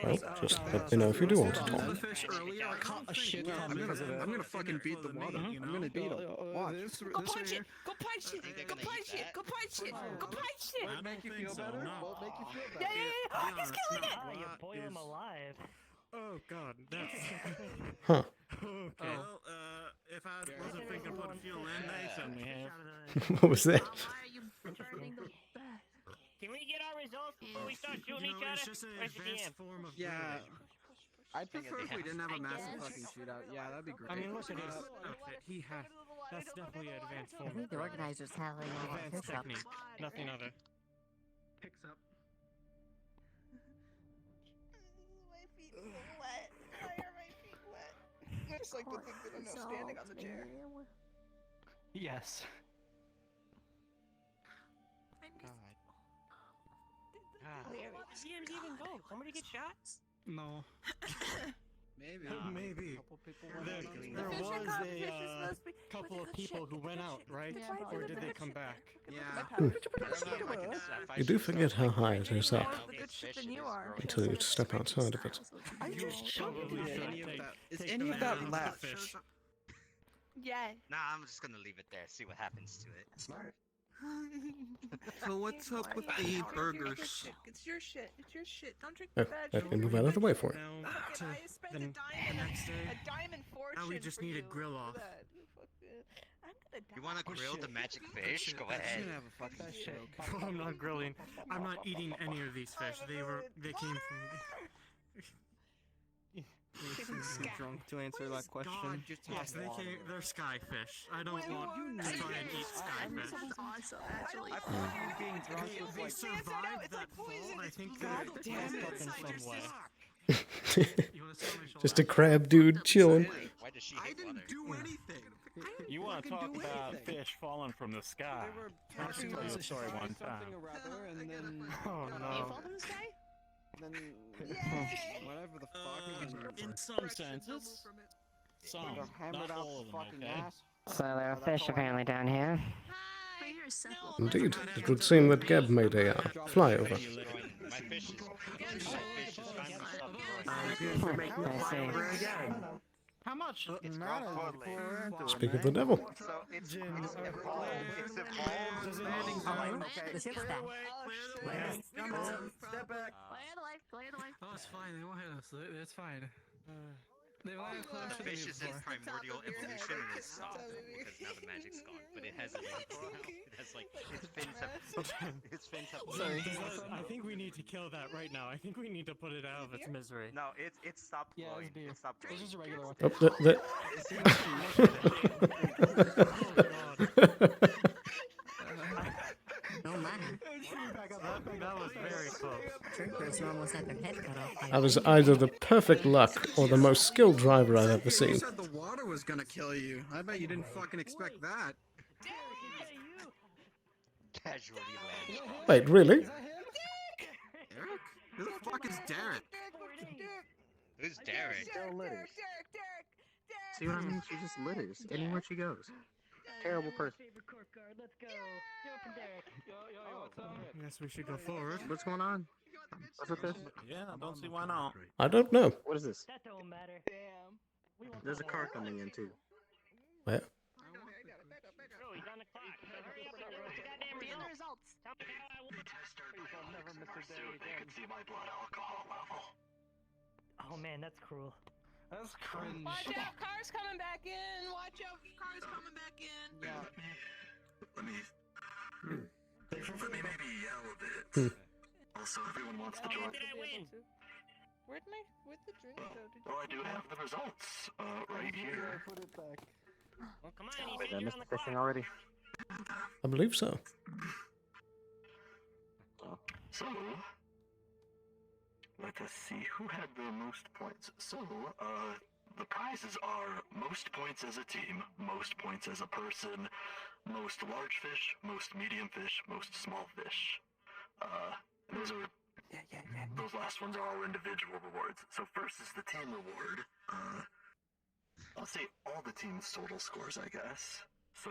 Well, just let me know if you do want to The talk. fish earlier, I caught a shit ton because of it. I'm gonna fucking beat the water. I'm gonna beat him. Watch. Go punch it. Go punch it. Go punch it. Go punch it. Go punch it. Won't make you feel better. Won't make you feel Yeah, better. yeah, yeah. He's killing it. Oh, you boil him alive. Oh god, that's. Huh. Okay. Well, if I wasn't thinking to put a fuel in, they sent me What was that? Can we get our results before we start shooting each other? Where's the DM? form of. Yeah. I'd prefer if we didn't have a massive fucking shootout. Yeah, that'd be great. I mean, look at his outfit. He had. That's definitely an advanced form. I think the organizers have like all Advanced this up. technique. Nothing other. Picks up. My feet so wet. Why are my feet wet? I just like to think that I'm not standing on the chair. Yes. Where did the DMs even go? Somebody get shot? No. Maybe. Maybe. There was a couple of people who went out, right? Or did they come back? Yeah. You do forget how high it is up The good shit than you are. until you step outside of it. I just Is any of that left? Yeah. Nah, I'm just gonna leave it there. See what happens to it. Smart. So what's up with the burgers? It's your shit. It's your shit. Don't drink Oh, the bad let me move out of the way for it. Fucking, I spent a diamond fortune. Now we just for need a you grill for off. that. I'm gonna die. You want to grill the magic fish? Go I ahead. should have a fucking joke. I'm not grilling. I'm not eating any of these fish. They came from. Too drunk to answer that question. Yes, they're sky fish. I don't want to try and eat sky fish. Awesome, actually. I thought you being drunk was They like survived that fall. I think they're stuck in some way. Just a crab dude chilling. Why does she I didn't do anything. You want to talk about fish falling from the sky? I'll tell you a story one time. and then Oh no. then whatever the fuck. In some senses. Some, not all of them, okay? So there are fish apparently down here. Indeed, it would seem that Geb made a flyover. My fish is I see. How much? Speak of the devil. So it's evolved. Step back. Oh, it's fine. They won't hit us. It's fine. They won't hit close to Fish me is in before. primordial evolution and it's stopped because now the magic's gone. But it has its fins have Sorry. I think we need to kill that right now. I think we need to put it out of its misery. No, it stopped glowing. It stopped glowing. This is a regular one. No man. That was very close. Troopers almost had their head cut off. That was either the perfect luck or the most skilled driver I've ever seen. You said the water was gonna kill you. I bet you didn't fucking expect that. Casually landed. Wait, really? Derek? Who the fuck is Derek? Who's Derek? Still litters. See what I mean? She just litters anywhere she goes. Terrible person. Let's go. Go for Derek. I guess we should go forward. What's going on? What's with this? Yeah, I don't see why not. I don't know. What is this? That don't matter. Damn. There's a car coming in too. Where? Bro, he's on the clock. Goddamn results. Tell me how I won. I'll never miss a day again. They could see my blood alcohol level. Oh man, that's cruel. That's cringe. Watch out, cars coming back in. Watch out, cars coming back in. Yeah. Let me maybe yell a bit. Also, everyone wants to join. Did I win? Where'd the drink go? Well, I do have the results right here. Put it back. Well, come on, Wait, you I said you're missed on the the fishing clock. already. I believe so. So, let us see who had the most points. So, the prizes are most points as a team, most points as a person, most large fish, most medium fish, most small fish. Those are those last ones are all individual rewards. So first is the team reward. I'll say all the team's total scores, I guess. So,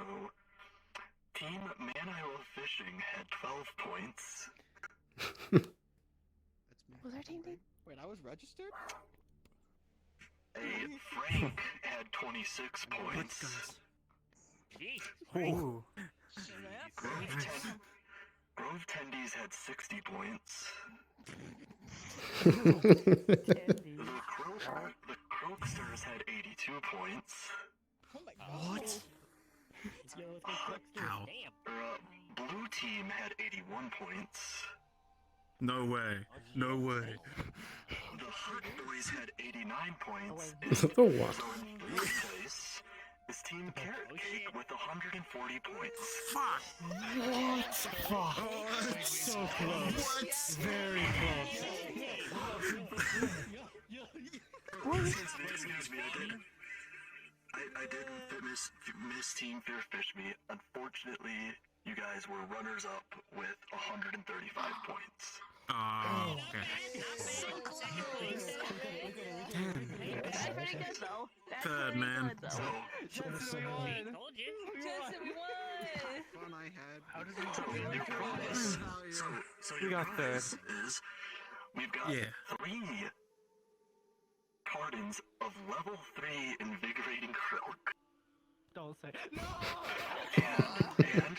Team Man I Love Fishing had 12 points. Was our team name? Wait, I was registered? Frank had 26 points. Ooh. Grove Tendies had 60 points. The Crokesters had 82 points. Oh my god. What? Yo, let's go Crokesters. Damn. Blue Team had 81 points. No way. No way. The Hut Boys had 89 points. The what? So in third place is Team Carrot Cake with 140 points. Fuck. What? Fuck. Oh, so close. Very close. Excuse me, I did miss Team Fear Fish Me. Unfortunately, you guys were runners up with 135 points. Oh, okay. That's pretty good though. That's Third, pretty man. good though. Told you. Justin, we won. Fun I had. How did we So You got third. Is we've got 3 cartons of level 3 invigorating krill. Don't say. No! And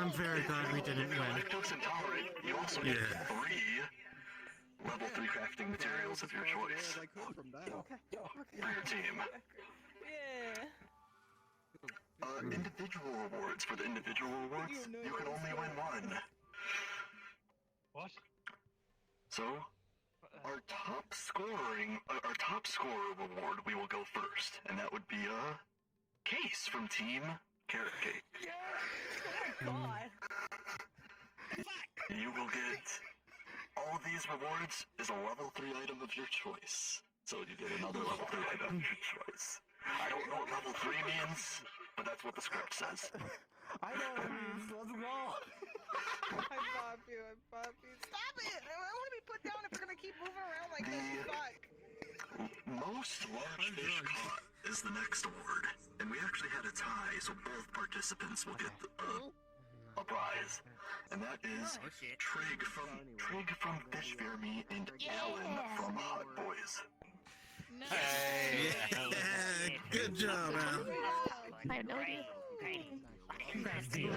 I'm very glad we didn't win. Lactose intolerant, you also get 3 level 3 crafting materials of your choice for your team. Yeah. Individual rewards. For the individual rewards, you can only win 1. What? So, our top scorer reward, we will go first, and that would be a case from Team Carrot Cake. Oh my god. You will get all of these rewards is a level 3 item of your choice. So you get another level 3 item of your choice. I don't know what level 3 means, but that's what the script says. I know what it means. Let's go. I pop you. Stop it! I want to be put down if we're gonna keep moving around like this. Fuck. Most large fish caught is the next award, and we actually had a tie, so both participants will get a prize, and that is Trig from Fish Fear Me and Alan from Hot Boys. Hey, yeah, good job, Al. I know you. Congrats to you.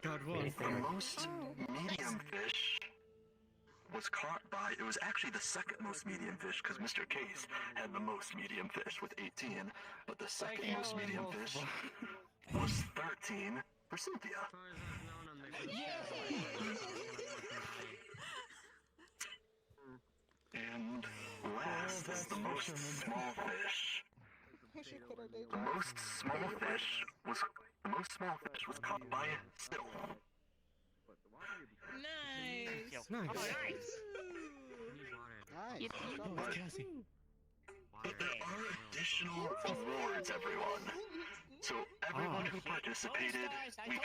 God won. The most medium fish was caught by, it was actually the second most medium fish, because Mr. Case had the most medium fish with 18, but the second most medium fish was 13 for Cynthia. And last is the most small fish. The most small fish was caught by Sylph. Nice. But there are additional awards, everyone. So everyone who participated, we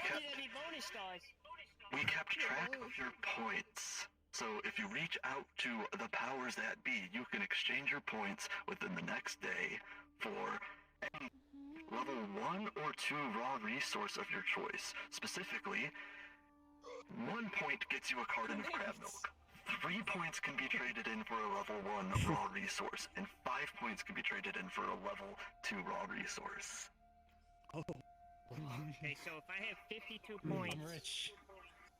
kept track of your points. So if you reach out to the powers that be, you can exchange your points within the next day for any level 1 or 2 raw resource of your choice. Specifically, 1 point gets you a carton of crab milk. 3 points can be traded in for a level 1 raw resource, and 5 points can be traded in for a level 2 raw resource. Okay, so if I have 52 points,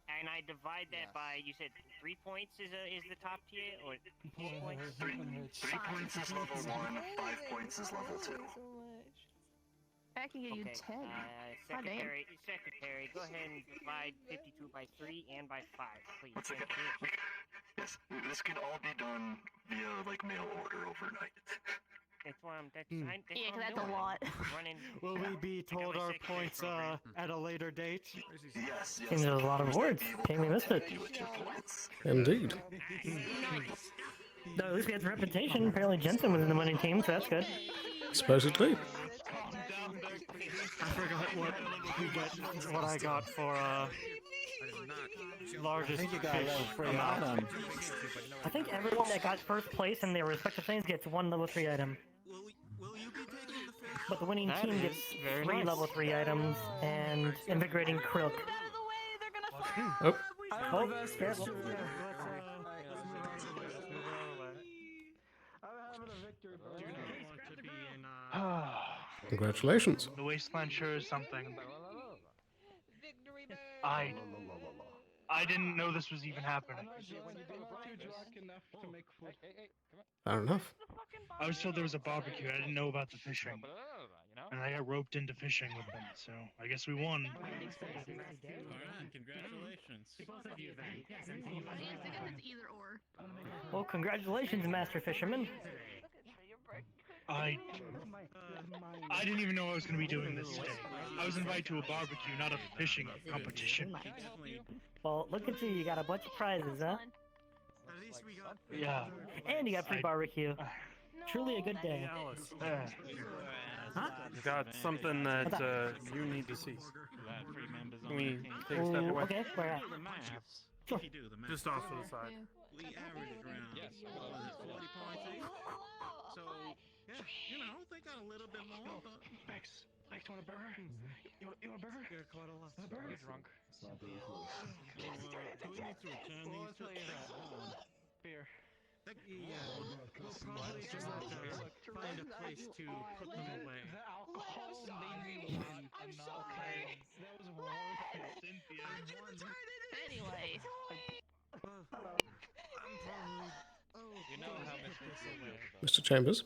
and I divide that by, you said 3 points is the top tier, or 4 points? 3 points is level 1, 5 points is level 2. I can give you 10. Secretary, go ahead and divide 52 by 3 and by 5, please. One second. Yes, this can all be done via, like, mail order overnight. That's why I'm Yeah, because that's a lot. Will we be told our points at a later date? Yes. Seems there's a lot of words. Can't we miss it? Indeed. No, at least we had the reputation. Apparently Jensen was in the winning team, so that's good. Supposedly. I forgot what I got for largest I think you got fish level 3 amount. item. I think everyone that got first place in their respective things gets 1 level 3 item. But the winning team gets 3 level 3 items and invigorating crook. Oh. Oh, careful. Congratulations. The wasteland sure is something. I didn't know this was even happening. Fair enough. I was told there was a barbecue. I didn't know about the fishing. And I got roped into fishing with them, so I guess we won. Alright, congratulations. Either or. Well, congratulations, Master Fisherman. I didn't even know I was going to be doing this today. I was invited to a barbecue, not a fishing competition. Well, look at you. You got a bunch of prizes, huh? Yeah. And you got free barbecue. Truly a good day. Got something that you need to see. Can we take a step away? Okay, where at? Sure. Just off to the side. We averaged around 40 points each. So, yeah, you know, they got a little bit more, but... Max, you want a burger? You want a burger? You're quite a lot. Want a burger? Drunk. Do we need to return these to... Beer. Yeah, we'll probably just have to find a place to put them away. The alcohol made me laugh. I'm not okay. That was worth it. Mr. Chambers?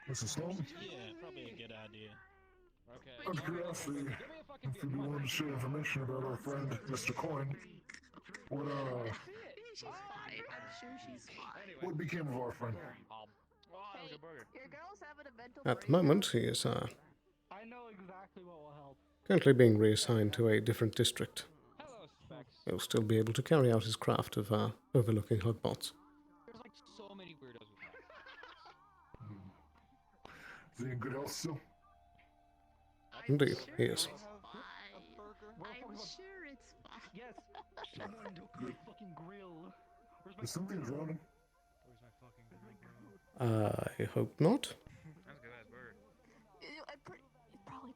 Mr. Sloan? Yeah, probably a good idea. Okay. Out of curiosity, if you'd be willing to share information about our friend, Mr. Coin, what, what became of our friend? Your girl's having a mental At the moment, he is I know exactly what will help. currently being reassigned to a different district. He'll still be able to carry out his craft of overlooking Hogbots. There's like so many weirdos with that. Is he in good health still? Indeed, he is. I'm sure it's fine. Yes. Someone do a fucking grill. Is something drowning? I hope not. That's a good ass bird.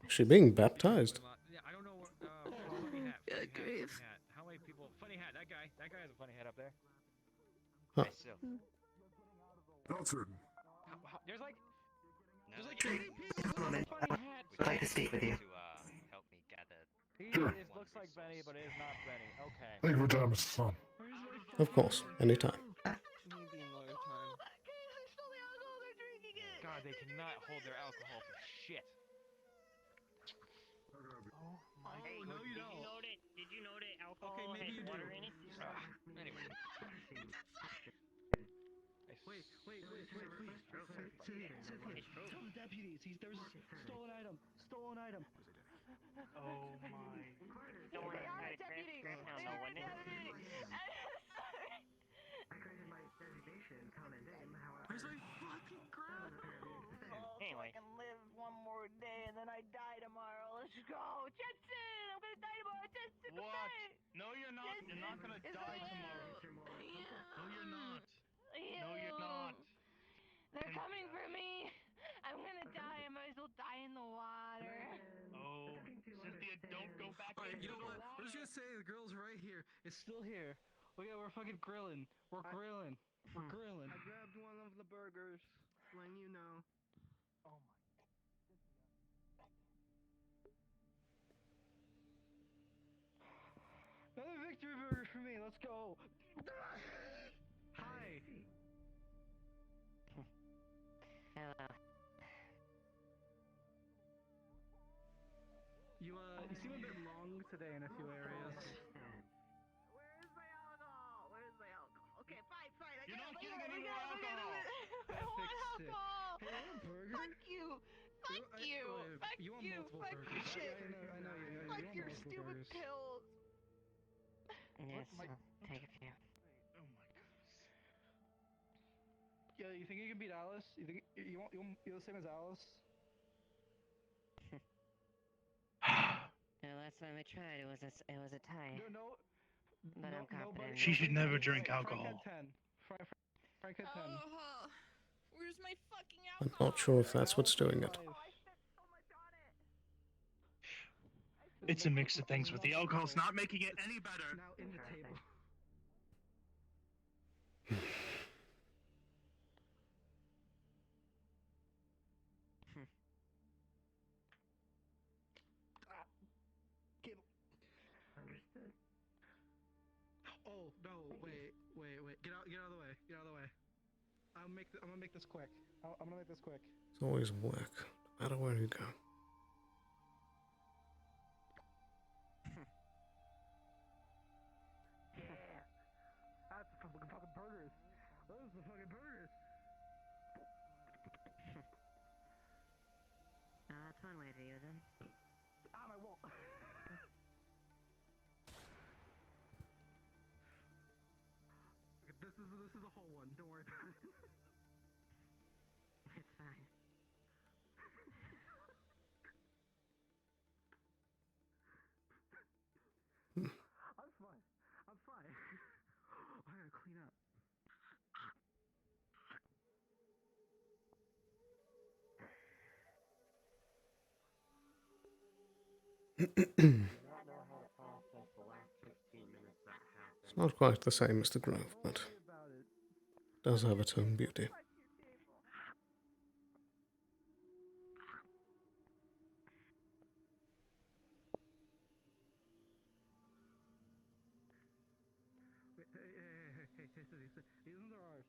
Is she being baptized? Yeah, I don't know what. Funny hat. Good grief. Funny hat. How many people? Funny hat. That guy has a funny hat up there. Huh. Not certain. There's like 80 people with funny hats. I'd like to speak with you. Help me gather. Sure. It looks like Benny, but it is not Benny. Okay. Thank you for your time, Mr. Sloan. Of course, anytime. God, they cannot hold their alcohol for shit. Oh my god. Did you know that alcohol has water in it? Anyway. Wait, please. Tell the deputies, there's a stolen item. Stolen item. Oh my. Don't worry, I got it. No, wasn't it? Where's my fucking crap? Anyway. I can live one more day and then I die tomorrow. Let's go. Jetson! I'm gonna die tomorrow. Jetson, What? No, you're not. You're not gonna die tomorrow. No, you're not. No, you're not. They're coming for me. I'm gonna die. I might as well die in the water. Oh, Cynthia, don't go back into the water. I was gonna say the girl's right here. It's still here. Look at, we're fucking grilling. We're grilling. We're grilling. I grabbed one of the burgers, letting you know. Oh my. Another victory burger for me. Let's go. Hi. Hello. You seem a bit long today in a few areas. Where's my alcohol? Where's my alcohol? Okay, fine. You're not getting any more alcohol. I want alcohol. Hey, you want a burger? Fuck you. Fuck you. Fuck you want you. multiple Fuck burgers. shit. I know you. Fuck you want your multiple stupid burgers. pills. Yes, my- take a few. Oh my goodness. Yeah, you think you can beat Alice? You think you're the same as Alice? The last time I tried, it was a tie. No. But I'm confident. She should never drink Frank alcohol. had 10. Frank had 10. Oh, where's my fucking I'm alcohol? not sure if that's what's doing it. It's a mix of things, but the alcohol's not making it any better. Now in the table. Understood. Oh no! Wait! Get out of the way! Get out of the way! I'm gonna make this quick. I'm gonna make this quick. It's always work, no matter where you go. Yeah. That's the fucking burgers. Those are the fucking burgers. That's one way to use them. Ah, my wall. This is a whole one. Don't worry about it. It's fine. I'm fine. I gotta clean up. It's not quite the same as the Grove, but it does have its own beauty. Hey, these ones are ours.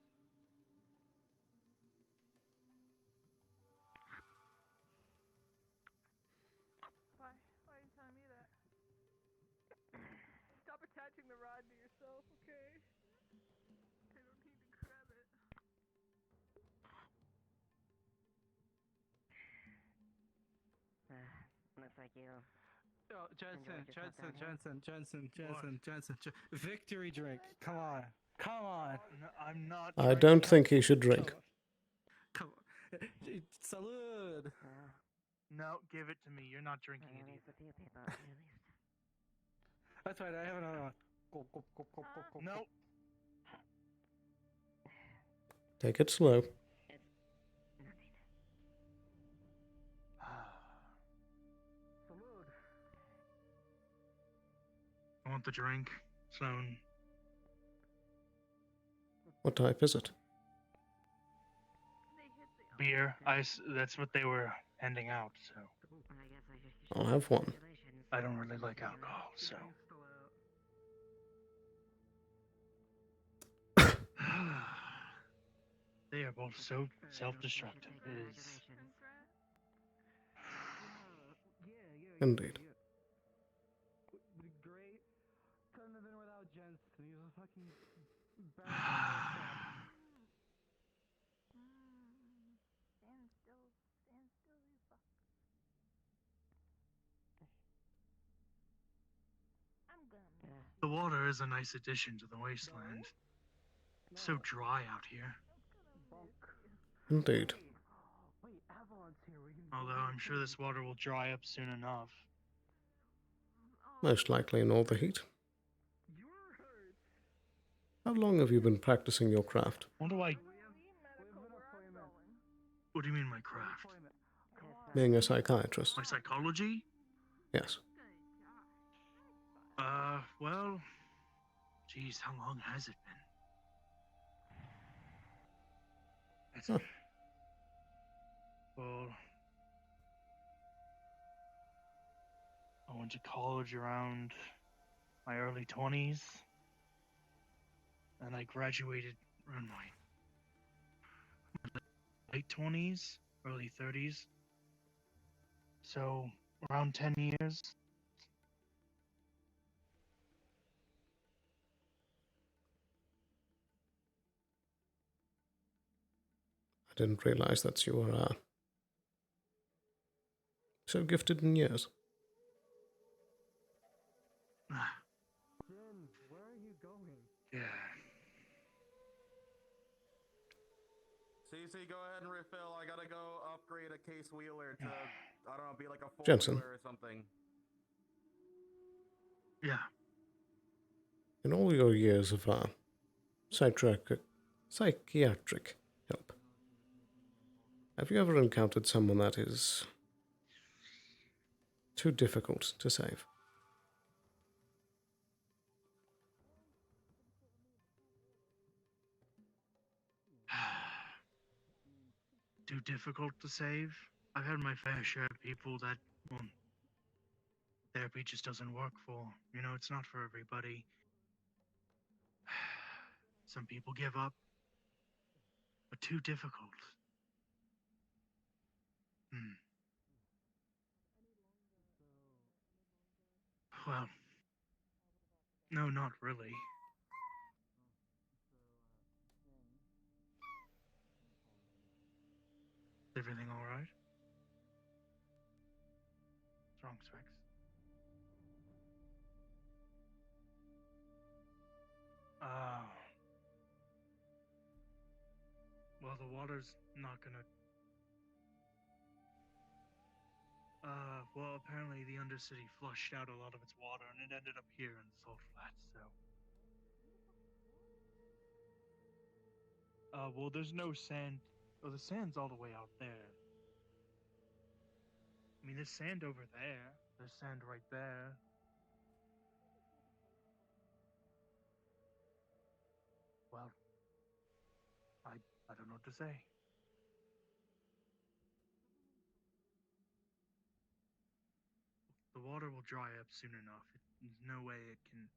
Yo, Jensen. Victory drink. Come on. No, I'm not. I don't think he should drink. Come on. Salud. No, give it to me. You're not drinking it either. That's right. I have another one. Go. No. Take it slow. I want the drink, Sloan. What type is it? Beer. That's what they were handing out, so. I'll have one. I don't really like alcohol, so. They are both so self-destructive. It is. Indeed. Great. Couldn't have been without Jensen. He was a fucking bad. Stand still, you fuck. I'm gonna. The water is a nice addition to the wasteland. It's so dry out here. Indeed. Although I'm sure this water will dry up soon enough. Most likely in all the heat. How long have you been practicing your craft? What do you mean my craft? Being a psychiatrist. My psychology? Yes. Well, geez, how long has it been? Well, I went to college around my early 20s, and I graduated around my late 20s, early 30s. So, around 10 years. I didn't realize that you were so gifted in years. Jen, where are you going? Yeah. CC, go ahead and refill. I gotta go upgrade a case wheeler to, I don't know, be like a Jensen. four-wheeler or something. Yeah. In all your years of psychiatric help, have you ever encountered someone that is too difficult to save? Too difficult to save? I've had my fair share of people that, well, therapy just doesn't work for. You know, it's not for everybody. Some people give up, but too difficult. Well, no, not really. Is everything alright? What's wrong, Specs? Well, the water's not gonna... well, apparently the Undercity flushed out a lot of its water, and it ended up here in the salt flats, so... well, there's no sand... Oh, the sand's all the way out there. I mean, there's sand over there. There's sand right there. Well, I don't know what to say. The water will dry up soon enough. There's no way it can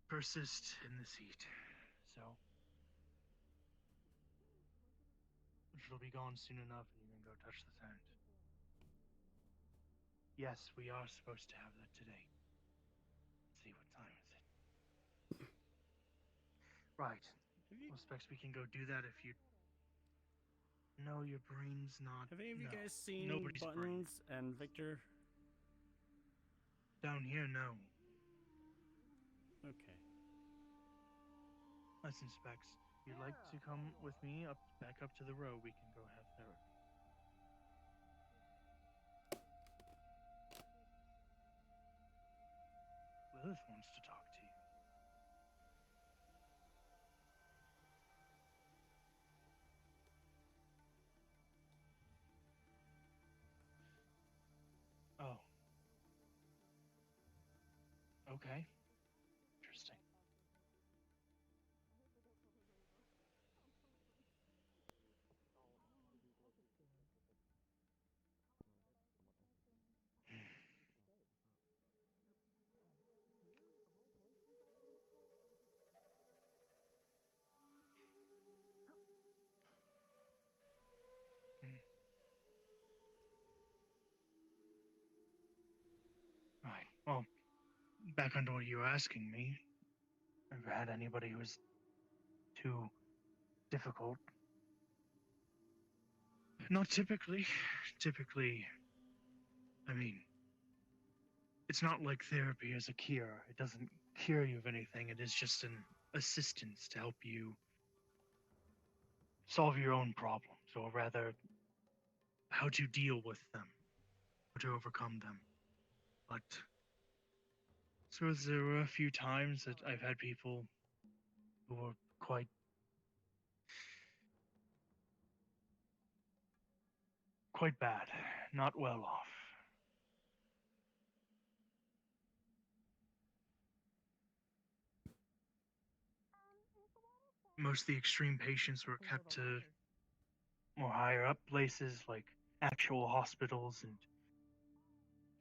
persist in this heat. So, it'll be gone soon enough and you can go touch the sand. Yes, we are supposed to have that today. Let's see, what time is it? Right. Well, Specs, we can go do that if you... No, your brain's not. Have any of you no. guys seen Nobody's brain. Buttons and Victor? Down here, no. Okay. Listen, Specs, if you'd like to come with me back up to the row, we can go have therapy. Lilith wants to talk to you. Oh. Okay. Interesting. Right. Well, back onto what you were asking me. Ever had anybody who was too difficult? Not typically. Typically, I mean, it's not like therapy is a cure. It doesn't cure you of anything. It is just an assistance to help you solve your own problems, or rather, how to deal with them, how to overcome them. But so there were a few times that I've had people who were quite bad, not well off. Most of the extreme patients were kept to more higher up places like actual hospitals and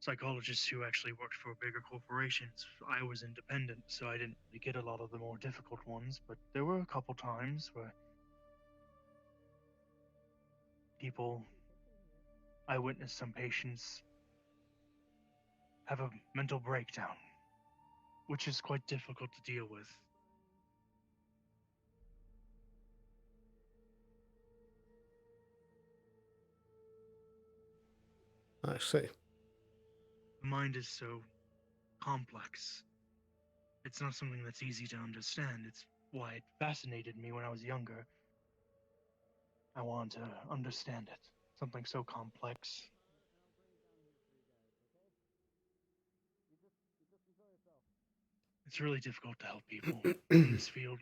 psychologists who actually worked for bigger corporations. I was independent, so I didn't really get a lot of the more difficult ones, but there were a couple times where I witnessed some patients have a mental breakdown, which is quite difficult to deal with. I see. The mind is so complex. It's not something that's easy to understand. It's why it fascinated me when I was younger. I wanted to understand it. Something so complex. It's really difficult to help people in this field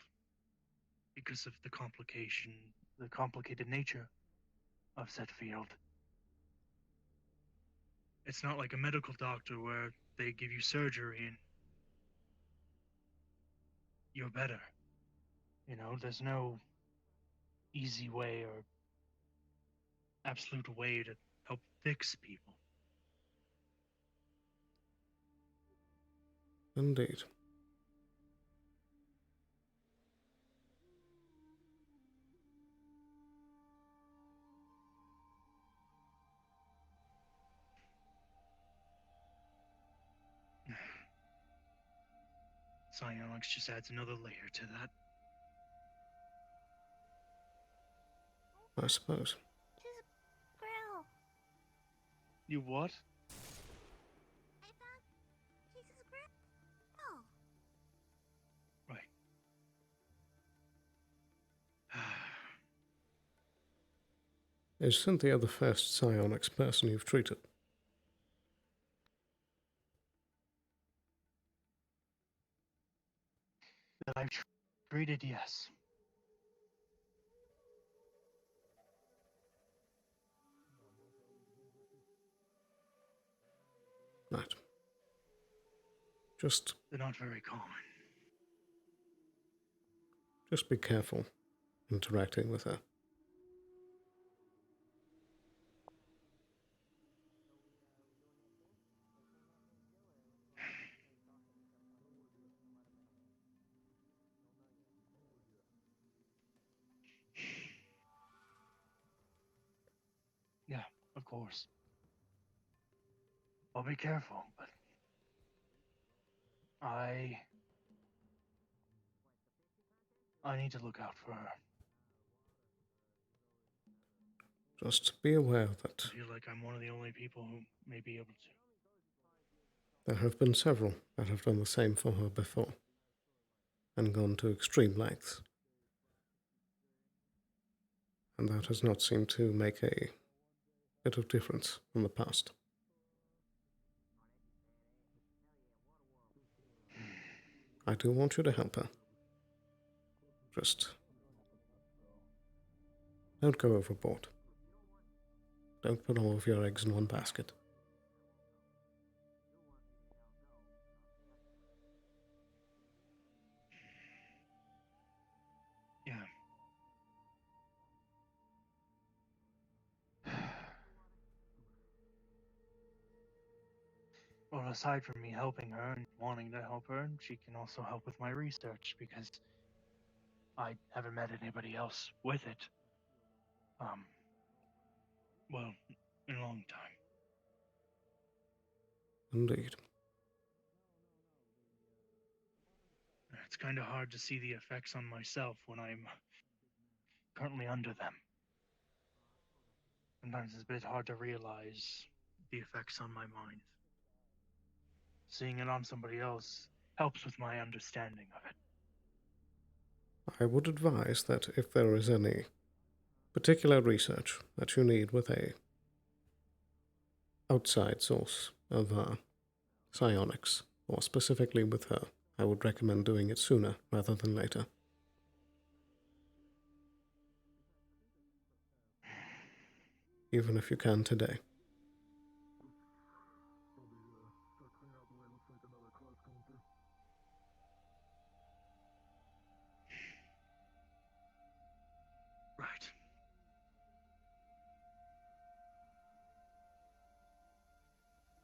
because of the complicated nature of said field. It's not like a medical doctor where they give you surgery and you're better. You know, there's no easy way or absolute way to help fix people. Indeed. Psionics just adds another layer to that. I suppose. Grill. You what? I found Jesus Grill. Right. Is Cynthia the first psionics person you've treated? That I've treated, yes. Right. Just They're not very common. be careful interacting with her. Yeah, of course. I'll be careful, but I need to look out for her. Just be aware that I feel like I'm one of the only people who may be able to. there have been several that have done the same for her before, and gone to extreme lengths. And that has not seemed to make a bit of difference in the past. I do want you to help her. Just don't go overboard. Don't put all of your eggs in one basket. Yeah. Well, aside from me helping her and wanting to help her, she can also help with my research because I haven't met anybody else with it. Well, in a long time. Indeed. It's kind of hard to see the effects on myself when I'm currently under them. Sometimes it's a bit hard to realize the effects on my mind. Seeing it on somebody else helps with my understanding of it. I would advise that if there is any particular research that you need with a outside source of psionics, or specifically with her, I would recommend doing it sooner rather than later. Even if you can today. Right.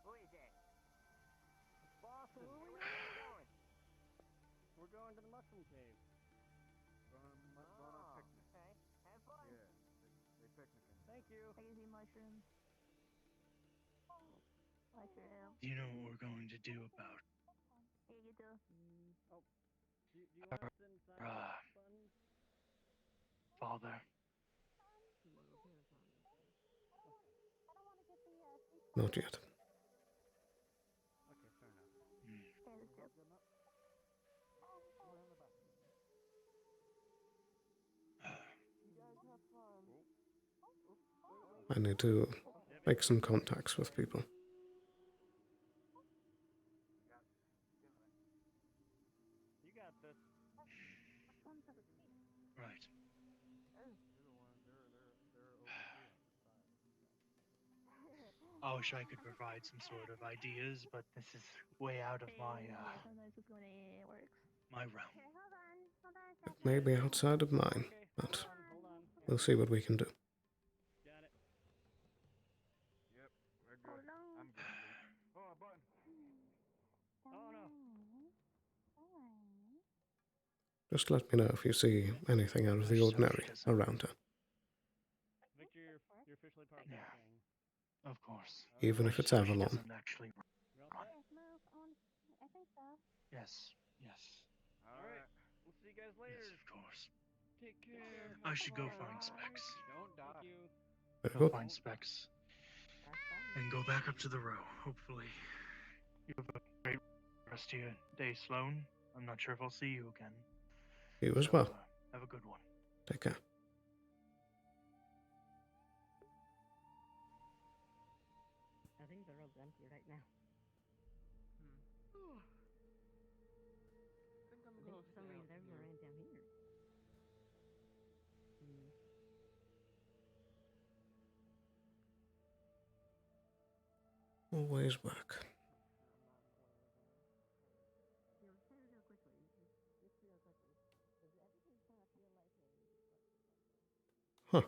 Who is it? Boston, where are we going? We're going to the mushroom cave. Okay. Have fun. Yeah, they picnicking. Thank you. I can see mushrooms. I sure am. Do you know what we're going to do about Here you do. Oh, do you want to sit inside the fun? father? Not yet. Okay, fair enough. Okay, let's go. I need to make some contacts with people. You got this. Right. I wish I could provide some sort of ideas, but this is way out of my Sometimes it's when it works. my realm. Okay, hold on. Hold on a It second. may be outside of mine, but we'll see what we can do. Got it. Yep, we're good. Hold on. I'm good. Oh, a button. Oh no. Just let me know if you see anything out of the ordinary around her. Victor, you're officially part of Yeah. that thing. Of course. Even if it's Avalon. Doesn't actually run. I think so. Yes. Yes. All right. We'll see you guys later. Yes, of course. Take care. I should go find Specs. Don't die. You. Very Go good. find Specs. And go back up to the row. Hopefully. You have a great rest of your day, Sloan. I'm not sure if I'll see you again. You as So, well. Have a good one. Take care. I think the road's empty right now. I think I'm I think close for some now. reason everyone ran down here. Always work. Huh.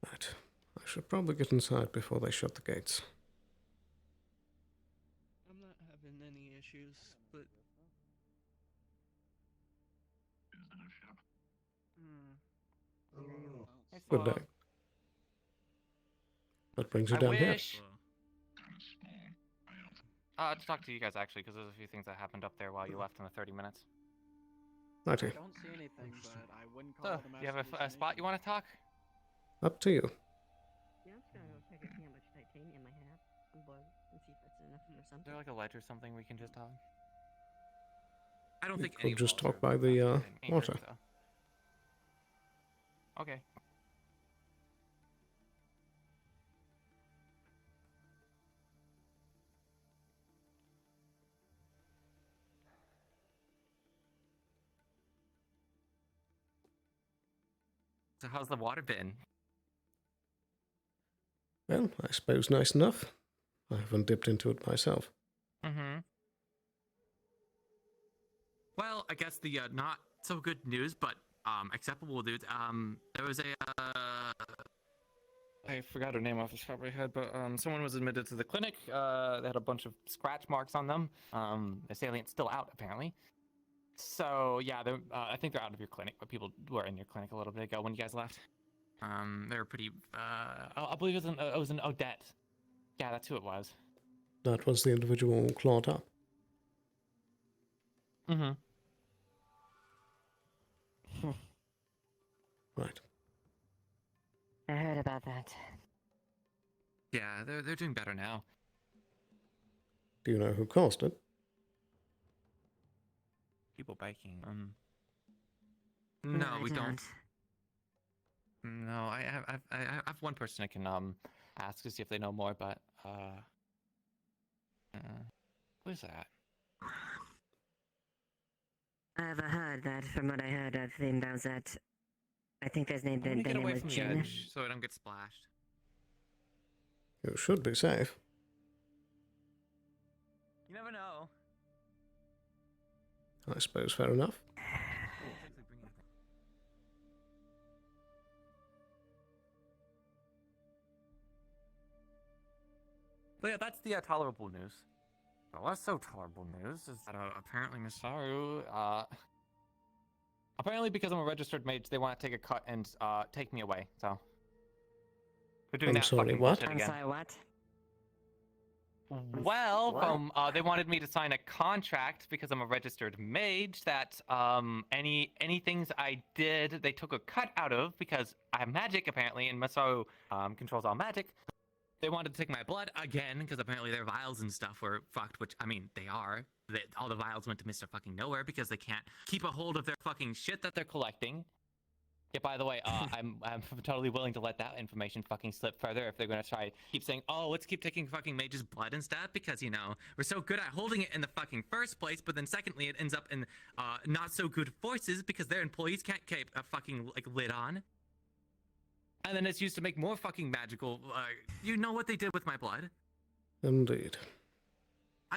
Right. I should probably get inside before they shut the gates. I'm not having any issues, but Good day. That brings you I down here. wish. To talk to you guys actually, because there's a few things that happened up there while you left in the 30 minutes. Okay. I don't see anything, but I wouldn't call So, it a do you have a spot you want to talk? Up to you. Yeah, I'm just gonna go check if how much titanium I have and blood and see if that's enough or Is something. there like a ledge or something we can just talk? I don't You think any could just walls talk by the water. Okay. So how's the water been? Well, I suppose nice enough. I haven't dipped into it myself. Mm-hmm. Well, I guess the not so good news, but acceptable news. There was a I forgot her name off the top of my head, but someone was admitted to the clinic. They had a bunch of scratch marks on them. The salient's still out apparently. So yeah, I think they're out of your clinic, but people were in your clinic a little bit ago when you guys left. They were pretty. I believe it was an Odette. Yeah, that's who it was. That was the individual clawed up. Mm-hmm. Right. I heard about that. Yeah, they're doing better now. Do you know who caused it? People biking. No, No, I we don't. don't. No, I have one person I can ask to see if they know more, but who is that? I've heard that. From what I heard, I think that was that. I think their name, I'm gonna their get name away was from the Jen. edge so I don't get splashed. You should be safe. You never know. I suppose fair enough. But yeah, that's the tolerable news. The less so tolerable news is that apparently Misaru, apparently because I'm a registered mage, they want to take a cut and take me away. So they're doing I'm that sorry, fucking what? bullshit I'm again. sorry, what? Well, they wanted me to sign a contract because I'm a registered mage that any things I did, they took a cut out of because I have magic apparently, and Masaru controls all magic. They wanted to take my blood again because apparently their vials and stuff were fucked, which I mean they are. All the vials went to Mr. Fucking Nowhere because they can't keep a hold of their fucking shit that they're collecting. Yeah, by the way, I'm totally willing to let that information fucking slip further if they're gonna try keep saying, oh, let's keep taking fucking mage's blood and stuff because, you know, we're so good at holding it in the fucking first place, but then secondly, it ends up in not so good forces because their employees can't keep a fucking like lid on. And then it's used to make more fucking magical. You know what they did with my blood? Indeed.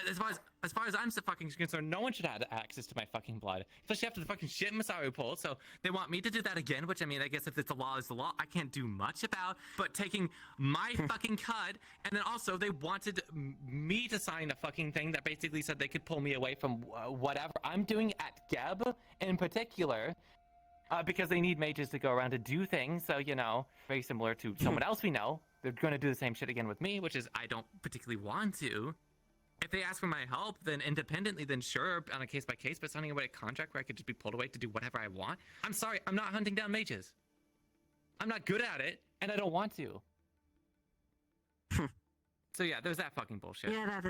As far as I'm so fucking concerned, no one should have access to my fucking blood, especially after the fucking shit Masaru pulled. So they want me to do that again, which I mean, I guess if it's the law, is the law. I can't do much about. But taking my fucking cut, and then also they wanted me to sign a fucking thing that basically said they could pull me away from whatever I'm doing at Geb in particular. Because they need mages to go around to do things, so, you know, very similar to someone else we know. They're going to do the same shit again with me, which is I don't particularly want to. If they ask for my help, then independently, then sure, on a case-by-case, but signing away a contract where I could just be pulled away to do whatever I want? I'm sorry, I'm not hunting down mages. I'm not good at it, and I don't want to. So yeah, there's that fucking bullshit. Yeah,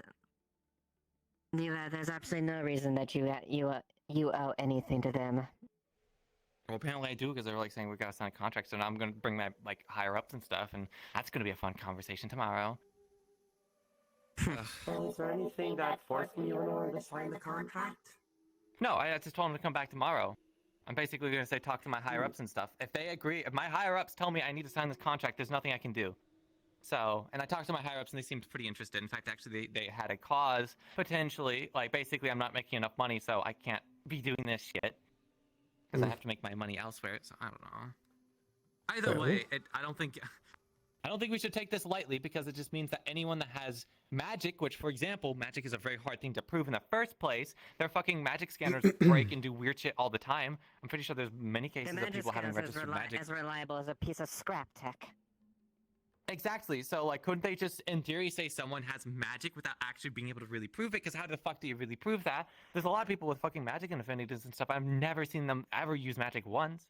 there's absolutely no reason that you owe anything to them. Well, apparently I do because they were like saying we gotta sign a contract, so now I'm gonna bring my like higher ups and stuff, and that's gonna be a fun conversation tomorrow. Is there anything that forced you in order to sign the contract? No, I just told them to come back tomorrow. I'm basically gonna say talk to my higher ups and stuff. If they agree, if my higher ups tell me I need to sign this contract, there's nothing I can do. So, and I talked to my higher ups and they seemed pretty interested. In fact, actually, they had a cause potentially. Like basically, I'm not making enough money, so I can't be doing this shit. Because I have to make my money elsewhere, so I don't know. Either way, I don't think we should take this lightly because it just means that anyone that has magic, which, for example, magic is a very hard thing to prove in the first place. Their fucking magic scanners break and do weird shit all the time. I'm pretty sure there's many cases of people having registered magic. As reliable as a piece of scrap tech. Exactly. So, like, couldn't they just, in theory, say someone has magic without actually being able to really prove it? Because how the fuck do you really prove that? There's a lot of people with fucking magic and affinities and stuff. I've never seen them ever use magic once.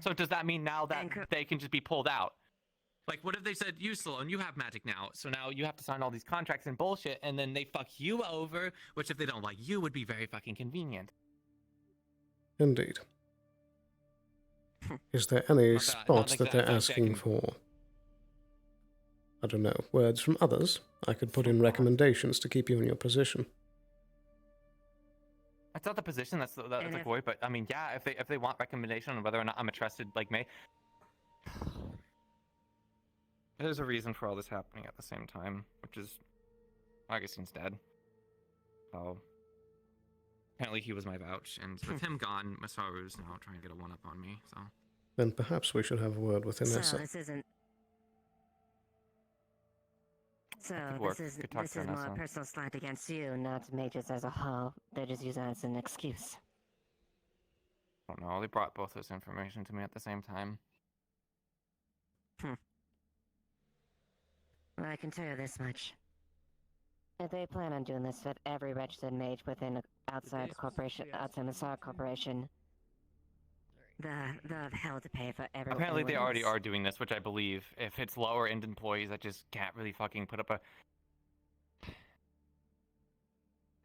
So does that mean now that they can just be pulled out? Like, what if they said, you, Sloan, you have magic now, so now you have to sign all these contracts and bullshit, and then they fuck you over, which if they don't like you would be very fucking convenient. Indeed. Is there any spots that they're asking for? I don't know, words from others? I could put in recommendations to keep you in your position. That's not the position, that's the void, but I mean, yeah, if they want recommendation on whether or not I'm a trusted, like, me. There's a reason for all this happening at the same time, which is Augustine's dead. So apparently he was my vouch, and with him gone, Masaru's now trying to get a one-up on me, so. Then perhaps we should have a word with Inessa. So this isn't. So this is more a personal slight against you, not mages as a whole. They just use that as an excuse. I don't know. They brought both this information to me at the same time. Well, I can tell you this much. If they plan on doing this with every registered mage within outside the corporation, outside the SAR corporation, they'll have hell to pay for everyone. Apparently they already are doing this, which I believe. If it's lower end employees that just can't really fucking put up a...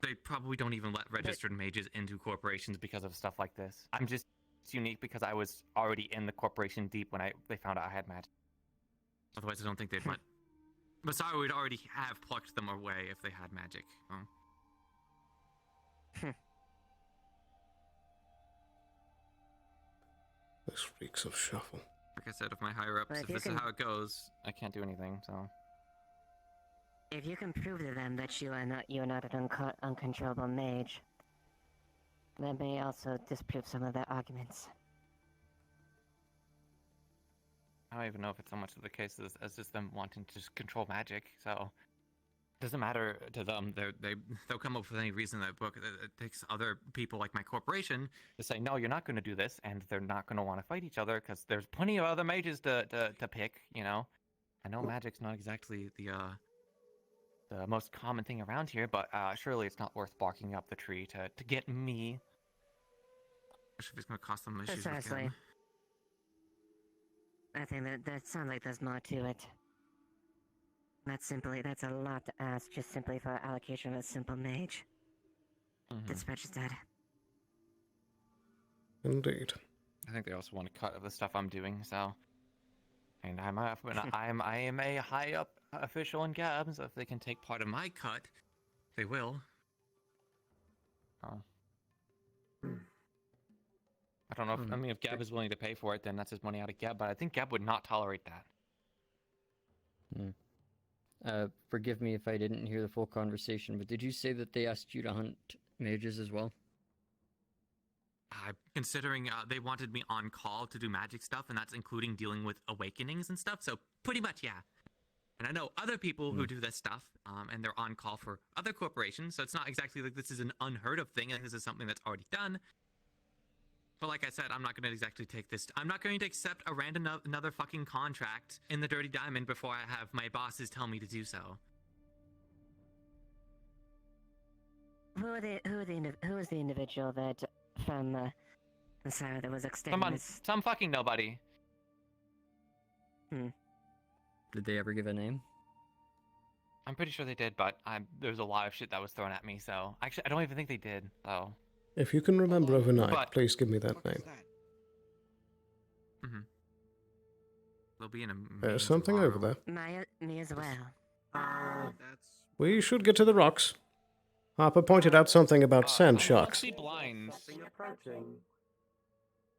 They probably don't even let registered mages into corporations because of stuff like this. I'm just unique because I was already in the corporation deep when they found out I had magic. Otherwise I don't think they'd let... Masaru would already have plucked them away if they had magic. This reeks of shuffle. Like I said, if my higher ups, if this is how it goes, I can't do anything, so... If you can prove to them that you are not an uncontrollable mage, that may also disprove some of their arguments. I don't even know if it's so much of the case as just them wanting to just control magic, so... It doesn't matter to them. They'll come up with any reason in that book. It takes other people like my corporation to say, no, you're not going to do this, and they're not going to want to fight each other because there's plenty of other mages to pick, you know? I know magic's not exactly the most common thing around here, but surely it's not worth barking up the tree to get me. Especially if it's going to cost them issues Precisely. I think that sounds like there's more to it. That's a lot to ask just simply for allocation of a simple mage. Dispatch is dead. Indeed. I think they also want a cut of the stuff I'm doing, so... And I am a high up official in Gab, so if they can take part of my cut, they will. Oh. I don't know if, I mean, if Gab is willing to pay for it, then that's his money out of Gab, but I think Gab would not tolerate that. Forgive me if I didn't hear the full conversation, but did you say that they asked you to hunt mages as well? Considering they wanted me on call to do magic stuff, and that's including dealing with awakenings and stuff, so pretty much, yeah. And I know other people who do this stuff, and they're on call for other corporations, so it's not exactly like this is an unheard of thing, I think this is something that's already done. But like I said, I'm not going to exactly take this. I'm not going to accept a random another fucking contract in the Dirty Diamond before I have my bosses tell me to do so. Who is the individual that from sorry, that was extended? Some fucking nobody. Did they ever give a name? I'm pretty sure they did, but there's a lot of shit that was thrown at me, so actually I don't even think they did. So. If you can remember overnight, please give me that name. They'll be in a... There's something over there. Me as well. We should get to the rocks. Harper pointed out something about sand sharks. Blinds.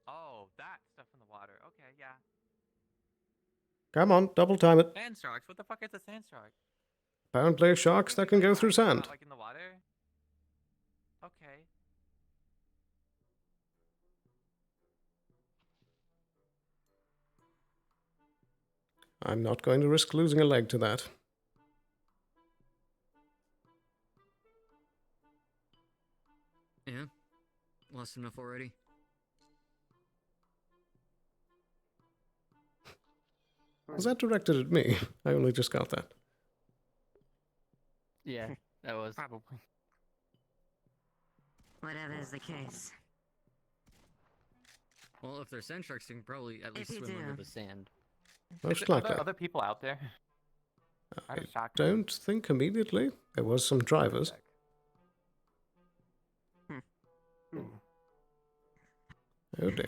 Oh, that stuff in the water. Okay, yeah. Come on, double time it. Sand sharks? What the fuck is a sand shark? Apparently sharks that can go through sand. Like in the water? Okay. I'm not going to risk losing a leg to that. Yeah, lost enough already. Was that directed at me? I only just got that. Yeah, that was. Probably. Whatever is the case. Well, if they're sand sharks, they can probably at least If you swim under do. the sand. Most Are there likely. other people out there? I I'm shocked. don't think immediately. There was some drivers. Oh dear.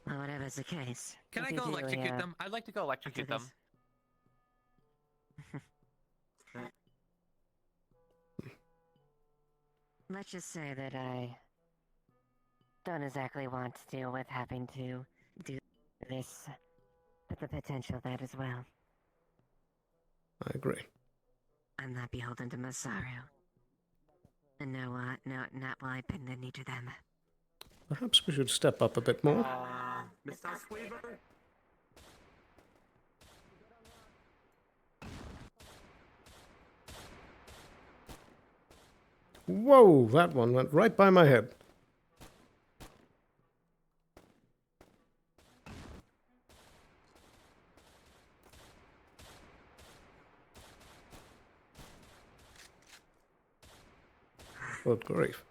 Well, whatever's the case. Can if I you go do, electrocute them? I'd like to go electrocute them. Let's just say that I don't exactly want to deal with having to do this, but the potential of that as well. I agree. I'm not beholden to Masaru. And no, not while I bend the knee to them. Perhaps we should step up a bit more. Mr. Sweaver? Whoa, that one went right by my head. Good grief.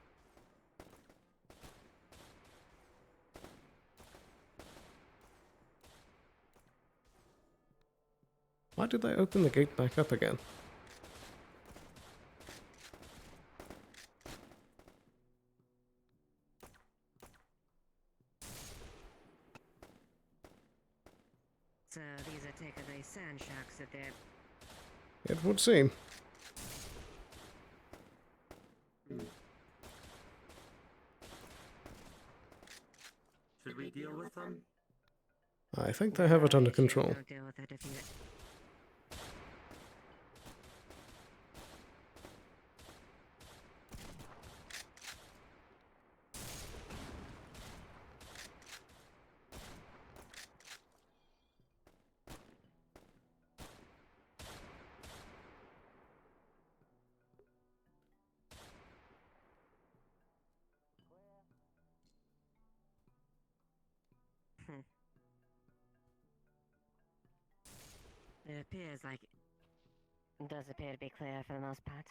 Why did they open the gate back up again? So these are takeaway sand sharks that they're... It would seem. Should we deal with them? I think they have it under control. Don't deal with it if you... It appears like it does appear to be clear for the most part.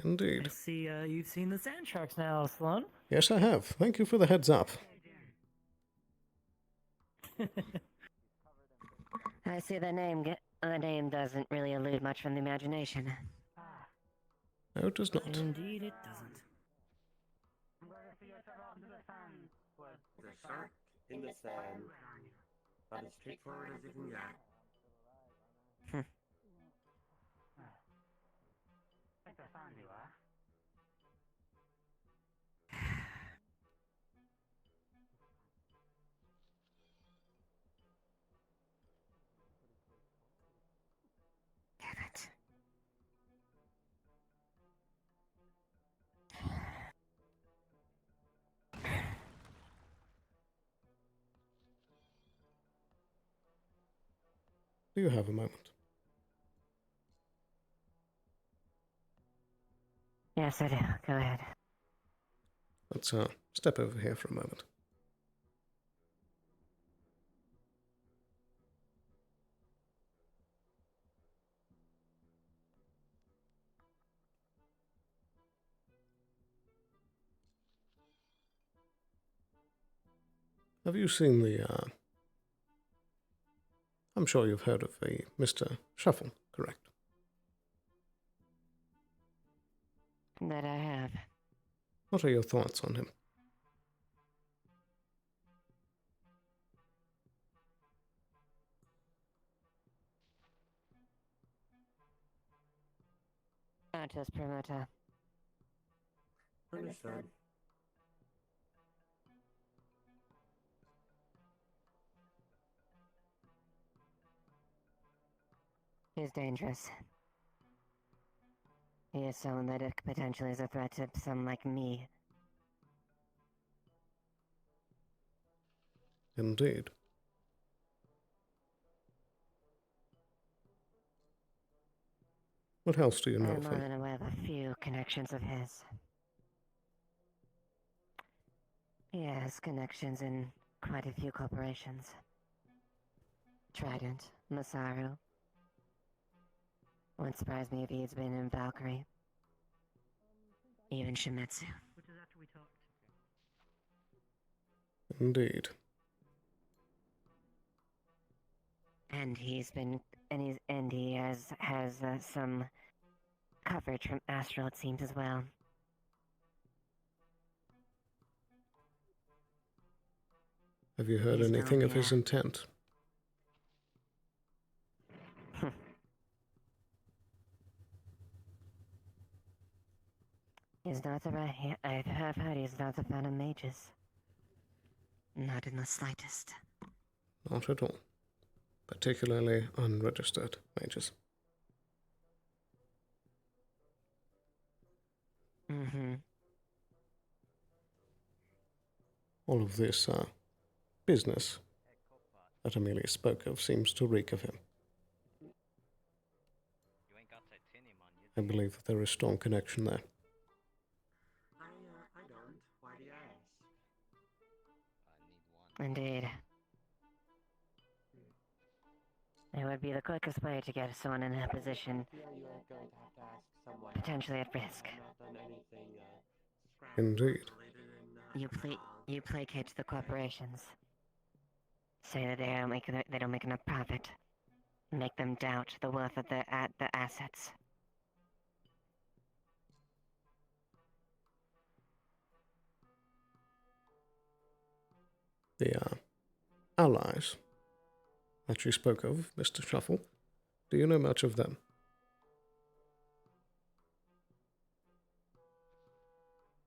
Indeed. I see you've seen the sand sharks now, Sloan. Yes, I have. Thank you for the heads up. I see the name. The name doesn't really elude much from the imagination. No, it does not. Indeed, it doesn't. The shark in the sand. About as straightforward as you can get. Damn it. Do you have a moment? Yes, I do. Go ahead. Let's step over here for a moment. Have you seen the, I'm sure you've heard of the Mr. Shuffle, correct? That I have. What are your thoughts on him? Artist promoter. Understood. He's dangerous. He is someone that potentially is a threat to someone like me. Indeed. What else do you know I'm of more him? than aware of a few connections of his. He has connections in quite a few corporations. Trident, Masaru. Wouldn't surprise me if he's been in Valkyrie. Even Shimetsu. Which is after we talked. Indeed. And he has some coverage from Astral, it seems, as well. Have you heard He's anything known, of his yeah. intent? He's not I've heard he's not a fan of mages. Not in the slightest. Not at all. Particularly unregistered mages. Mm-hmm. All of this business that Amelia spoke of seems to reek of him. I believe that there is strong connection there. I don't. Why do you ask? Indeed. It would be the quickest way to get someone in a position You aren't going to have to ask someone. potentially at risk. I've not done anything, Indeed. You placate the corporations. Say that they don't make enough profit. Make them doubt the worth of the assets. The allies that you spoke of, Mr. Shuffle, do you know much of them?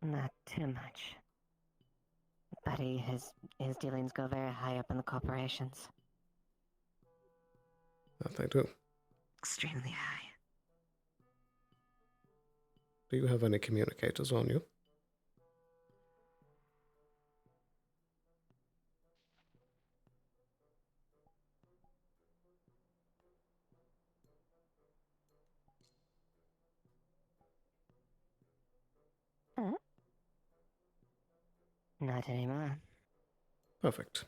Not too much. But his dealings go very high up in the corporations. That they do. Extremely high. Do you have any communicators on you? Not anymore. Perfect.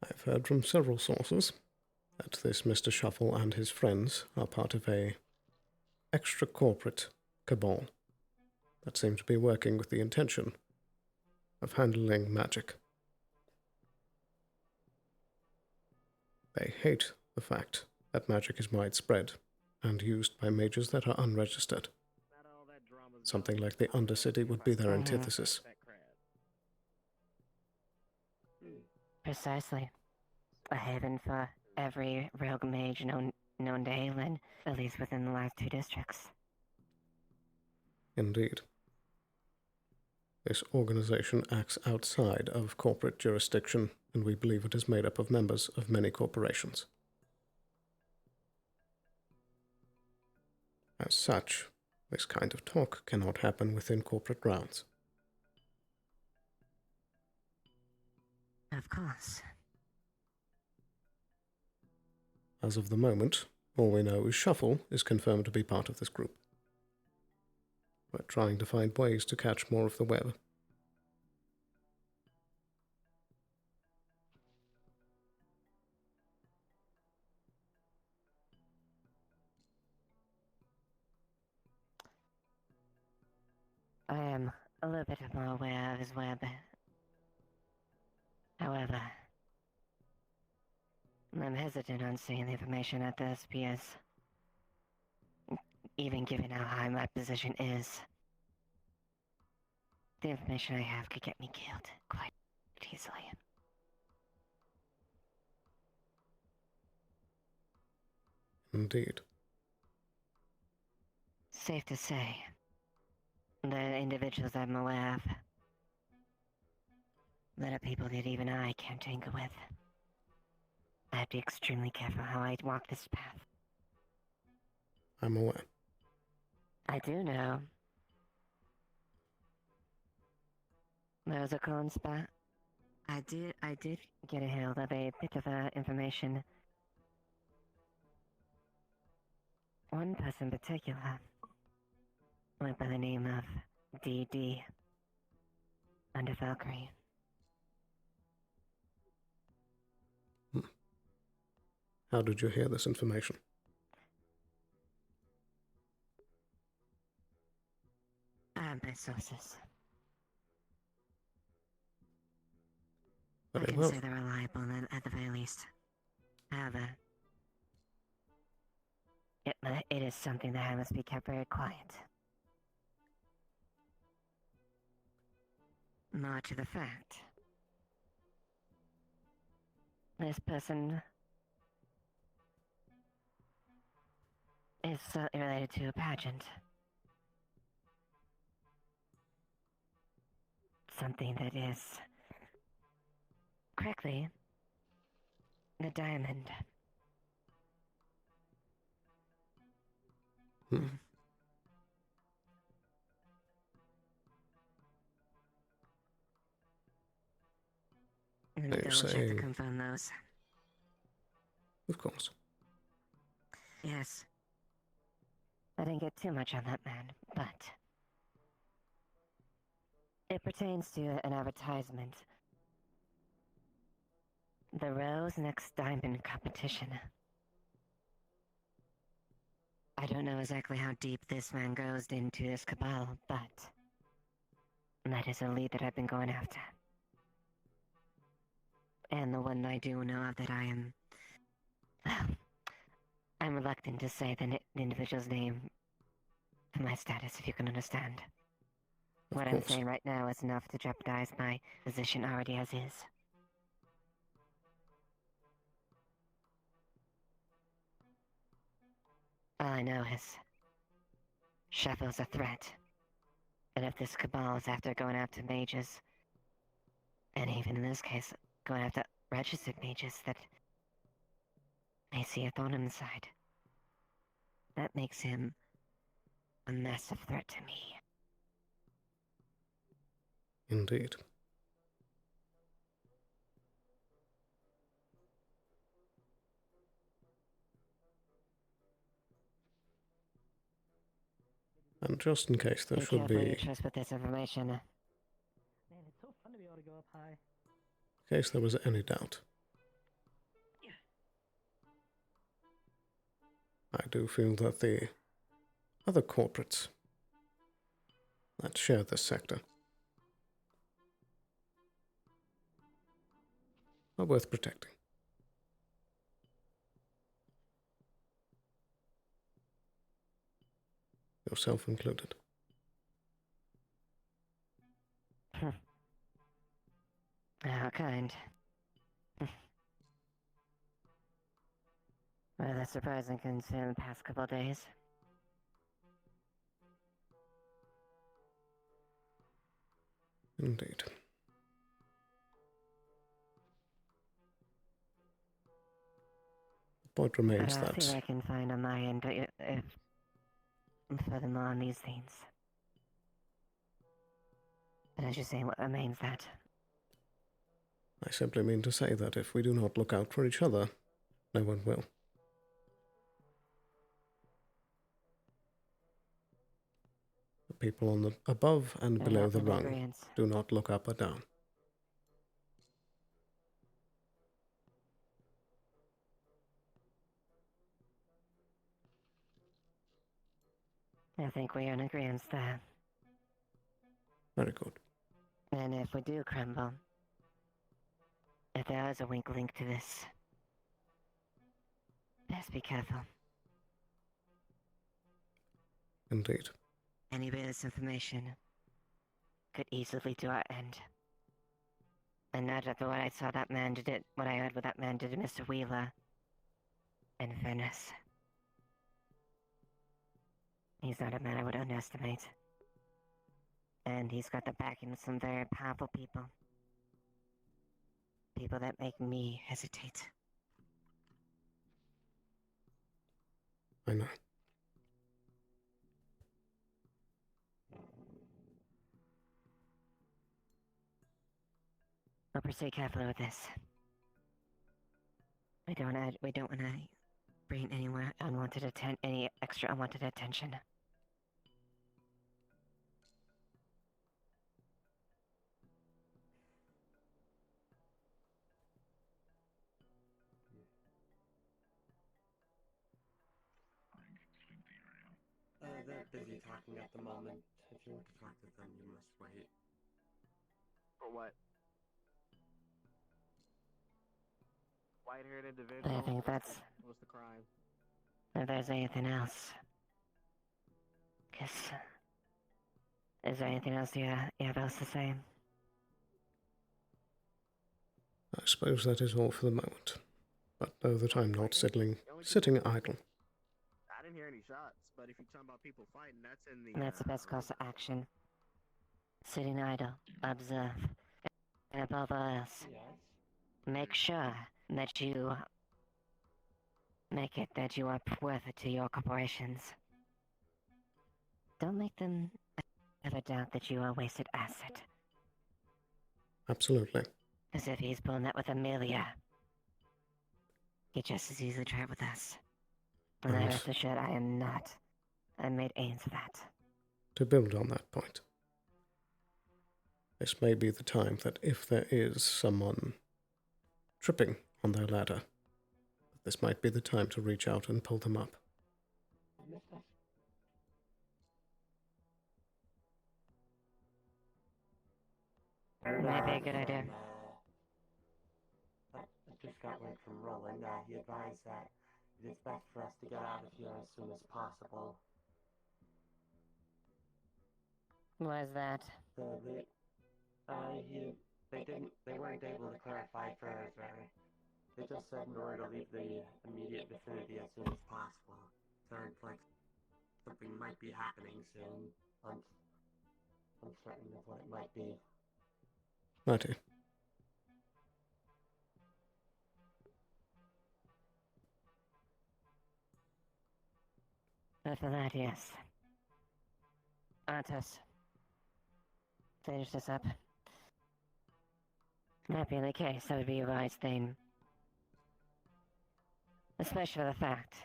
I've heard from several sources that this Mr. Shuffle and his friends are part of a extra-corporate cabal that seem to be working with the intention of handling magic. They hate the fact that magic is widespread and used by mages that are unregistered. Something like the Undercity would be their antithesis. Precisely. A haven for every rogue mage known to Halen, at least within the last 2 districts. Indeed. This organization acts outside of corporate jurisdiction, and we believe it is made up of members of many corporations. As such, this kind of talk cannot happen within corporate grounds. Of course. As of the moment, all we know is Shuffle is confirmed to be part of this group. We're trying to find ways to catch more of the web. I am a little bit more aware of his web. However, I'm hesitant on seeing the information at the SPS. Even given how high my position is. The information I have could get me killed quite easily. Indeed. Safe to say, the individuals I'm aware of, that are people that even I can't tinker with. I have to be extremely careful how I walk this path. I'm aware. I do know. There's a con spot. I did get a hold of a bit of information. One person in particular went by the name of DD. under Valkyrie. How did you hear this information? My sources. I Very can well. say they're reliable then, at the very least. However, it is something that must be kept very quiet. More to the fact, this person is related to a pageant. Something that is, correctly, the diamond. Let me Are you double check to saying- confirm those. Of course. Yes. I didn't get too much on that man, but it pertains to an advertisement. The Rose Next Diamond competition. I don't know exactly how deep this man goes into this cabal, but that is a lead that I've been going after. And the one I do know of that I am... I'm reluctant to say the individual's name for my status, if you can understand. What I'm saying right now is enough to jeopardize my position already as is. All I know is Sheffel's a threat. And if this cabal is after going after mages, and even in this case, going after registered mages that may see a thorn in the side, that makes him a massive threat to me. Indeed. And just in case there Be should careful who be, you trust with this information. Man, it's so fun to be able to go up high. in case there was any doubt. I do feel that the other corporates that share this sector are worth protecting. Yourself included. How kind. Rather surprising considering the past couple of days. Indeed. The point remains But I'll see what I that can find on my end if furthermore on these things. But as you say, what remains that? I simply mean to say that if we do not look out for each other, no one will. The people on the above and And below that's the an rung agreement. do not look up or down. I think we are in agreement there. Very good. And if we do crumble, if there is a weak link to this, best be careful. Indeed. Any bit of this information could easily lead to our end. And not after what I saw that man did it, what I heard what that man did to Mr. Wheeler in Venice. He's not a man I would underestimate. And he's got the backing of some very powerful people. People that make me hesitate. I know. I'll proceed carefully with this. We don't want to bring any extra unwanted attention. busy talking at the moment. If you want to talk to them, you must wait. For what? White-haired individual? I think that's... What's the crime? If there's anything else... Guess... Is there anything else you have else to say? I suppose that is all for the moment. But know that I'm not sitting idle. I didn't hear any shots, but if you're talking about people fighting, that's in the... That's the best course of action. Sitting idle, observe, and above all else, make sure that you make it that you are worth it to your corporations. Don't make them ever doubt that you are a wasted asset. Absolutely. As if he's pulling that with Amelia. He'd just as easily try it with us. And I rest assured I am not. I made aims of that. To build on that point, this may be the time that if there is someone tripping on their ladder, this might be the time to reach out and pull them up. Might be a good idea. I just got word from Roland. He advised that it is best for us to get out of here as soon as possible. Why is that? They weren't able to clarify further. They just said in order to leave the immediate vicinity as soon as possible. Sounds like something might be happening soon. Uncertain of what it might be. Righty. But for that, yes. Artus. Finish this up. That being the case, that would be a wise thing. Especially for the fact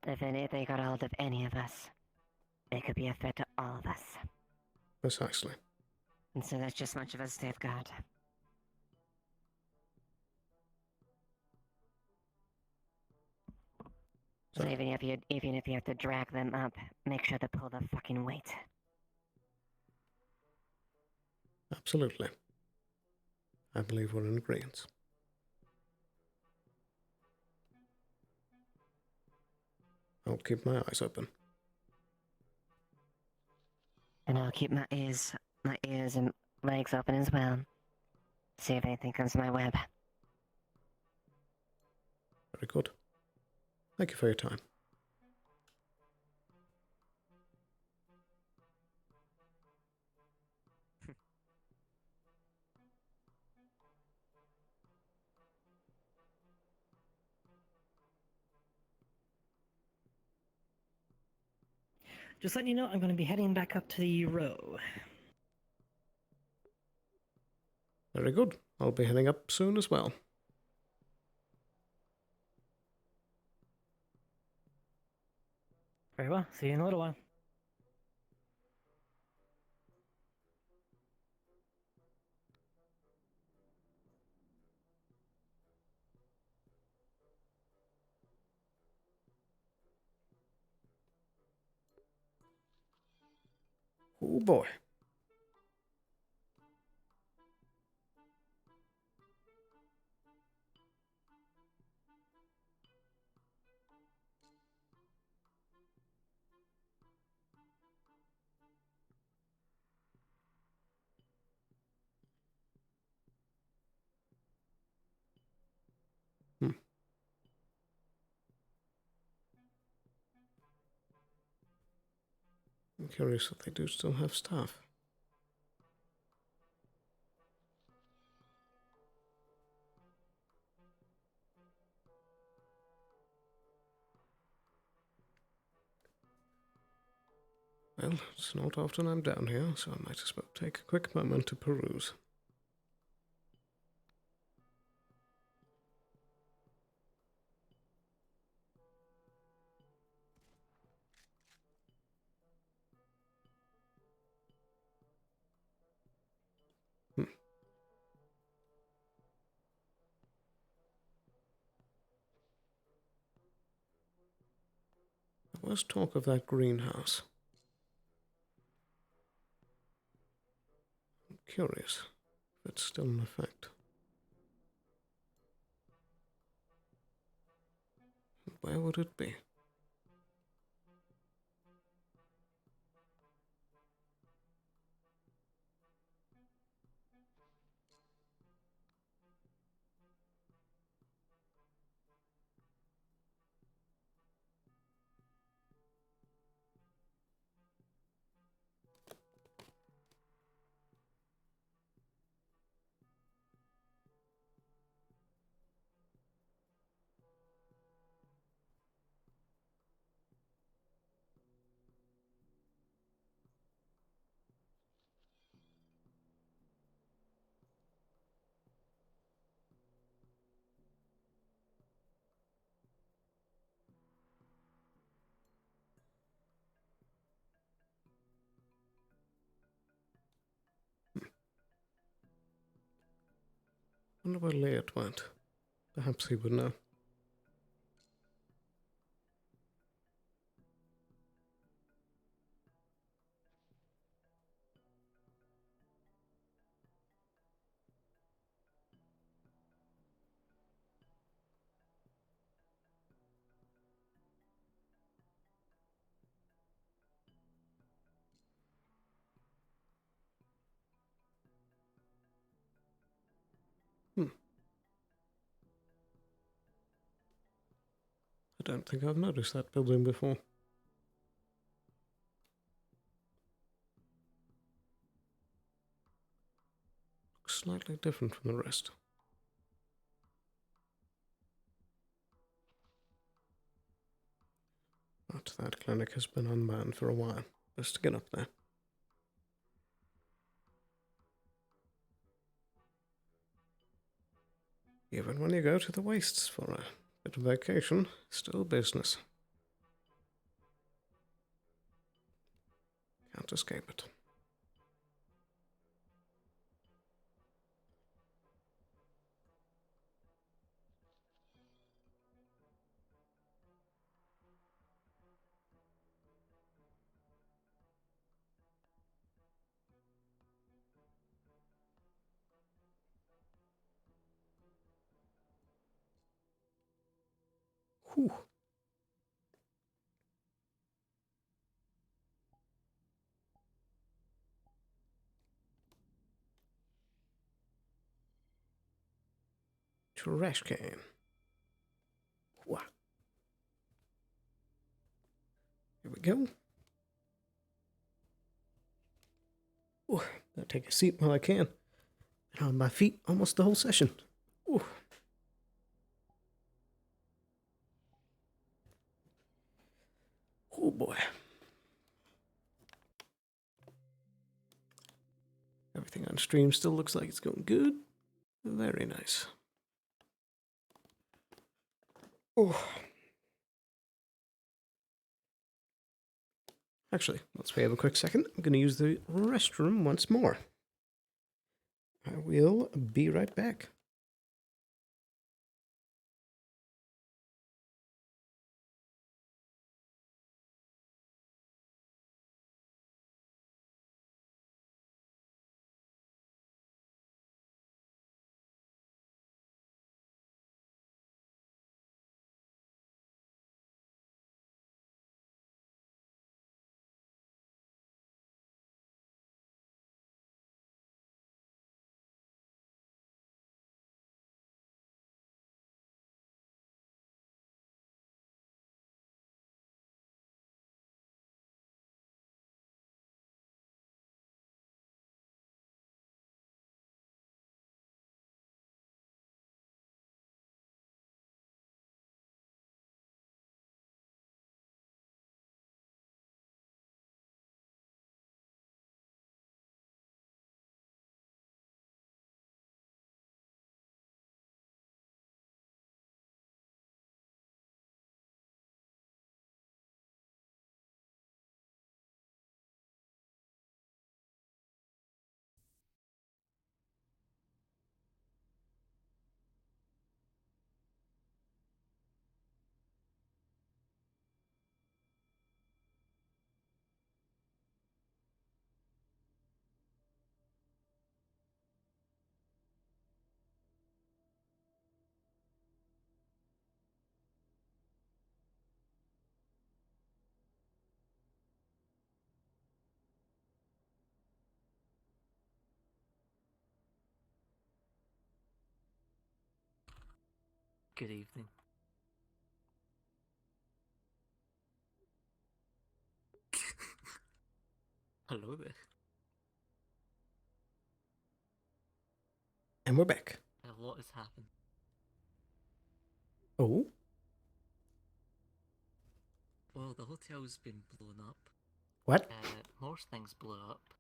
that if they got hold of any of us, it could be a threat to all of us. Precisely. And so that's just much of a safeguard. So even if you have to drag them up, make sure to pull the fucking weight. Absolutely. I believe we're in agreement. I'll keep my eyes open. And I'll keep my ears and legs open as well. See if anything comes to my web. Very good. Thank you for your time. Just letting you know, I'm going to be heading back up to the row. Very good. I'll be heading up soon as well. Very well. See you in a little while. Oh boy. I'm curious if they do still have staff. Well, it's not often I'm down here, so I might as well take a quick moment to peruse. There was talk of that greenhouse. I'm curious if it's still in effect. Where would it be? Wonder where Leot went. Perhaps he would know. I don't think I've noticed that building before. Looks slightly different from the rest. But that clinic has been unmanned for a while. Best to get up there. Even when you go to the wastes for a bit of vacation, still business. Can't escape it. Whew. Trash can. Wow. Here we go. Ooh, I'll take a seat while I can. Been on my feet almost the whole session. Ooh. Oh boy. Everything on stream still looks like it's going good. Very nice. Oh. Actually, let's wait a quick second. I'm going to use the restroom once more. I will be right back. Good evening. Hello there. And we're back. A lot has happened. Oh? Well, the hotel's been blown up. What? More things blew up.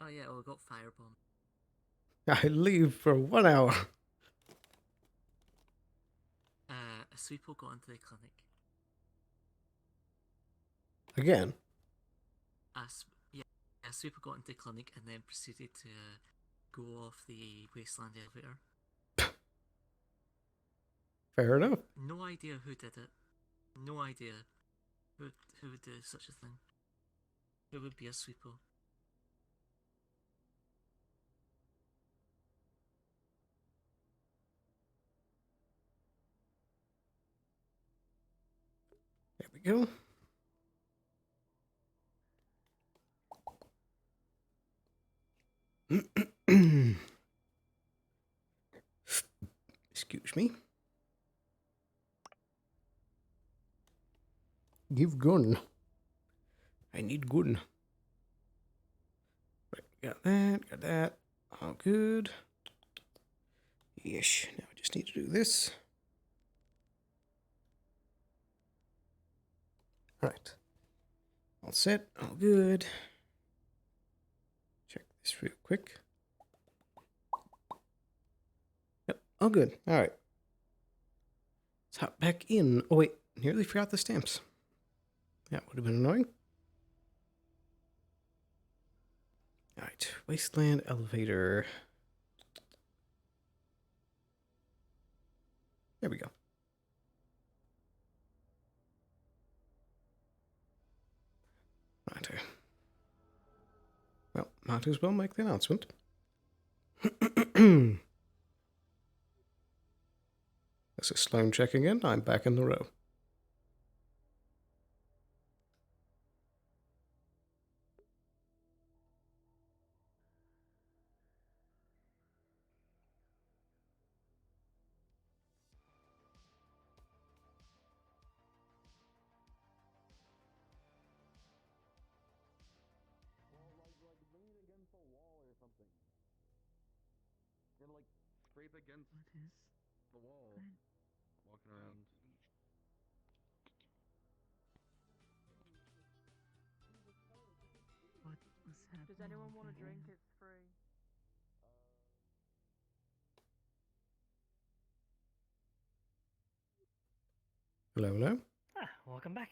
Oh yeah, we got firebombed. I leave for 1 hour. A sweeper got into the clinic. Again? A sweeper got into the clinic and then proceeded to go off the wasteland elevator. Fair enough. No idea who did it. No idea who would do such a thing. Who would be a sweeper? There we go. Excuse me. Give gun. I need gun. Right, got that. All good. Yes, now I just need to do this. Right. All set, all good. Check this real quick. Yep, all good. All right. Let's hop back in. Oh, wait, nearly forgot the stamps. That would have been annoying. All right, wasteland elevator. There we go. Right. Well, might as well make the announcement. This is Sloan checking in. I'm back in the row. And like scrape against the wall. Walking around. What was happening? Does anyone want a drink? It's free. Hello, hello. Ah, welcome back.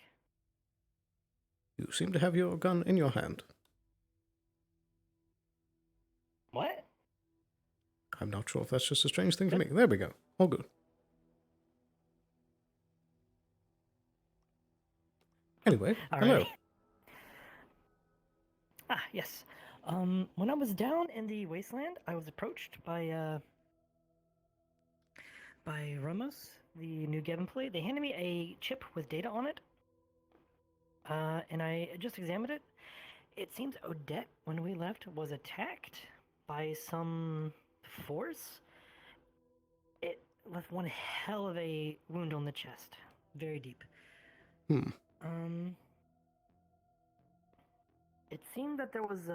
You seem to have your gun in your hand. What? I'm not sure if that's just a strange thing for me. There we go. All good. Anyway, hello. Alright. Ah, yes. When I was down in the wasteland, I was approached by Ramos, the new Geb employee. They handed me a chip with data on it. And I just examined it. It seems Odette, when we left, was attacked by some force. It left one hell of a wound on the chest. Very deep. It seemed that there was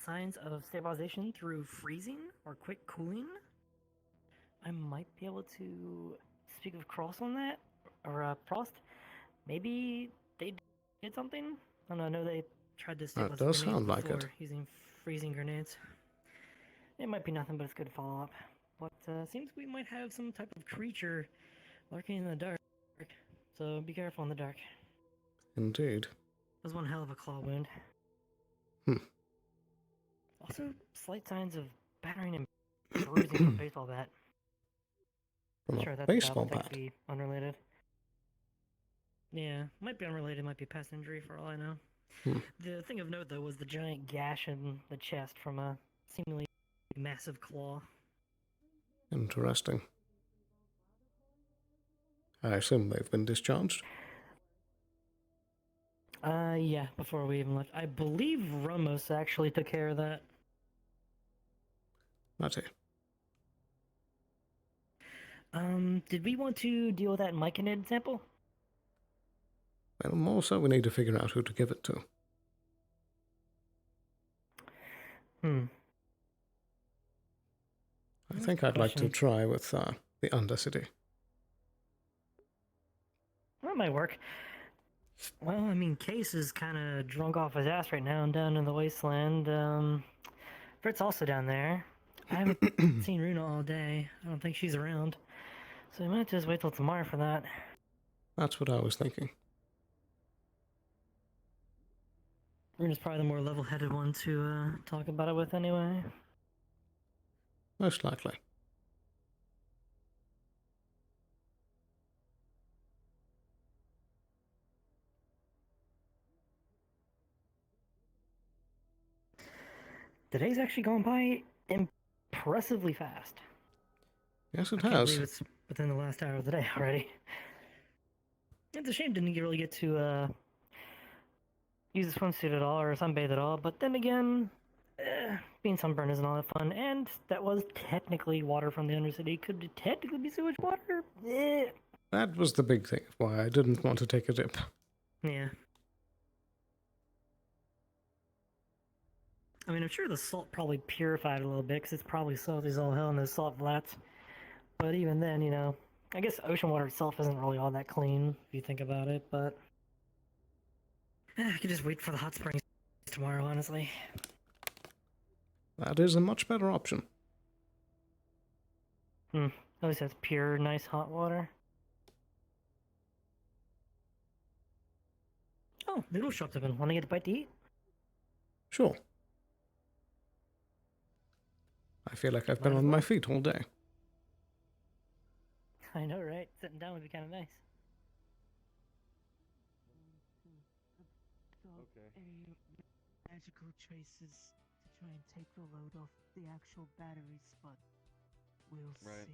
signs of stabilization through freezing or quick cooling. I might be able to speak of Cross on that, or Frost. Maybe they did something. I don't know. I know they tried to stabilize does grenades sound like it. before using freezing grenades. It might be nothing, but it's good to follow up. But seems we might have some type of creature lurking in the dark. So be careful in the dark. Indeed. That was one hell of a claw wound. Also, slight signs of battering and bruising from a baseball bat. From Sure, a that's baseball that bat. be unrelated. Yeah, might be unrelated, might be past injury for all I know. The thing of note, though, was the giant gash in the chest from a seemingly massive claw. Interesting. I assume they've been discharged. Yeah, before we even left. I believe Ramos actually took care of that. That's it. Did we want to deal with that Myconid sample? Well, also we need to figure out who to give it to. I think I'd like to try with the Undercity. That might work. Well, I mean, Case is kind of drunk off his ass right now and down in the wasteland. Britt's also down there. I haven't seen Runa all day. I don't think she's around. So we might just wait till tomorrow for that. That's what I was thinking. Runa's probably the more level-headed one to talk about it with anyway. Most likely. Today's actually gone by impressively fast. Yes, it I can't has. believe it's within the last hour of the day already. It's a shame didn't really get to use the swimsuit at all or sunbathe at all, but then again, being sunburned isn't all that fun, and that was technically water from the Undercity. Could it technically be sewage water? That was the big thing of why I didn't want to take a dip. Yeah. I mean, I'm sure the salt probably purified it a little bit, because it's probably salty as all hell in those salt flats. But even then, you know, I guess ocean water itself isn't really all that clean, if you think about it, but... I could just wait for the hot springs tomorrow, honestly. That is a much better option. At least that's pure, nice hot water. Oh, noodle shop's open. Want to get a bite to eat? Sure. I feel like I've been on my feet all day. I know, right? Sitting down would be kind of nice. Okay. Any magical traces to try and take the load off the actual batteries, but we'll see.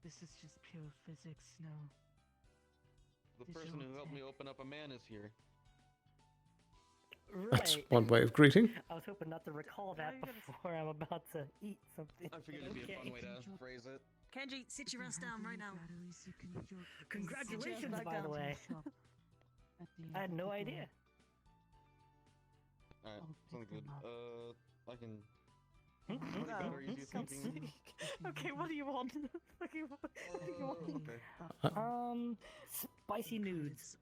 This is just pure physics, no. The person who helped me open up a man is here. That's one way of greeting. I was hoping not to recall that before I'm about to eat something. I figured it'd be a fun way to phrase it. Kenji, sit your ass down right now. Congratulations, by the way. I had no idea. Alright, sounds good. I can... Okay, what do you want? Okay, what do you want? Spicy nudes.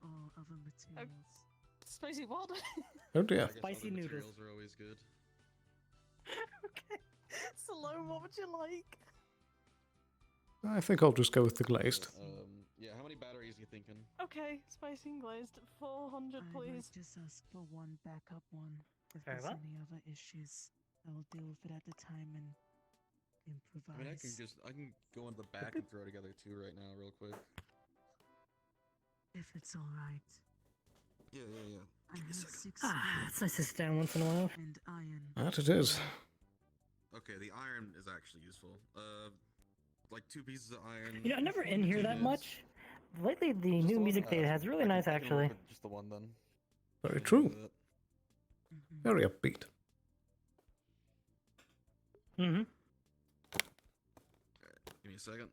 Spicy what? Oh dear. Spicy noodles. Materials are always good. Okay. Sloan, what would you like? I think I'll just go with the glazed. Yeah, how many batteries are you thinking? Okay, spicy and glazed. 400, please. Just ask for one backup one. If Very there's well. any other issues, I'll deal with it at the time and improvise. I mean, I can go in the back and throw together two right now, real quick. If it's alright. Yeah. I have 6 It's nice to sit down once in a while. and iron. That it is. Okay, the iron is actually useful. Like 2 pieces of iron. You know, I'm never in here that much. Lately, the new music they has really nice, actually. Just the one then. Very true. Very upbeat. Mm-hmm. Give me a second.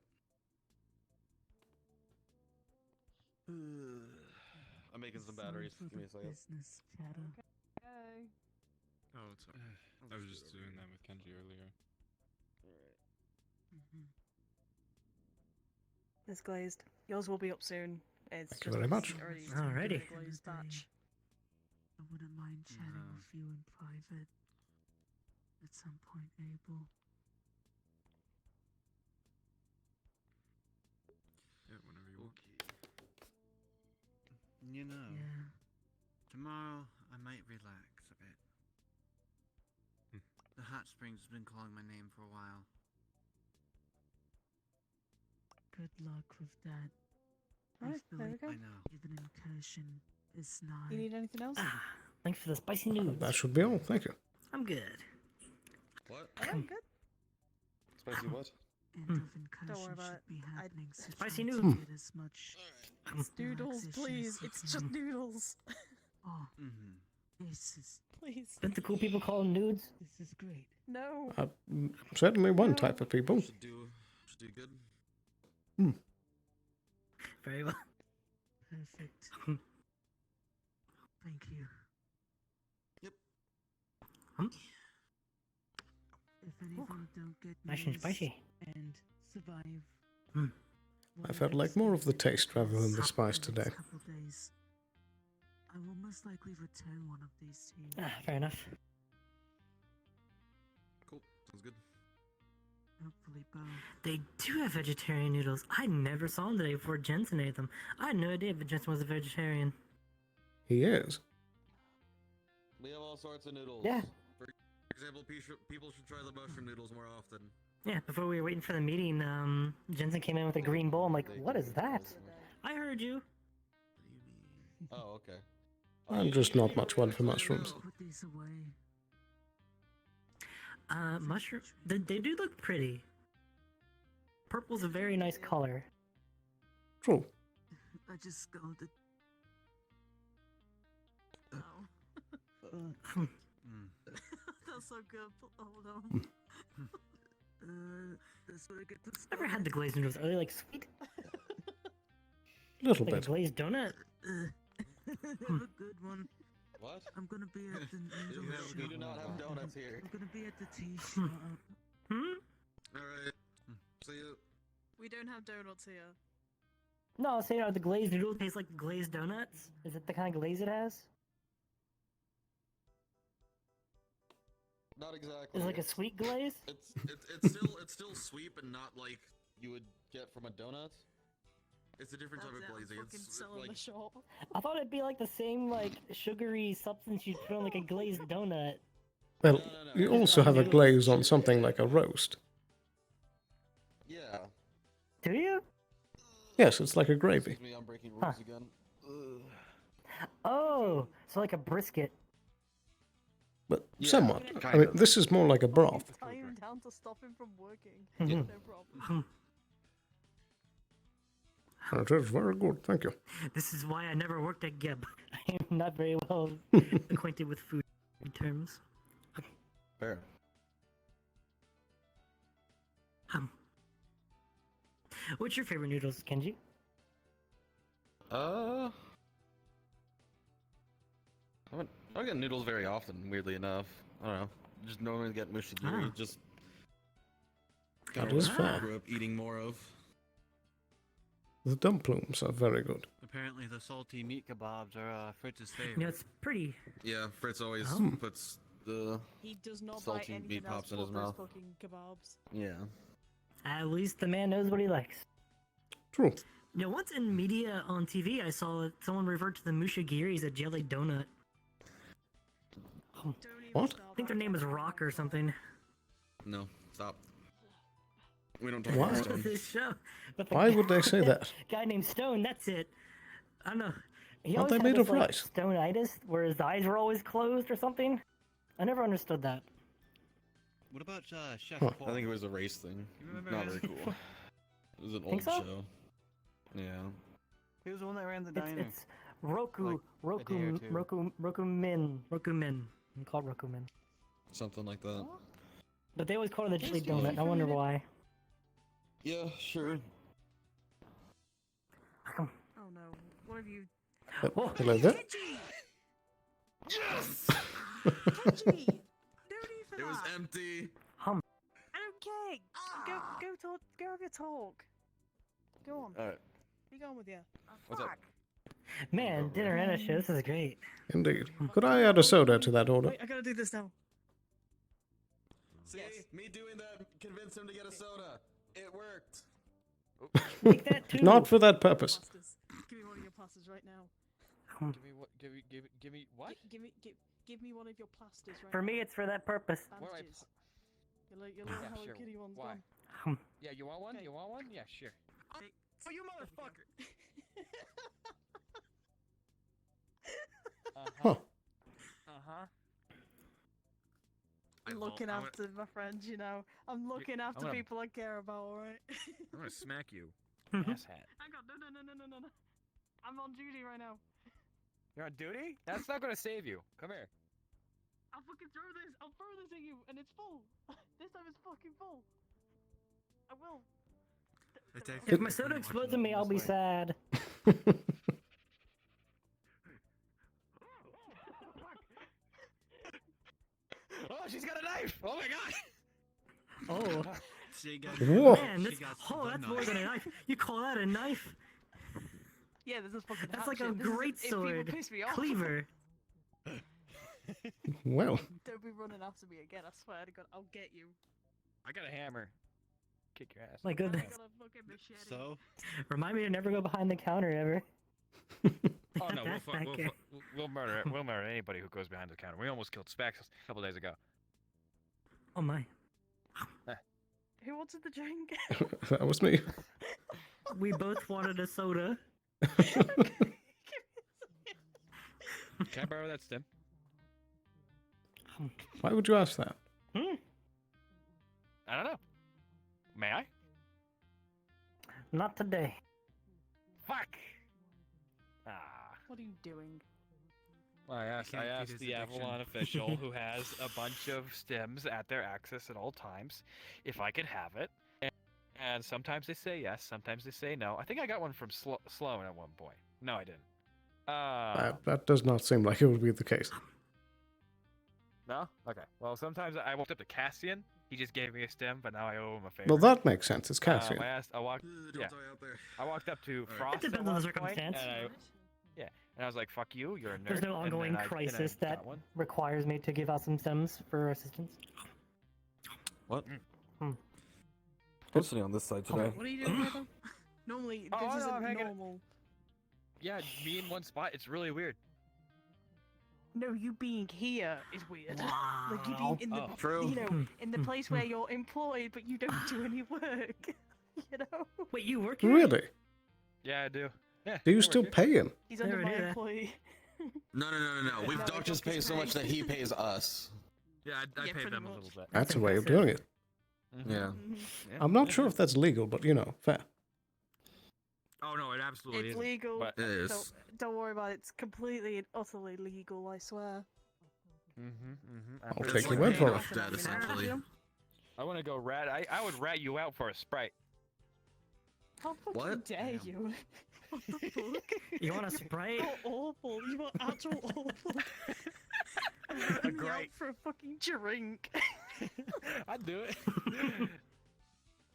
I'm making some batteries. Give me a second. Business chatter. Okay. Oh, it's alright. I was just doing that with Kenji earlier. It's glazed. Yours will be up soon. It's Thank you very much. already Alrighty. glazed batch. I wouldn't mind chatting with you in private. At some point, Abel. Yeah, whenever you want. You know, Yeah. tomorrow I might relax a bit. The hot springs has been calling my name for a while. Good luck with that. I Alright, feel there we like go. I know. even incursion is not. You need anything else? Thanks for the spicy nudes. That should be all. Thank you. I'm good. What? I'm good. Spicy what? End Don't of worry incursion about should it. be happening. So Spicy try to noodles. get as much It's noodles, relaxation please. as you It's just can. noodles. Oh, Mm-hmm. this is Please. Don't the cool people call them nudes? this is great. No. Certainly one type of people. Should do good. Very well. Perfect. Thank you. If any of them don't get Nice and news spicy. and survive, I felt like more of the taste rather than the spice today. couple days, I will most likely return one of these to you. Fair enough. Cool. Sounds good. Hopefully both. They do have vegetarian noodles. I never saw them today before Jensen ate them. I had no idea that Jensen was a vegetarian. He is. We have all sorts of noodles. Yeah. For example, people should try the mushroom noodles more often. Yeah, before we were waiting for the meeting, Jensen came in with a green bowl. I'm like, what is that? I heard you. Oh, okay. I'm just not much one for mushrooms. Put these away. Mushroom. They do look pretty. Purple's a very nice color. True. I just scolded. That's so good. Hold on. That's what I get to Never had the glazed noodles. Are they like sweet? Little Like a bit. glazed donut? Have a good one. What? I'm gonna be at the noodle shop. We do not have donuts here. I'm gonna be at the tea shop. Alright. See you. We don't have donuts here. No, say the glazed noodle tastes like glazed donuts. Is it the kind of glaze it has? Not exactly. Is it like a sweet glaze? It's still sweet, but not like you would get from a donut. It's a different type of glazing. It's like shop. I thought it'd be like the same like sugary substance you'd put on like a glazed donut. Well, you also have a glaze on something like a roast. yeah. Do you? Yes, it's like a gravy. Excuse me, I'm breaking rules again. Oh, so like a brisket. But Yeah, somewhat. I kind mean, of. this is more like a broth. Tie him down to stop him from working. Yeah. No problem. It is very good, thank you. This is why I never worked at Geb. I am not very well acquainted with food terms. Fair. What's your favorite noodles, Kenji? I don't get noodles very often, weirdly enough. I don't know. Just normally get mushigiri. Ah. Just That is fair. grew up eating more of. The dumplings are very good. Apparently, the salty meat kebabs are Fritz's favorite. You know, it's pretty. Yeah, Fritz always Oh. puts the He does not buy salty anything meat else pops in but his those mouth. fucking kebabs. Yeah. At least the man knows what he likes. True. You know, once in media on TV, I saw that someone referred to the mushigiri as a jelly donut. What? I think their name is Rock or something. No, stop. We don't talk Why? about Stone. This show. But the Why would they say that? Guy named Stone, that's it. I don't know. He Aren't always they had made this, of like, rice? Stone-itis, where his eyes were always closed or something. I never understood that. What about Chef Huh. Paul? I think it was a race thing. You remember Not him? very cool. It was an Think old so? show. Yeah. He was the one that ran the diner. It's Roku, Like, a day or two. Roku Min. I'm called Roku Min. Something like that. But they always call it the jelly Excuse me donut. for I a wonder minute. why. Yeah, sure. Oh no. What have you... Hello there. Yes! Kenji! No need for It was that. empty. I don't care. Go have your talk. Go on. Alright. Be going with you. What's up? Man, dinner and a show. This is great. Indeed. Could I add a soda to that order? Wait, I gotta do this now. See? Me doing that convinced him to get a soda. It worked. Make that too. Not for that purpose. Plasters. Give me one of your plasters right now. Give me what? Give me what? Give me one of your plasters right For now. me, it's for that purpose. Bandages. You'll learn Yeah, how sure. a kitty one's Why? done. Yeah, you want one? You want one? Yeah, sure. Hey, Oh, you motherfucker! Huh. I'm looking after my friends, you know. I'm looking after gonna- people I care about, alright? I'm gonna smack you. Asshat. Hang on, no. I'm on duty right now. You're on duty? That's not gonna save you. Come here. I'll fucking throw this. I'll throw this at you, and it's full. This time it's fucking full. I will. If my soda explodes on me, I'll be sad. Oh, she's got a knife! Oh my god! Oh. Whoa. Man, that's more than a knife. You call that a knife? Yeah, there's a fucking. That's like a hatchet. This is- great if people sword. piss me off- Cleaver. Well. Don't be running after me again. I swear to God, I'll get you. I got a hammer. Kick your ass. My goodness. I got a fucking machete. So? Remind me to never go behind the counter ever. Oh no, That back we'll murder anybody who goes behind the counter. We almost killed Specs a couple days ago. Oh my. Who wanted the drink? That was me. We both wanted a soda. Can I borrow that stem? Why would you ask that? I don't know. May I? Not today. Fuck. What are you doing? Well, I asked the Avalon official who has a bunch of stems at their access at all times if I could have it. And sometimes they say yes, sometimes they say no. I think I got one from Sloan at one point. No, I didn't. That does not seem like it would be the case. No? Okay. Well, sometimes I walked up to Cassian. He just gave me a stem, but now I owe him a favor. Well, that makes sense. It's Cassian. I walked up to Frost. It depends on the circumstance. And I was like, "Fuck you, you're a nerd." There's no ongoing crisis that requires me to give out some stems for assistance. What? Hmm. I'm sitting on this side today. What are you doing, brother? Normally, this I'm isn't hanging- normal. Yeah, me in one spot. It's really weird. No, you being here is weird. Like you being in the, True. you know, in the place where you're employed, but you don't do any work. You know. Wait, you work here? Really? Yeah, I do. Yeah. Do you still pay him? He's under my employee. No. We've The doctors pay so much that he pays us. Yeah, I Yeah, paid pretty them a much. little bit. That's a way of doing it. Yeah. I'm not sure if that's legal, but you know, fair. Oh no, it absolutely It's isn't. legal. But it is. Don't worry about it. It's completely and utterly legal. I swear. I'll take your word for it. That essentially. I want to go rat. I would rat you out for a Sprite. How fucking dare you? What the fuck? You want a Sprite? You're awful. You are actual awful. Rat me out for a fucking drink. I'd do it.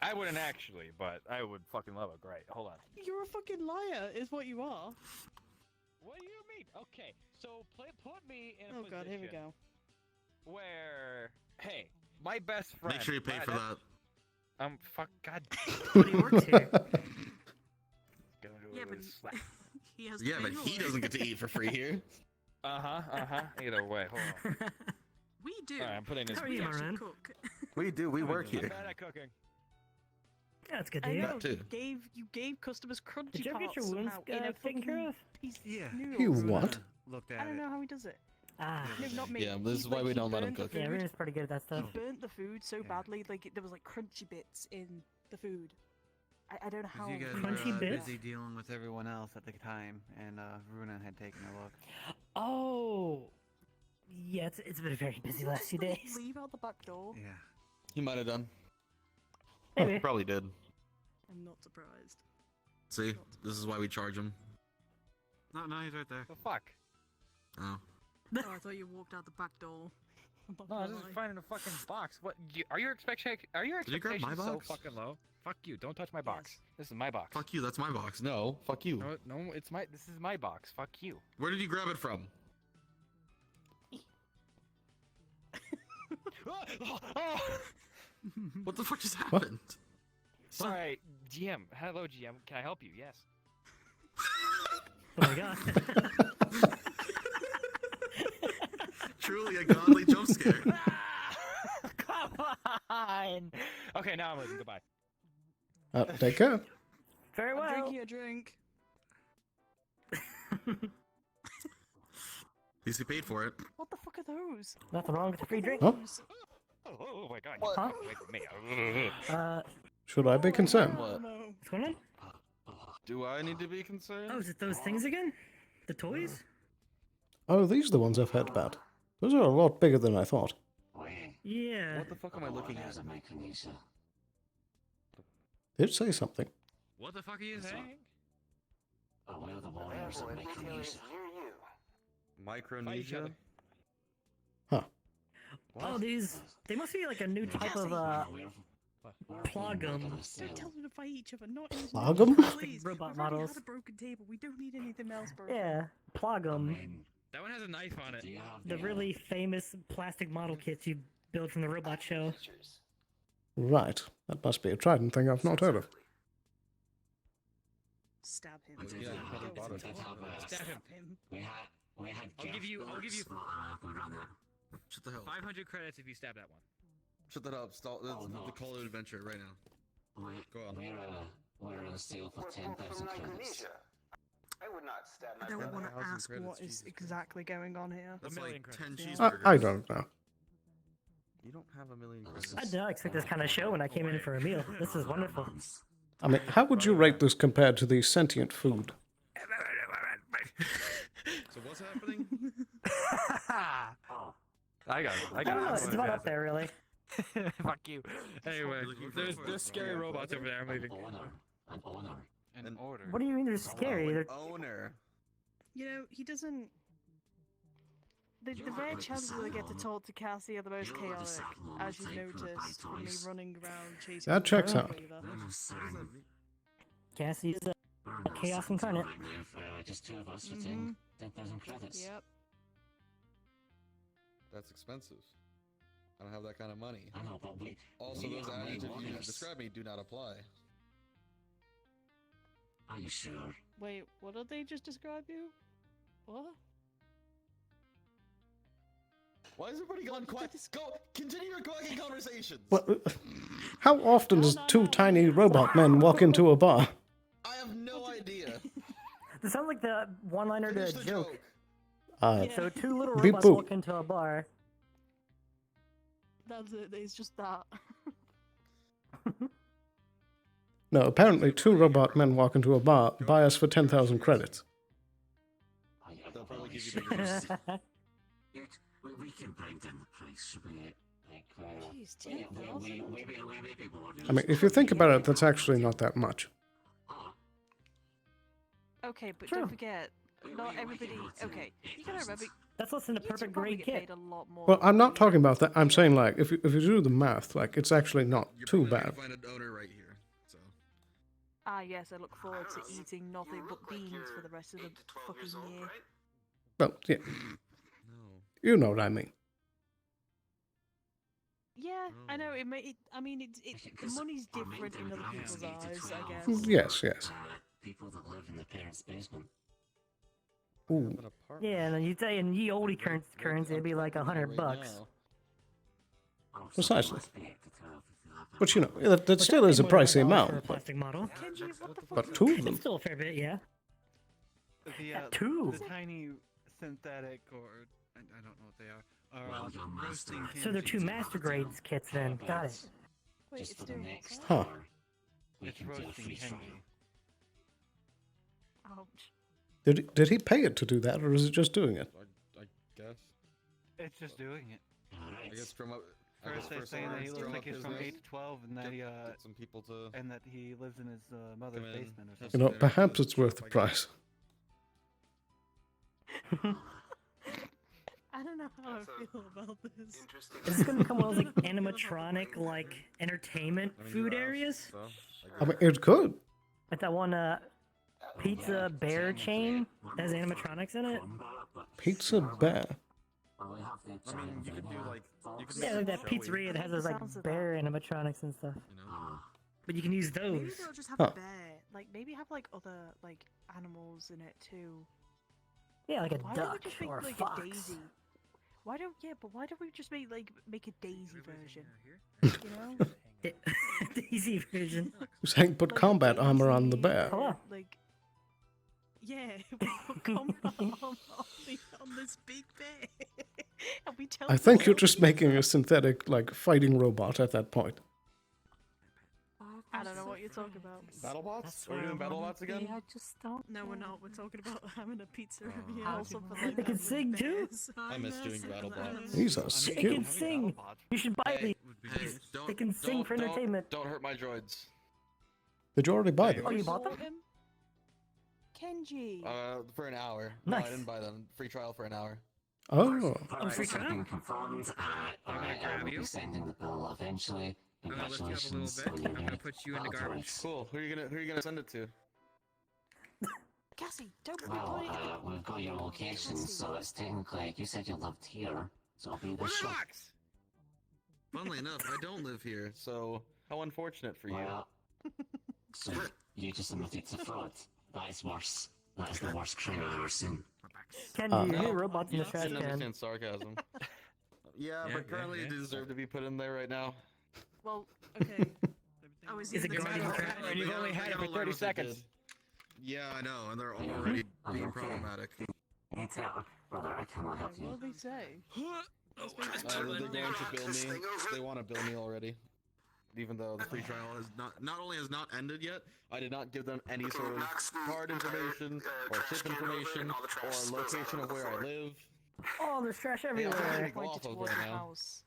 I wouldn't actually, but I would fucking love it. Great. Hold on. You're a fucking liar, is what you are. What do you mean? Okay, so put me in a Oh position god, here we go. where, hey, my best friend. Make sure you pay for that. Fuck, god. But he works here. Yeah, but he has. Yeah, but he doesn't get to eat for free here. Either way, hold on. We do. Alright, I'm putting this. How are you, Marin? Cook. We do. We work I'm here. bad at cooking. Yeah, that's good to I hear. know. That too. You gave customers crunchy Did you ever get parts your wounds somehow in a taken care fucking of? piece Yeah. of noodles. You what? Looked I at don't it. know how he does it. Ah. No, not me. Yeah, this is He, why we he don't let him burnt the cook. Yeah, food. Marin's pretty good at that stuff. He burnt the food so badly, like there was like crunchy bits in the food. I don't know how. You guys Crunchy were bits? busy dealing with everyone else at the time, and Runan had taken a look. Oh. Yeah, it's been a very busy last few days. Leave out the back door. Yeah. He might have done. Maybe. Probably did. I'm not surprised. See, this is why we charge him. No, he's right there. The fuck? Oh. Oh, I thought you walked out the back door. I'm not No, I was gonna just lie. finding a fucking box. What? Are your expectations Did you grab my so box? fucking low? Fuck you! Don't touch my box. This is my box. Fuck you, that's my box. No, fuck you. No, it's my. This is my box. Fuck you. Where did you grab it from? What the fuck just happened? Sorry, GM. Hello, GM. Can I help you? Yes. Oh my god. Truly a godly jump scare. Come on. Okay, now I'm leaving. Goodbye. Take care. Very well. I'm drinking a drink. At least he paid for it. What the fuck are those? Nothing wrong with the free drink. Oh, Oh my god. Huh? Wait for me. should I be concerned? What? No. What's going on? Do I need to be concerned? Oh, is it those things again? The toys? Oh, these are the ones I've heard about. Those are a lot bigger than I thought. Yeah. What the fuck am I looking at? Did it say something? What the fuck are you saying? Where the warriors of Micronesia. Micronesia? Huh. Oh, they must be like a new type of plogum. Don't tell them to fight each other. Not in this Plogum? movie, please. Robot We've already models. had a broken table. We don't need anything else broken. Yeah, plogum. That one has a knife on it. The really famous plastic model kits you build from the robot show. Right. That must be a Trident thing I've not heard of. Stab him. Yeah, stab him. I'll give you Shut the hell up. 500 credits if you stab that one. Shut that up. Stop. The call to adventure right now. Go on. We're on a sale for 10,000 credits. I would not stab I don't want to ask what is exactly going on here. That's like 10 I cheeseburgers. don't know. You don't have a million credits. I did not expect this kind of show when I came in for a meal. This is wonderful. I mean, how would you rate this compared to the sentient food? So what's happening? I got it. I don't know, it's about up there, really. Fuck you. Anyway, there's scary robots over there. I'm leaving. An order. What do you mean they're scary? They're... Owner. You know, he doesn't. The rare chances that I get to talk to Cassie are the most chaotic, as you noticed from me running around chasing. That checks the out. Cassie is a chaos incarnate. Just 2 of us for 10,000 credits. Yep. That's expensive. I don't have that kind of money. I know, but Also, those adjectives you have described me do not apply. Are you sure? Wait, what did they just describe you? What? Why is everybody gone quiet? Go! Continue your fucking conversations! What? How often does two tiny robot men walk into a bar? I have no idea. This sounds like the one-liner to a Finish the joke. So 2 little beep robots boop. walk into a bar. That's it, it's just that. No, apparently 2 robot men walk into a bar, buy us for 10,000 credits. They'll probably give you the We can bring down the price, should we? Jeez, 10,000? I mean, if you think about it, that's actually not that much. Okay, but True. don't forget, not everybody. Okay, you gotta remember. That's less than a perfect grade Get kit. paid a lot more. Well, I'm not talking about that. I'm saying, like, if you do the math, like, it's actually not too bad. find an owner right here. So. Ah, yes, I look forward to eating nothing but beans for the rest of the fucking year. Well, yeah. You know what I mean. Yeah, I know. I mean, the money's different in other people's eyes, I guess. Yes, yes. People that live in the parents' basement. Ooh. Yeah, and then you'd say in ye olde currency it'd be like $100. Precisely. But you know, that still is a pricey For a amount. plastic model. But 2 of them. It's still a fair bit, yeah. The, 2. The tiny synthetic, or I don't know what they are roasting. So they're 2 master grades kits then. Got it. Wait, it's doing Huh. It's roasting Kenji. Ouch. Did he pay it to do that, or is it just doing it? I guess. It's just doing it. I guess from a. First they're saying that he looks like he's from 8 to 12, and that get some people to and that he lives in his mother's come in, basement or have You something. know, some dinner, perhaps it's stuff worth the like price. I don't know how I feel about this. Is this gonna become one of those like animatronic like entertainment food areas? I mean, it could. Like that one pizza bear chain that has animatronics in it? Pizza Bear. I mean, you could do like. You could Yeah, like that pizzeria that has those like bear animatronics and stuff. But you can use Maybe those. they'll just have Huh. a bear. Like maybe have like other like animals in it too. Yeah, like a Why don't we duck just make or a like fox. a daisy? Why don't we just make a daisy version? You know? Daisy version. Who's saying put combat armor on the bear? Hello. Like yeah, we put combat armor on this big bear. And we tell I think you're just making a synthetic, like, fighting robot at that point. I don't know what you're talking about. BattleBots? Are we doing BattleBots again? I just don't. No, we're not. We're talking about having a pizza review How also do for you like. They can sing too. I miss doing BattleBots. These are They skilled. can sing. You should buy these. Hey, They can sing for don't- entertainment. Don't hurt my droids. Did you already buy them? Oh, you bought them? Kenji. For an hour. Nice. No, I didn't buy them. Free trial for an hour. Oh. Free trial? Confirmed. I will be sending the bill eventually. I'm gonna lift you up a little Congratulations bit. on your I'm gonna put you in the garbage. Cool. Who are you gonna send it to? Cassie, don't be Well, pointing at we've got your location, so it's technically, you said you lived here, so it'll be this shop. Relax! Funnily enough, I don't live here, so how unfortunate for you. Well, so you just admitted to fraud. That is worse. That is the worst crime I've ever seen. Kenji, you No, hear robots in the I trash didn't can. understand sarcasm. Yeah, but currently they deserve to be put in there right now. Well, okay. Oh, Is it going to and you've only had it for 30 seconds. Yeah, I know, and they're already being problematic. Brother, I cannot help you. What did they say? They're going to bill me. They want to bill me already. Even though the free trial has not only has not ended yet, I did not give them any sort of card information, or chip information, or location of where I live. Oh, there's trash Yeah, everywhere. I'm gonna go Pointed off of towards right the now. house.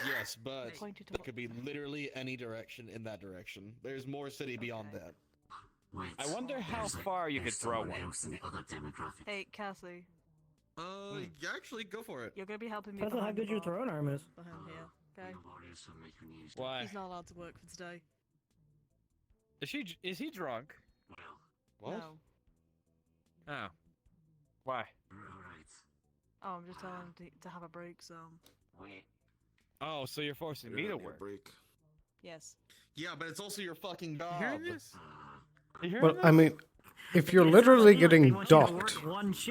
Yes, but Pointed it could be literally any direction in that direction. There's more city beyond that. I wonder how far you could throw one. Hey, Cassie. Yeah, actually, go for it. You're gonna be helping me. Depends on how behind the good your bar. throwing arm is. Behind here, okay? Why? He's not allowed to work for today. Is he drunk? What? No. Oh. Why? Oh, I'm just telling him to have a break. So. Oh, so you're forcing me to work. Break. Yes. Yeah, but it's also your fucking job. hearing this? You hearing Well, this? I mean, if you're literally getting docked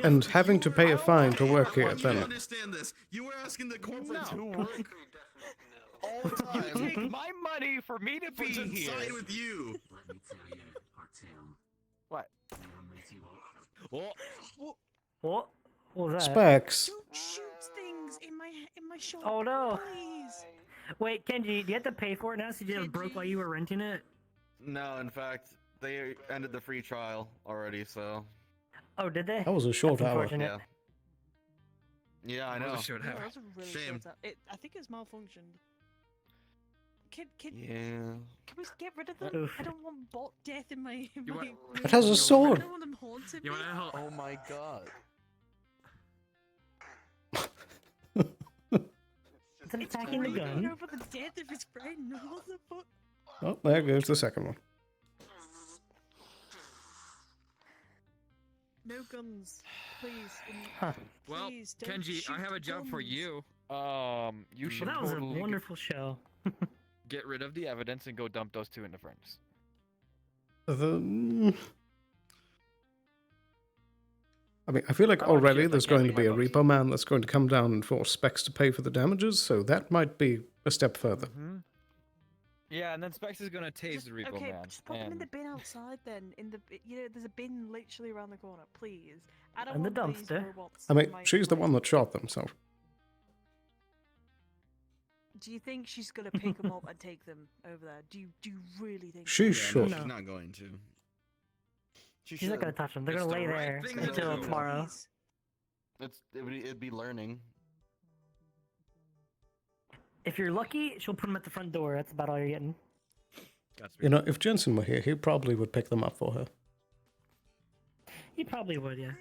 and having to pay a fine to work here, You then understand this? You were asking the corporate to work all the time. You take my money for me to be to here. side with you. What? Well, What? What was that? Specs. Don't shoot things in my shop. Oh no! Please. Wait, Kenji, do you have to pay for it now since you just broke while you were renting it? No, in fact, they ended the free trial already, so. Oh, did they? That was a short That's hour. unfortunate. Yeah. Yeah, I That know. was a short No, hour. that's a really Shame. short time. I think it's malfunctioned. Can Yeah. we get rid of them? Oof. I don't want bot death in my. In my It has a I sword. don't want them haunting me. Oh my god. It's an attacking the Grieving gun. over the death of his friend. What the fuck? Oh, there goes the second one. No guns, please. Huh. Well, Please, don't Kenji, I shoot have a job for guns. you. You should Well, that was a totally wonderful show. get rid of the evidence and go dump those two in the furnace. I mean, I feel like I wanna already check there's that going to camping be a my books. repo man that's going to come down and force Specs to pay for the damages, so that might be a step further. Yeah, and then Specs is gonna tase the repo Okay, man. just put them in and- the bin outside then. There's a bin literally around the corner. Please. I don't And the want these dumpster. robots I mean, in my- she's the one that shot them, so. Do you think she's gonna pick them up and take them over there? Do you really think? She so? should. She's not going to. She's not gonna touch them. They're It's gonna the lay right there thing to until do. tomorrow. It'd be learning. If you're lucky, she'll put them at the front door. That's about all you're getting. You know, if Jensen were here, he probably would pick them up for her. He probably would, yeah.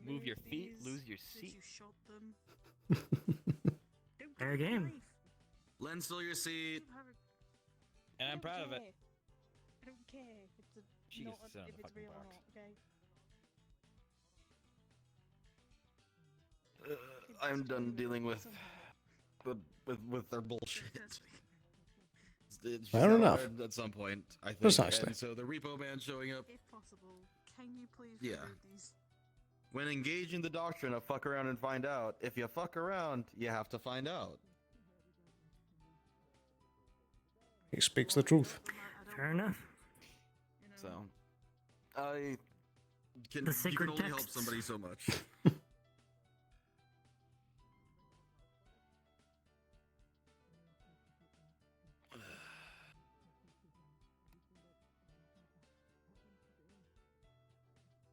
Move your feet, lose your seat. You shot them. Fair game. Lend still your seat. And I'm proud of it. I don't care if it's She not gets to sit on if the it's fucking real or box. not. Okay. I'm done dealing with their bullshit. It's just Fair enough. hard at some point, I think. Precisely. And so the repo man showing up. If possible, can you please Yeah. remove these? When engaging the doctrine of fuck around and find out, if you fuck around, you have to find out. He speaks the truth. Fair enough. So, I can. The You can sacred only help texts. somebody so much.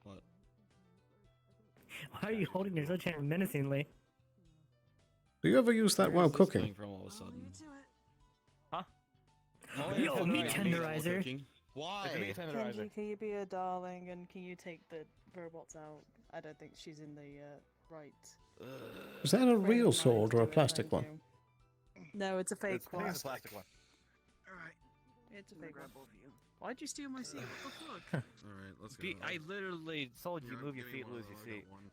What? Why are you holding your such hand menacingly? Do you ever use that while Where is this cooking? coming from all of a sudden? Huh? Yo, meat tenderizer. Why? Kenji, can you be a darling and can you take the robots out? I don't think she's in the right. Is that a real sword or a plastic one? No, it's a fake one. It's a plastic one. Alright. It's a fake one. Why'd you steal my seat? What the fuck? Alright, let's go. I literally told you move your give me feet, one, lose your I got seat. one.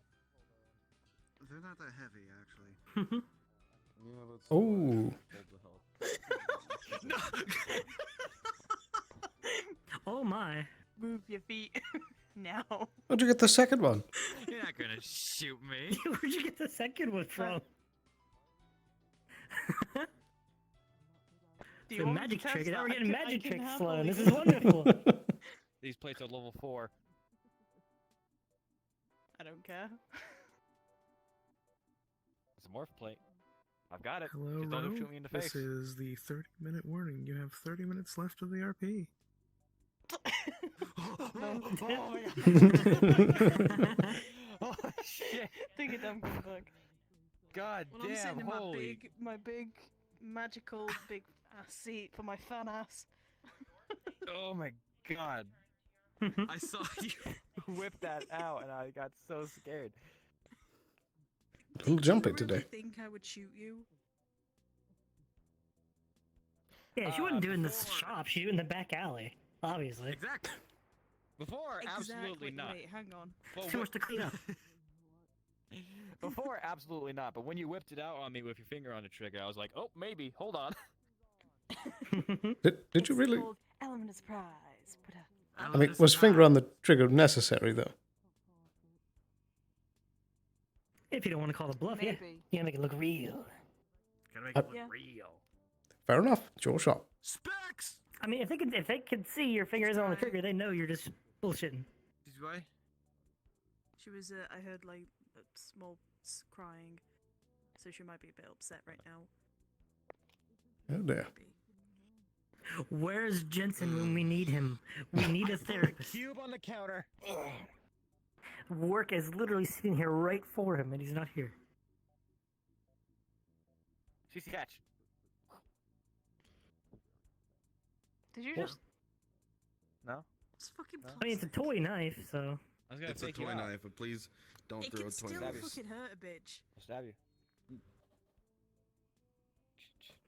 They're not that heavy, actually. Oh. No. Oh my. Move your feet now. Where'd you get the second one? You're not gonna shoot me. Where'd you get the second one from? It's a magic trick. Now we're getting magic tricks, Sloan. This is wonderful. These plates are level 4. I don't care. It's a morph plate. I've got it. Hello, Just don't Ro. shoot me in the face. This is the 30-minute warning. You have 30 minutes left of the RP. Oh shit! Think it dumb fuck. God When I'm damn! sitting in Holy! my big magical big ass seat for my fan ass. Oh my god! I saw you whip that out, and I got so scared. A little jumpy Do you really today. think I would shoot you? Yeah, she wouldn't do it in the shop. She'd do it in the back alley, obviously. Exactly. Before, absolutely not. Wait, hang on. But Too much to clean up. Before, absolutely not. But when you whipped it out on me with your finger on the trigger, I was like, oh, maybe. Hold on. Did you really? Called element of surprise. But, I mean, was finger on the trigger necessary, though? If you don't want to call it bluff, yeah. Maybe. You gotta make it look real. Gotta make it look Yeah. real. Fair enough. It's your shop. Specs! I mean, if they could see your fingers on the trigger, they know you're just bullshitting. This way? she was, I heard like small crying, so she might be a bit upset right now. Oh dear. Where's Jensen when we need him? We need a therapist. Cube on the counter. Work is literally sitting here right for him, and he's not here. CC catch. Did you What? just? No. It's fucking. I mean, it's a toy knife, so. I was gonna It's a take you toy out. knife, but please don't It throw can a toy still knife. fucking hurt a bitch. I'll stab you.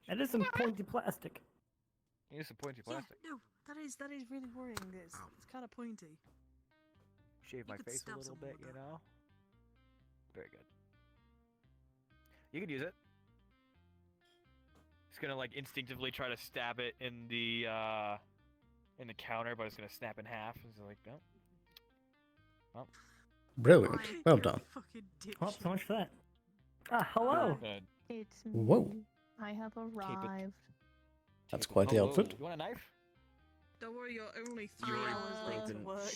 That is some pointy plastic. You need some pointy Yeah, plastic. no, that is really worrying. It's kind of pointy. Shave my could face a stab little someone bit, with you that. know? Very good. You can use it. It's gonna like instinctively try to stab it in the counter, but it's gonna snap in half. It's like, no. Oh. Brilliant. Well done. Well, so much for that. Ah, hello. Good. It's me. Whoa. I have arrived. That's quite the outfit. You want a knife? Don't worry, you're only 3 hours late to work.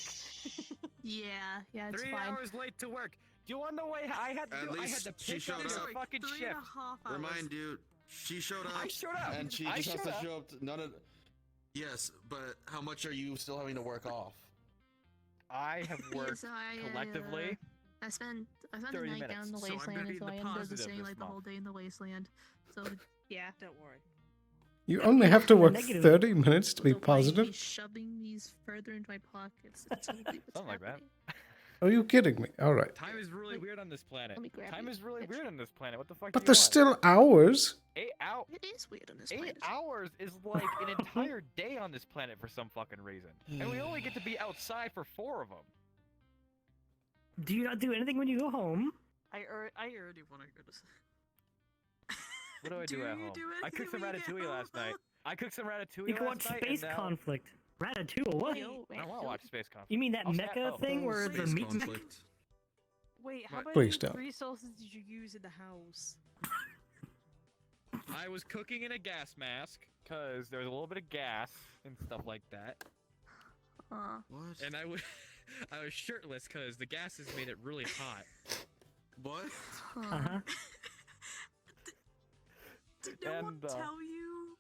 Yeah, it's 3 fine. hours late to work. Do you want to know why I had to At do? I had least to she pick up showed this up. fucking Three shift. and a half hours. Remind you, she showed up. I showed up. And she I just has showed to up. show up. None of. Yes, but how much are you still having to work off? I have worked so I, collectively. I spent the 30 night down in the minutes. So I'm wasteland, gonna be and so in the I ended up positive just staying this like the whole month. day in the wasteland. So yeah, don't worry. You only have to work Negative. 30 minutes to be So why are positive? you shoving these further into my pockets? It's totally what's Something like that. happening. Are you kidding me? All right. Time is really weird on this planet. Let me grab Time you. is really Bitch. weird on this planet. What the fuck? But do you there's want? still hours. 8 hours. It is weird on this 8 planet. hours is like an entire day on this planet for some fucking reason, and we only get to be outside for 4 of them. Do you not do anything when you go home? I already want to go to. What do I do, at home? I cooked some ratatouille last night. I cooked some ratatouille You can watch last night. Space and now... Conflict. Ratatouille, what? Yo, I don't want to watch Space Conflict. You mean that I'll mecha thing where the Space meat? conflict. Wait, how Right. Please many don't. resources did you use in the house? I was cooking in a gas mask because there was a little bit of gas and stuff like that, What? and I was I was shirtless because the gases made it really hot. What? Uh-huh. Did no one And, tell you?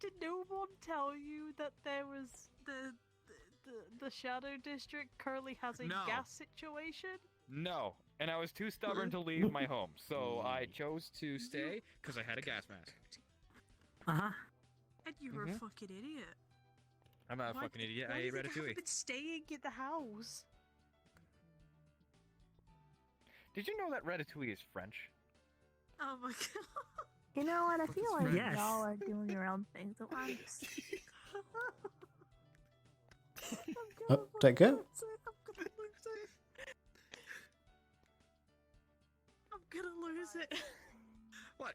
Did no one tell you that there was the Shadow District currently has a No. gas situation? No, and I was too stubborn to leave my home, so I chose to stay because I had a gas mask. Uh-huh. And you were a fucking idiot. I'm not a Why fucking did- idiot. why I ate did you ratatouille. have it staying at the house? Did you know that ratatouille is French? Oh my god. You know what? I feel like Yes. y'all are doing your own things at once. Take care. I'm gonna lose it. I'm gonna lose it. What?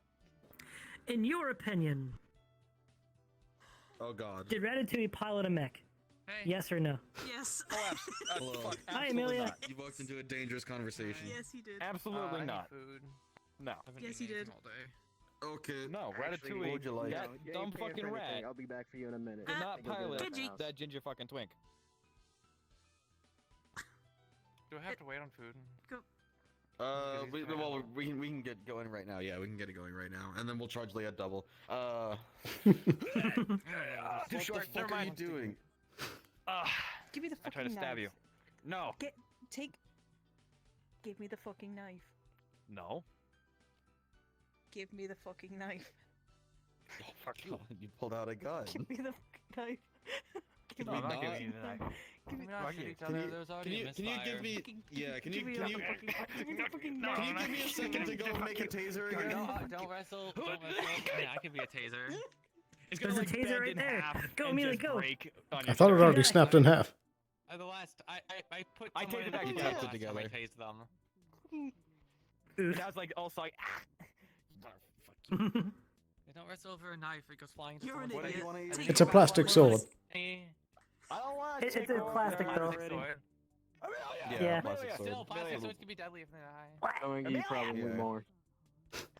In your opinion, Oh god. did Ratatouille pilot a mech? Hey. Yes or no? Yes. Hello. Fuck, Hi, absolutely Amelia. not. You walked into a dangerous conversation. Yes, he did. Absolutely I need not. Food. No. Yes, he did. All day. Okay. No, Actually, Ratatouille. what would you like? That You dumb ain't paying fucking for anything. rat I'll be back for you in a minute. did not Go get it pilot at the house. that ginger fucking twink. Do I have to wait on food? We can get going right now. Yeah, we can get it going right now, and then we'll charge Leah double. Too What short. the Never fuck are you mind. doing? Give me the I fucking tried to stab knife. you. No. Give me the fucking knife. No. Give me the fucking knife. Oh, fuck you. You pulled out a gun. Give me the fucking knife. Give No, me I'm not not? giving you the knife. Give me We're not shooting each other. There was already a Can you misfire. give me? Yeah. Can you give me can the you fucking give me the fucking No, knife. can you give me a second to go make a taser again? Don't wrestle. Don't wrestle. Yeah, I can be a taser. It's There's gonna, a like, taser bend right in there. half Go, and Amelia, just go. break on I your thought it stomach. already snapped in half. The last, I put. I someone tased in back the and last tapped it time together. I tased them. And I was like, also like, They don't wrestle over a knife. It goes flying into You're an someone's idiot. face. It's a plastic sword. I don't want It's a plastic though. Yeah. Plastic Amelia, Still, still plastic Amelia. swords can be deadly if they die. Knowing you probably Yeah. more.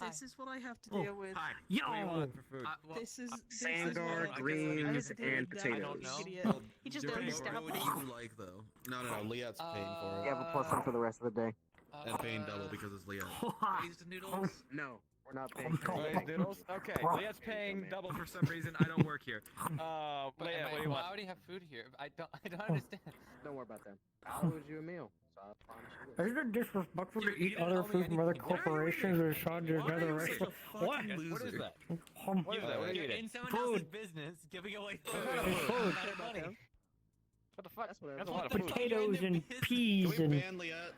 This is what I have to Oh, deal with. What do you Yo! want for food? This is Sandor, what I greens, have to deal and with. potatoes. Idiot. He just Depending already on stabbed what me. you like though. No, Leah's paying for You it, have a plus one for the rest of the day. and paying double because it's Leah. Glazed noodles. No, we're not paying for Glazed anything. noodles? Okay, Leah's paying double for some reason. I don't work here. Leah, But what do you I want? already have food here. I don't understand. Don't worry about that. I'll lose you a meal. So I promise you this. Isn't it disrespectful to You eat didn't other tell me food from other anything. Why are you corporations or charge Why are another you restaurant? such a What? fucking loser? What is that? What is that? What are you You're eating? in someone Food. else's business, giving away food. Food. Not money. What the fuck? That's what That's a I lot of food. Potatoes and Can peas we and ban Leah?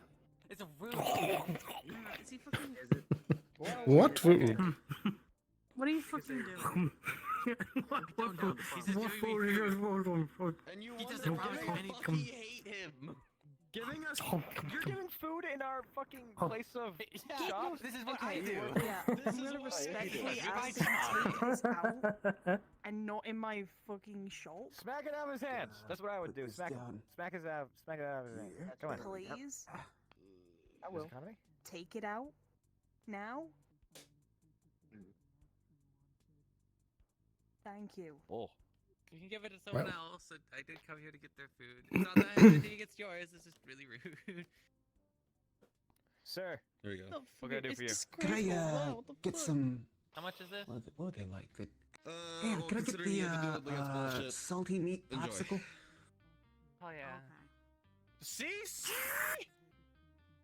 It's a rude. Is he fucking? Is it? What food? What are you fucking doing? what food? He's just What giving food me is food. this food? And you He wonder doesn't why promise the anything. fuck we hate him. Giving us, you're giving food in our fucking place of Yeah, shop? this is what I do. Yeah, This I'm is gonna why. respectfully You're ask my him to take this out and not in my fucking shop. Smack it out of his hands. That's what I would do. Smack it out of his hands. Come on. Please, I will. Economy? take it out now. Thank you. Oh. You can give it to someone Well. else. I did come here to get their food. It's not that I think it's yours. It's just really rude. Sir, There you go. what can I do for you? Can I Get some. How much is this? What are they like? The Damn, can I get the salty meat Enjoy. popsicle? Oh yeah. See?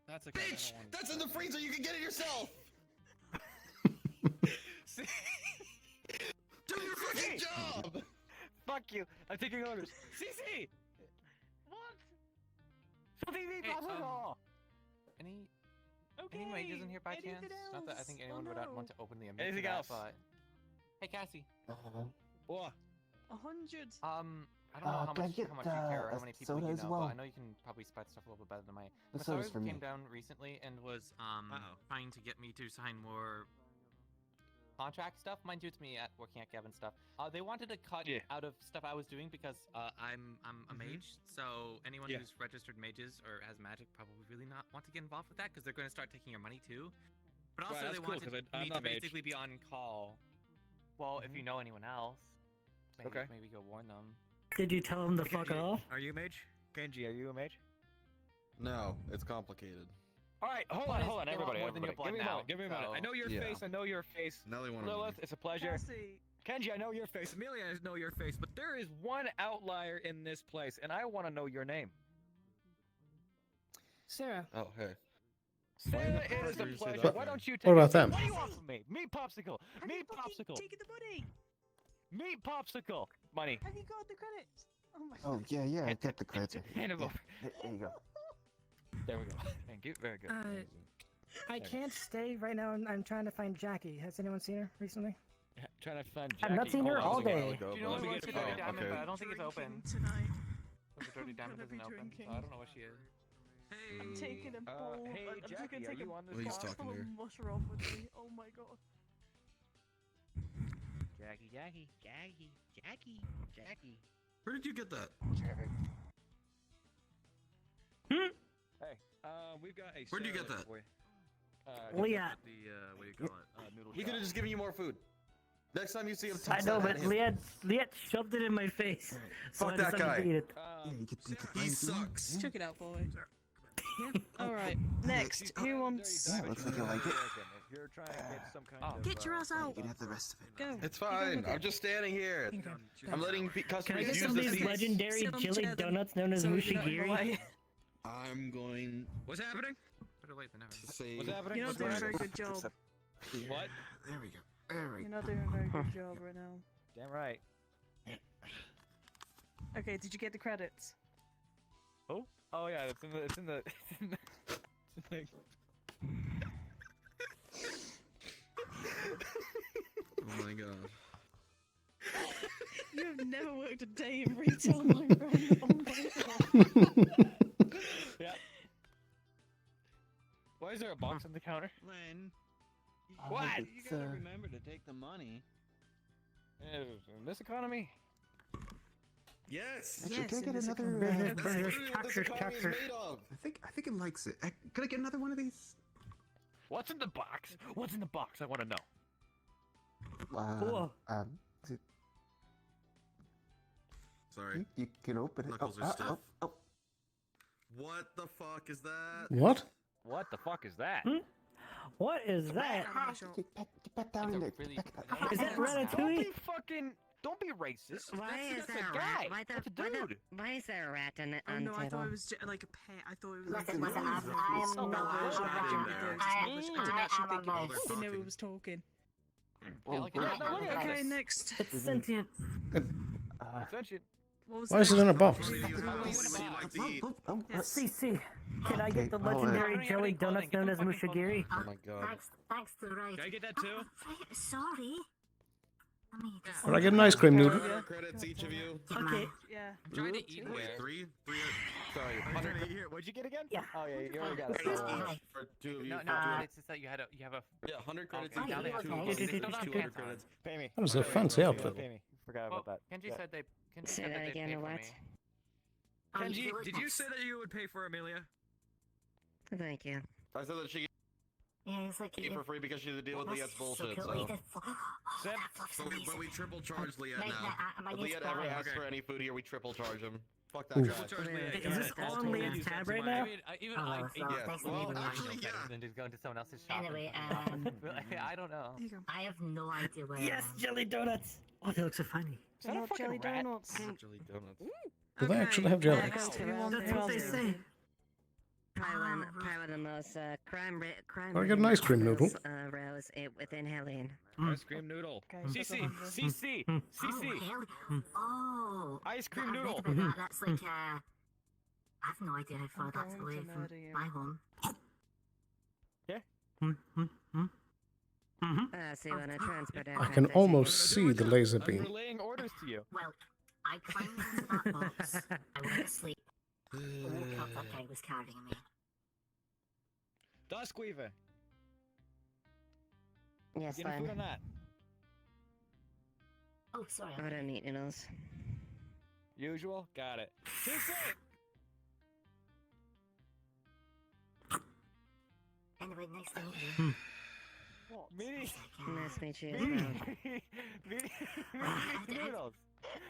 That's okay. Bitch, that's in the freezer. You can get it yourself. See? Do your fucking job. Fuck you. I'm taking orders. CC! What? Something meat Hey, popsicle! Any mages in here by chance? Not that I think anyone would want to open the emit Anything to that, else? But... Hey Cassie. What? 100. I don't know how can I much get, you care or how a many people soda you as know, well? but I know you can probably spread stuff a little bit better than my The soda's for came me. down recently and was trying to get me to sign more contract stuff. Mind you, it's me working at Gavin stuff. They wanted to cut out of stuff I was doing because I'm a mage, so anyone who's registered mages or has magic probably really not want to get involved with that because they're going to start taking your money too. But also Right, they that's cool, wanted 'cause I'm me not to mage. basically be on call. Well, if you know anyone else, maybe go warn them. Did you tell him to fuck off? Are you a mage? Kenji, are you a mage? No, it's complicated. Alright, hold But on, it's- hold on, they want everybody. more than your Give me a blood moment, give me a moment. I now, know your so- face, I know your face. Now they want Lilith, it's a pleasure. Cassie. Kenji, I know your face. Amelia, I know your face. But there is one outlier in this place, and I want to know your name. Sarah. Oh, hey. Sarah, it is a Pleasure to pleasure. that. Why don't you take What about it? them? What do you want from me? Meat popsicle. Meat popsicle. Taking the money. Meat popsicle. Money. Have you got the credits? Oh my Oh, god. yeah, I got the credit. Hand him over. There you go. There we go. Thank you. Very good. I can't stay right now. I'm trying to find Jackie. Has anyone seen her recently? Trying to find I've not Jackie. seen her Hold on, all that was a while day. ago, Do you know but- what works for Dirty Diamond? okay. But I don't think it's open. Tonight. The Dirty Diamond Gonna be isn't open, drinking. so I don't know what she is. I'm taking a bowl. hey, I'm just Jackie, gonna are take you a on this Well, he's glass talking full to of her. mush off with me. Oh my god. Jackie. Where did you get that? Hey, we've got a. Where'd you get salad that? for you. Leah. The what do you call it? Noodle We could shop. have just given you more food. Next time you see him, I toss know, that but at him. Liet shoved it in my face. So Fuck I that decided guy. to eat it. He sucks. Check it out, boy. Alright, next. Who wants. Yeah, looks like you like it. If you're trying to get some kind of. Get your ass out! You can have the rest of it. Go. It's You go fine. with I'm it. just standing here. I'm letting Can I customers get use some of the these seats. legendary Sit on the chili chair then, donuts known as so you're not in the mushigiri? way. I'm going What's happening? Better late than never. to say. What's happening? You're not What's doing a happening? very good job. What? There we go. There we You're go. not doing a very good job right now. Damn right. Okay, did you get the credits? Oh? Oh yeah, it's in the. It's in the. It's in the. It's in Oh my god. You have never worked a day in retail, my friend. Oh my god. Yeah. Why is there a box on the counter? Len, What? You gotta remember to take the money. In this economy? Yes. Actually, Yes, can I in get this another? economy. That's Burgers, literally what this taxers, economy is taxers. made of. I think it likes it. Could I get another one of these? What's in the box? What's in the box? I want to know. Cool. Is it, Sorry. you can open it. Knuckles oh, are stiff. oh. What the fuck is that? What? What the fuck is that? What is that? Get back down in there. Really Is that Don't Ratatouille? be fucking. Don't be racist. Why is That's there a a guy. rat? Why That's a the, why, dude. the, why is there a rat on the Oh on no, I table? thought it was like a pet. I thought it was like Listen, a listen, I I am no, I not- actually I- didn't think it was I- English. I didn't I actually am think it a was. mouse. Didn't know it was talking. Yeah, like Okay, next. It's sentient. Attention. What was Why is it in a box? What do you like to eat? CC, can I get the Okay, hold on. legendary jelly donuts known as mushigiri? Oh my god. Thanks to the right. Can I get that too? Sorry. Let me just. Would I get an ice cream noodle? 100 credits each of you. Okay. Yeah. I'm trying to eat Wait, there. three? Sorry, 100 Here, what'd you get again? Yeah. Oh yeah, you already got it. credits each for two of you. No, for no, two- it's just that you have a. Yeah, 100 credits Okay. each. Now they have Two to of pay. us, They each still don't 200 have time. credits. Pay me. That was a fancy outfit. Pay me. Forgot Well, about that. Kenji Yeah. said they. Kenji Say said that that they again, paid or for what? me. Kenji, did you say that you would pay for Amelia? Thank you. I said that she Yeah, it's like gave for free because she had to deal with Leah's bullshit, so. But we triple charge Leah now. If Leah ever asks for any food here, we triple charge him. Fuck that guy. Is this on Leah's tab right now? Even Oh, I. so thanks for leaving me. actually, yeah. Than just going to someone else's shop. Anyway, I don't know. I have no idea where. Yes, jelly donuts. Oh, they look so funny. Is that a Not fucking jelly rat? donuts. Jelly donuts. Do they actually have jelly? Next, who wants That's what they say. Probably one of the most crime Or I get an ice cream noodle. rows within Helene. Ice cream noodle. Okay, CC, CC, CC. Oh, Ice cream I read noodle. about that. That's like I have no idea how far I'm that's going away to from murder you. my home. So you want to transport I can almost see the laser I'm beam. relaying orders to you. Well, I climbed into that box. I went to sleep. I woke up, that guy was carrying me. Duskweaver. Yes, Get a food on that. Oh, sorry. I don't eat noodles. Usual. Got it. CC. Anyway, nice to meet you. Meaty. Nice to meet you as Meaty. well. Noodles.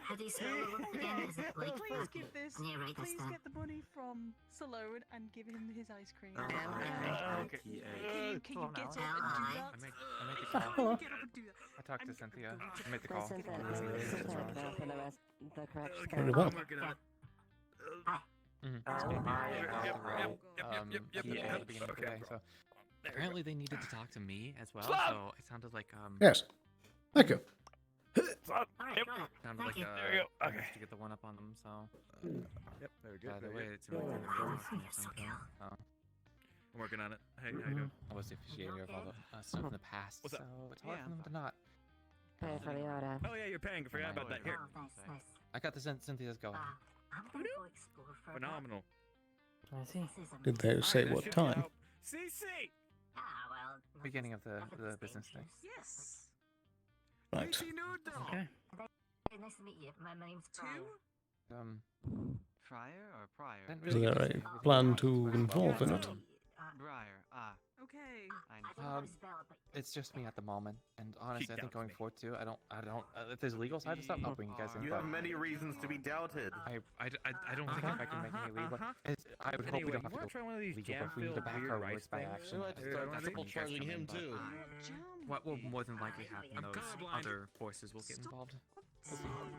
How do you spell it again? Is it like Please give this. Yeah, right, this Please time. get the money from Sloan and give him his ice cream. Okay. Can you get up and do that? I make the Can call. you get up and do that? I talked to Cynthia. I made the call. Listen to that for the rest, the correct Very well. So apparently they needed to talk to me as well. Sloan! So it sounded like Yes. Thank you. son. Yep. Sounds like There you go. I Okay. managed to get the one up on them, so. Yep. Very good. By the very way, good. it's in my I'm working on it. Hey, how you doing? I was the officiator of all the stuff in the past, What's up? so it's hard for them to not. Pay for the order. Oh yeah, you're paying. I forgot about that. Here. I got the Cynthia's going. Phenomenal. I see. Did they say what time? CC. Beginning of the business day. Yes. Right. Okay. Nice to meet you. My name's Friar or Prior? Is there a plan to involve in it? Briar. Okay. It's just me at the moment, and honestly, I think going forward too. I don't. If there's legal side of stuff, I'll bring you guys in. You have many reasons to be doubted. I don't think if I can make any legal. I would hope we don't have to go legal, but if we need to back our words by action. Triple charging him too. What will more than likely happen? Those other forces will get involved.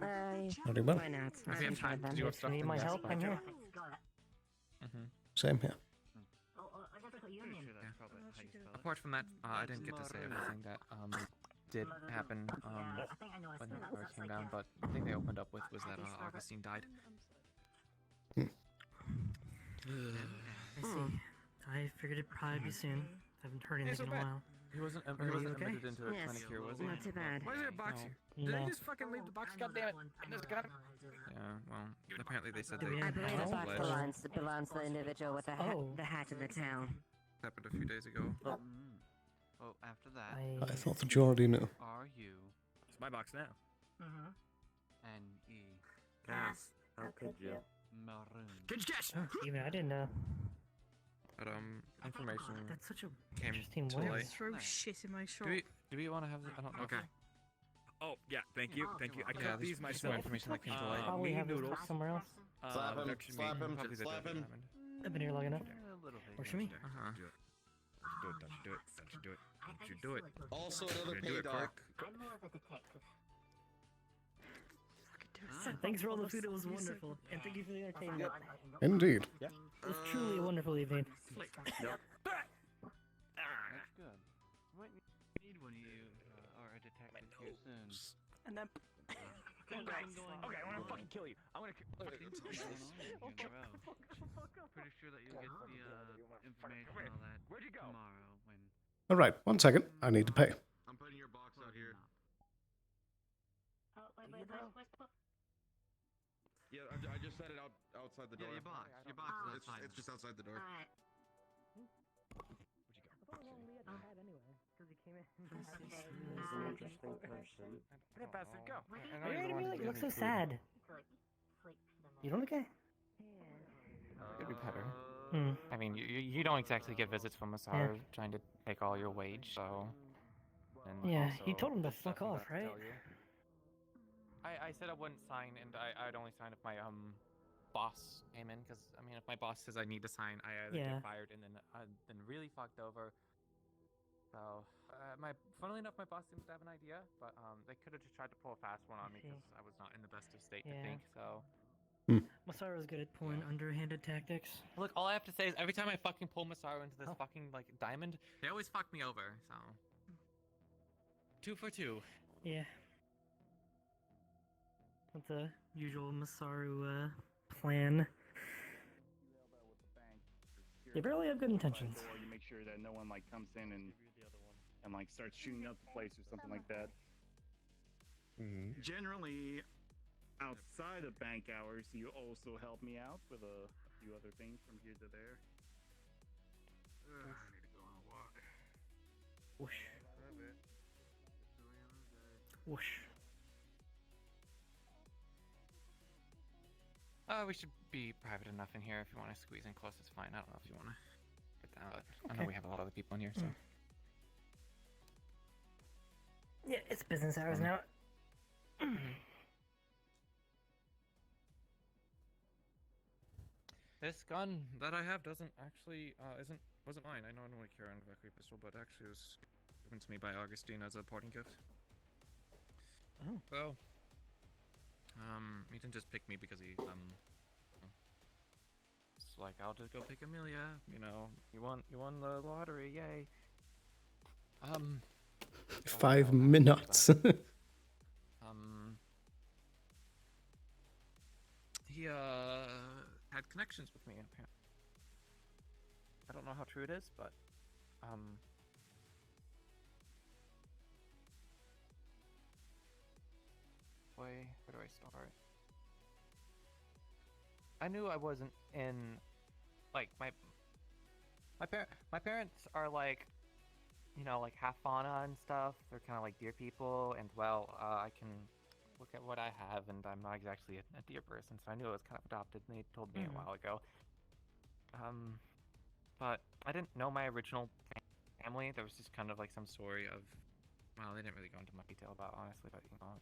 Very well. Why not? If we have time to do our stuff, Need then my yes, help? but- I'm here. Same here. Apart from that, I didn't get to say everything that did happen when the car came down, but the thing they opened up with was that Augustine died. I see. I figured it'd probably be soon. I haven't heard anything in a while. He wasn't Are you okay? admitted into a clinic here, was he? Not too bad. Why is there a box here? Did No. they just fucking leave the box? God damn it! In this gun. Yeah, well, apparently they said Do they we I have believe the box help? belongs to the individual with the hat in the town. happened a few days ago. Oh, after that. I thought that you already knew. Are you? It's my box now. N-E. Cass, how could you? Maroon. Catch cash! Even I didn't know. But information That's such a came interesting to way. light. Throw shit in my shop. Do we want to have? I don't know. Okay. Oh yeah, thank you. I Yeah, cut there's these some myself. information that came to light. Probably meat have this noodles. book somewhere else. Slap him, production slap meat. him, Probably the slap day him. that happened. I've been here long enough. A little bit. Works for me. Uh-huh. Do it. Don't you do it. Don't you do it. Don't you do it. Also another Do pay it, Clark. doc. I'm more of a detective. Thanks for all the food. It was wonderful, and thank you for the entertainment. Indeed. It was truly a wonderful evening. That's good. Might need one of you are a detective here soon. And then. Okay, I want to fucking kill you. I want to kill Pretty sure that you'll get the information and all that Where'd you go? tomorrow when. All right, 1 second. I need to pay. I'm putting your box out here. Yeah, I just set it outside the door. Yeah, your box is outside. It's just outside the door. Interesting person. Hey, bastard, go. Why are you like, you look so sad? You doing okay? Could be better. Hmm. I mean, you don't exactly get visits from Masaru trying to take all your wage, so. And Yeah, you also told him to the stuff fuck I'm off, about to right? tell you. I said I wouldn't sign, and I'd only sign if my boss came in, because I mean, if my boss says I need to sign, I either Yeah. get fired and then really fucked over. So, funnily enough, my boss seems to have an idea, but they could have just tried to pull a fast one on me see. because I was not in the best of state to Yeah. think. So, Masaru's good at pulling underhanded tactics. look, all I have to say is every time I fucking pull Masaru into this fucking like diamond, they always fuck me over. So, 2 for 2. Yeah. That's the usual Masaru plan. They barely have good intentions. Or you make sure that no one like comes in and like starts shooting up the place or something like that. Generally, outside of bank hours, you also help me out with a few other things from here to there. I need to go on a walk. Whoosh. Whoosh. We should be private enough in here. If you want to squeeze in close, it's fine. I don't know if you want to get down, but I know Okay. we have a lot of other people in here, so. Yeah, it's business hours now. This gun that I have doesn't actually wasn't mine. I normally carry on a Valkyrie pistol, but actually was given to me by Augustine as a parting gift. Oh. So, he didn't just pick me because he it's like I'll just go pick Amelia. You know, you won the lottery, yay. 5 minutes. he had connections with me. Apparently. I don't know how true it is, but boy, where do I start? I knew I wasn't in, like, my parents are like, you know, like half fauna and stuff. They're kind of like deer people, and well, I can look at what I have, and I'm not exactly a deer person, so I knew I was kind of adopted, and they told me a while ago. But I didn't know my original family. There was just kind of like some story of, well, they didn't really go into much detail about, honestly, but you know,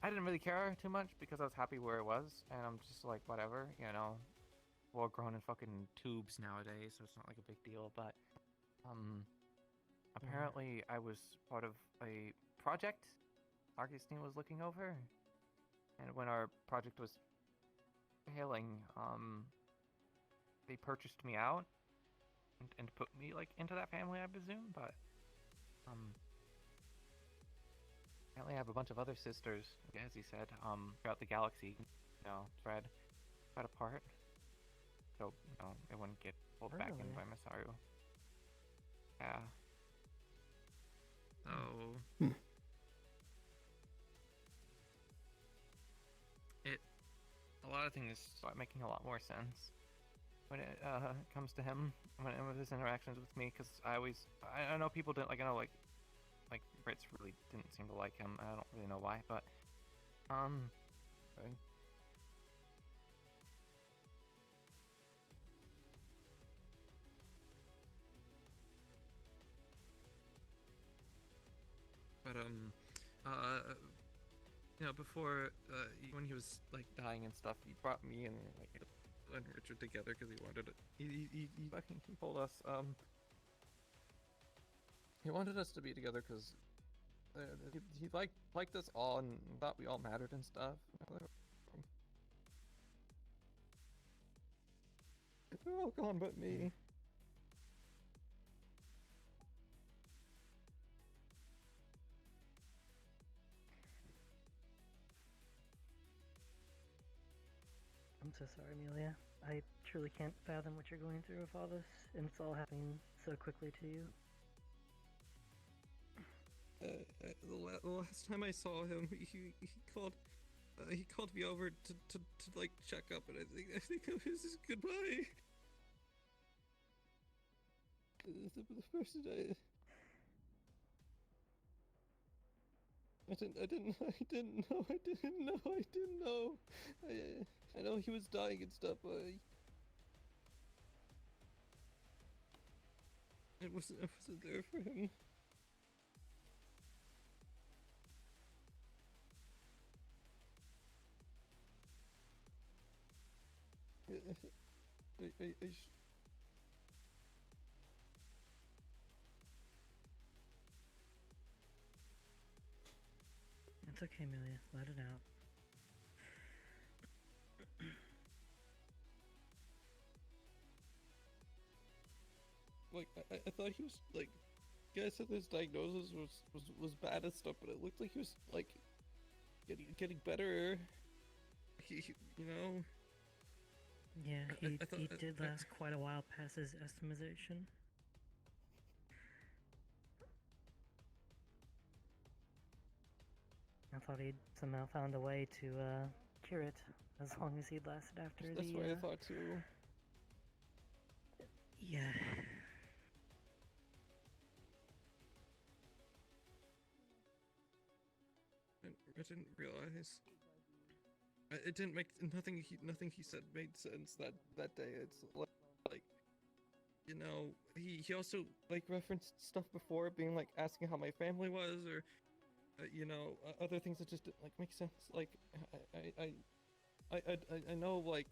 I didn't really care too much because I was happy where it was, and I'm just like, whatever, you know. We're grown in fucking tubes nowadays, so it's not like a big deal, but apparently I was part of a project Augustine was looking over, and when our project was failing, they purchased me out and put me like into that family, I presume, but apparently I have a bunch of other sisters, as he said, throughout the galaxy, you know, spread apart, so, you know, it wouldn't get pulled back in by Masaru. Yeah. So... A lot of things start making a lot more sense when it comes to him, when with his interactions with me, because I know people didn't, like, I know, like Brits really didn't seem to like him. I don't really know why, but, you know, before, when he was, like, dying and stuff, he brought me and, like, and Richard together because he wanted it. He fucking told us, he wanted us to be together because he liked us all and thought we all mattered and stuff. They're all gone but me. I'm so sorry, Amelia. I truly can't fathom what you're going through with all this, and it's all happening so quickly to you. The last time I saw him, he called me over to like check up, and I think it was his goodbye. The person I didn't know. I know he was dying and stuff, but I wasn't there for him. It's okay, Amelia. Let it out. Like, I thought he was, like, you guys said his diagnosis was bad and stuff, but it looked like he was, like, getting better. He you know? Yeah, he did last quite a while past his estimation. I thought he'd somehow found a way to cure it, as long as he'd lasted after That's what I thought too. Yeah. I didn't realize. It didn't make nothing he said made sense that day. It's like you know, he also like referenced stuff before, being like asking how my family was, or you know, other things that just didn't like make sense. Like I know, like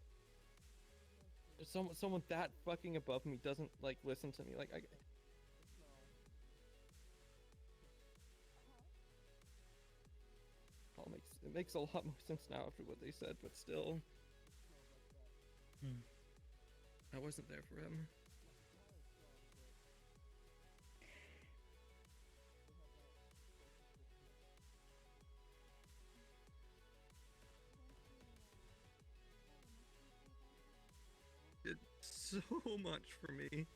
someone that fucking above me doesn't like listen to me. Like it makes a lot more sense now after what they said, but still, I wasn't there for him. so much for me.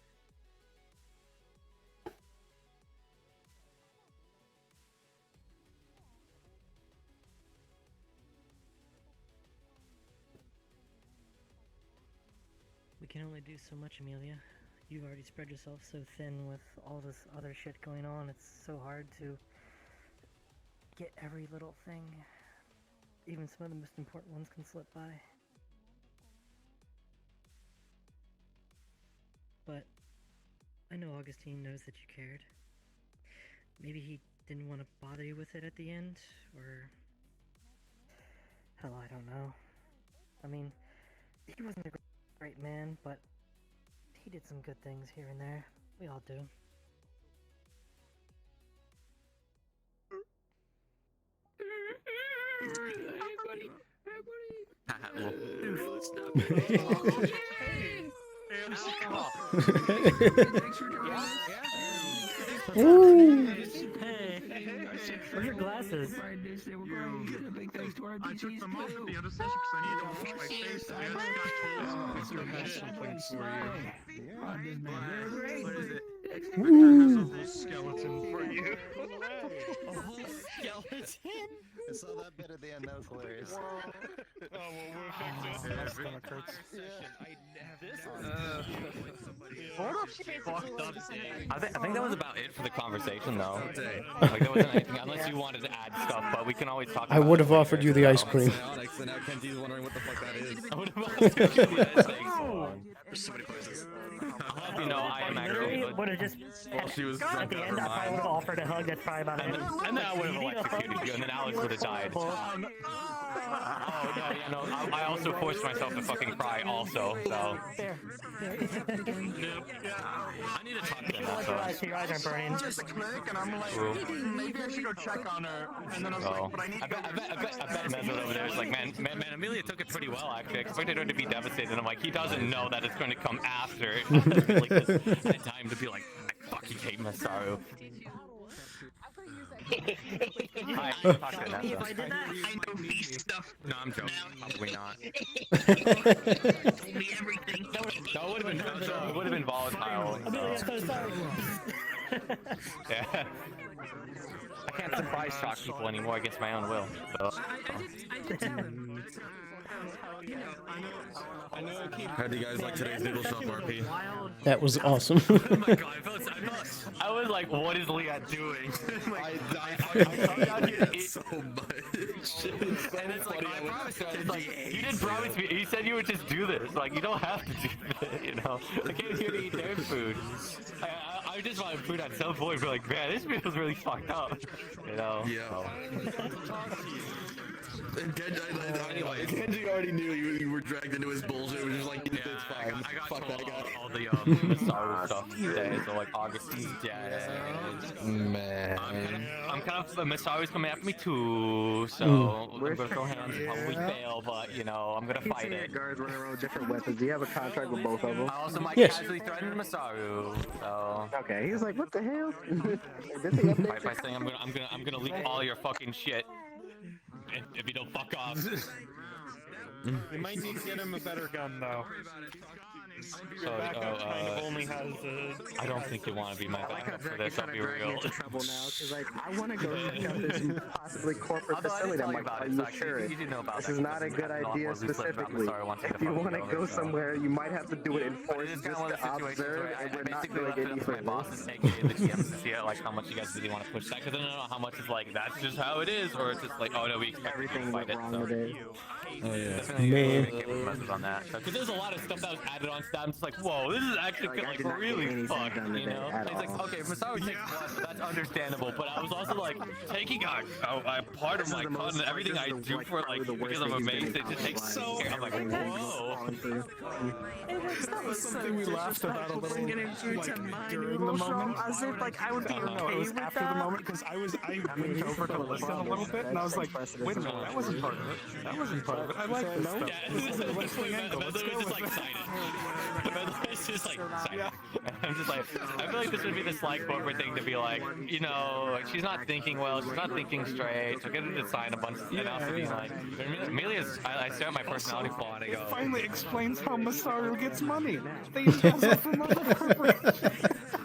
We can only do so much, Amelia. You've already spread yourself so thin with all this other shit going on. It's so hard to get every little thing. Even some of the most important ones can slip by. But I know Augustine knows that you cared. Maybe he didn't want to bother you with it at the end, or... Hell, I don't know. I mean, he wasn't a great man, but he did some good things here and there. We all do. Ooh. Hey, where's your glasses? I took them off at the other session because I needed to wash my face. I just got told I still had something for you. What is it? Victor has a whole skeleton for you. A whole skeleton? I saw that bit at the end, that was hilarious. I think that was about it for the conversation, though. Like, there wasn't anything, unless you wanted to add stuff, but we can always talk about I would have offered you the ice cream. So now Kenji's wondering what the fuck that is. I would have offered you the ice cream. There's so many places. I'll have you know, I am actually... Would have just... Well, she was at the end, I probably would have offered a hug. That's probably about it. And then I would have electrocuted you, and then Alex would have died. Oh, no, yeah, no, I also forced myself to fucking cry also, so... There. I need to talk to him also. Your eyes aren't burning. Just click, and I'm like, maybe I should go check on her. And then I was like, but I need to go... I bet Mezzo over there is like, man, Amelia took it pretty well, actually. I expected her to be devastated, and I'm like, he doesn't know that it's going to come after. Like, this had time to be like, I fucking hate Masaru. Hi, talk to Nessa. If I did that, I know beast stuff. No, I'm joking. Probably not. Me everything. That would have been volatile. Yeah. I can't surprise shock people anymore against my own will. So. How do you guys like today's noodle shop RP? That was awesome. Oh my god, I was like, what is Leah doing? I died so much. And it's like, I promise you, it's like, you didn't promise me. You said you would just do this. Like, you don't have to do this, you know? I came here to eat their food. I just wanted food at some point, but like, man, this feels really fucked up, you know? Yeah. And Kenji already knew you were dragged into his bullshit. It was just like, it's fine. I got Fuck told that guy. all the Masaru stuff today, so like Augustine's dead. Man. I'm kind of Masaru's coming after me too, so I'm gonna throw hands and probably fail, but you know I'm gonna fight it. Guards running around with different weapons. Do you have a contract with both of them? I also might casually threaten Masaru, so. Okay, he's like, what the hell? By saying I'm gonna leak all your fucking shit if you don't fuck off. We might need to get him a better gun, though. So, backup kind of only has I don't think you want to be my backup for this, I'll be real. Into trouble now, because like, I want to go check out this possibly corporate facility. I'm like, are you sure? This is not a good idea specifically. If you want to go somewhere, you might have to do it in force just to observe, and we're not doing any for bosses, aka the GMs, to see like how much you guys really want to push that, because I don't know how much is like, that's just how it is, or it's just like, oh no, we expect everything to fight it, so. Oh yeah. Definitely messes on that. Because there's a lot of stuff that was added on stuff. I'm just like, whoa, this is actually like really fucked, you know? It's like, okay, Masaru takes one, that's understandable. But I was also like, taking a part of my content, everything I do for like, because I'm amazed, it just takes so. I'm like, whoa. That was something we laughed about a little, like, during the moment. As if like I would be okay no, it was with after that. the moment, because I went over to listen a little bit, and I was like, wait a minute, that wasn't part of it. That wasn't part of it. I like this stuff. This is a wrestling angle. Let's go with it. just like, I'm just like, I feel like this would be the slight corporate thing to be like, you know, like she's not thinking well, she's not thinking straight. So get her to sign a bunch, and also being like, Amelia's. I stare at my personality flaw and I go. It finally explains how Masaru gets money. They embezzle from other corporations.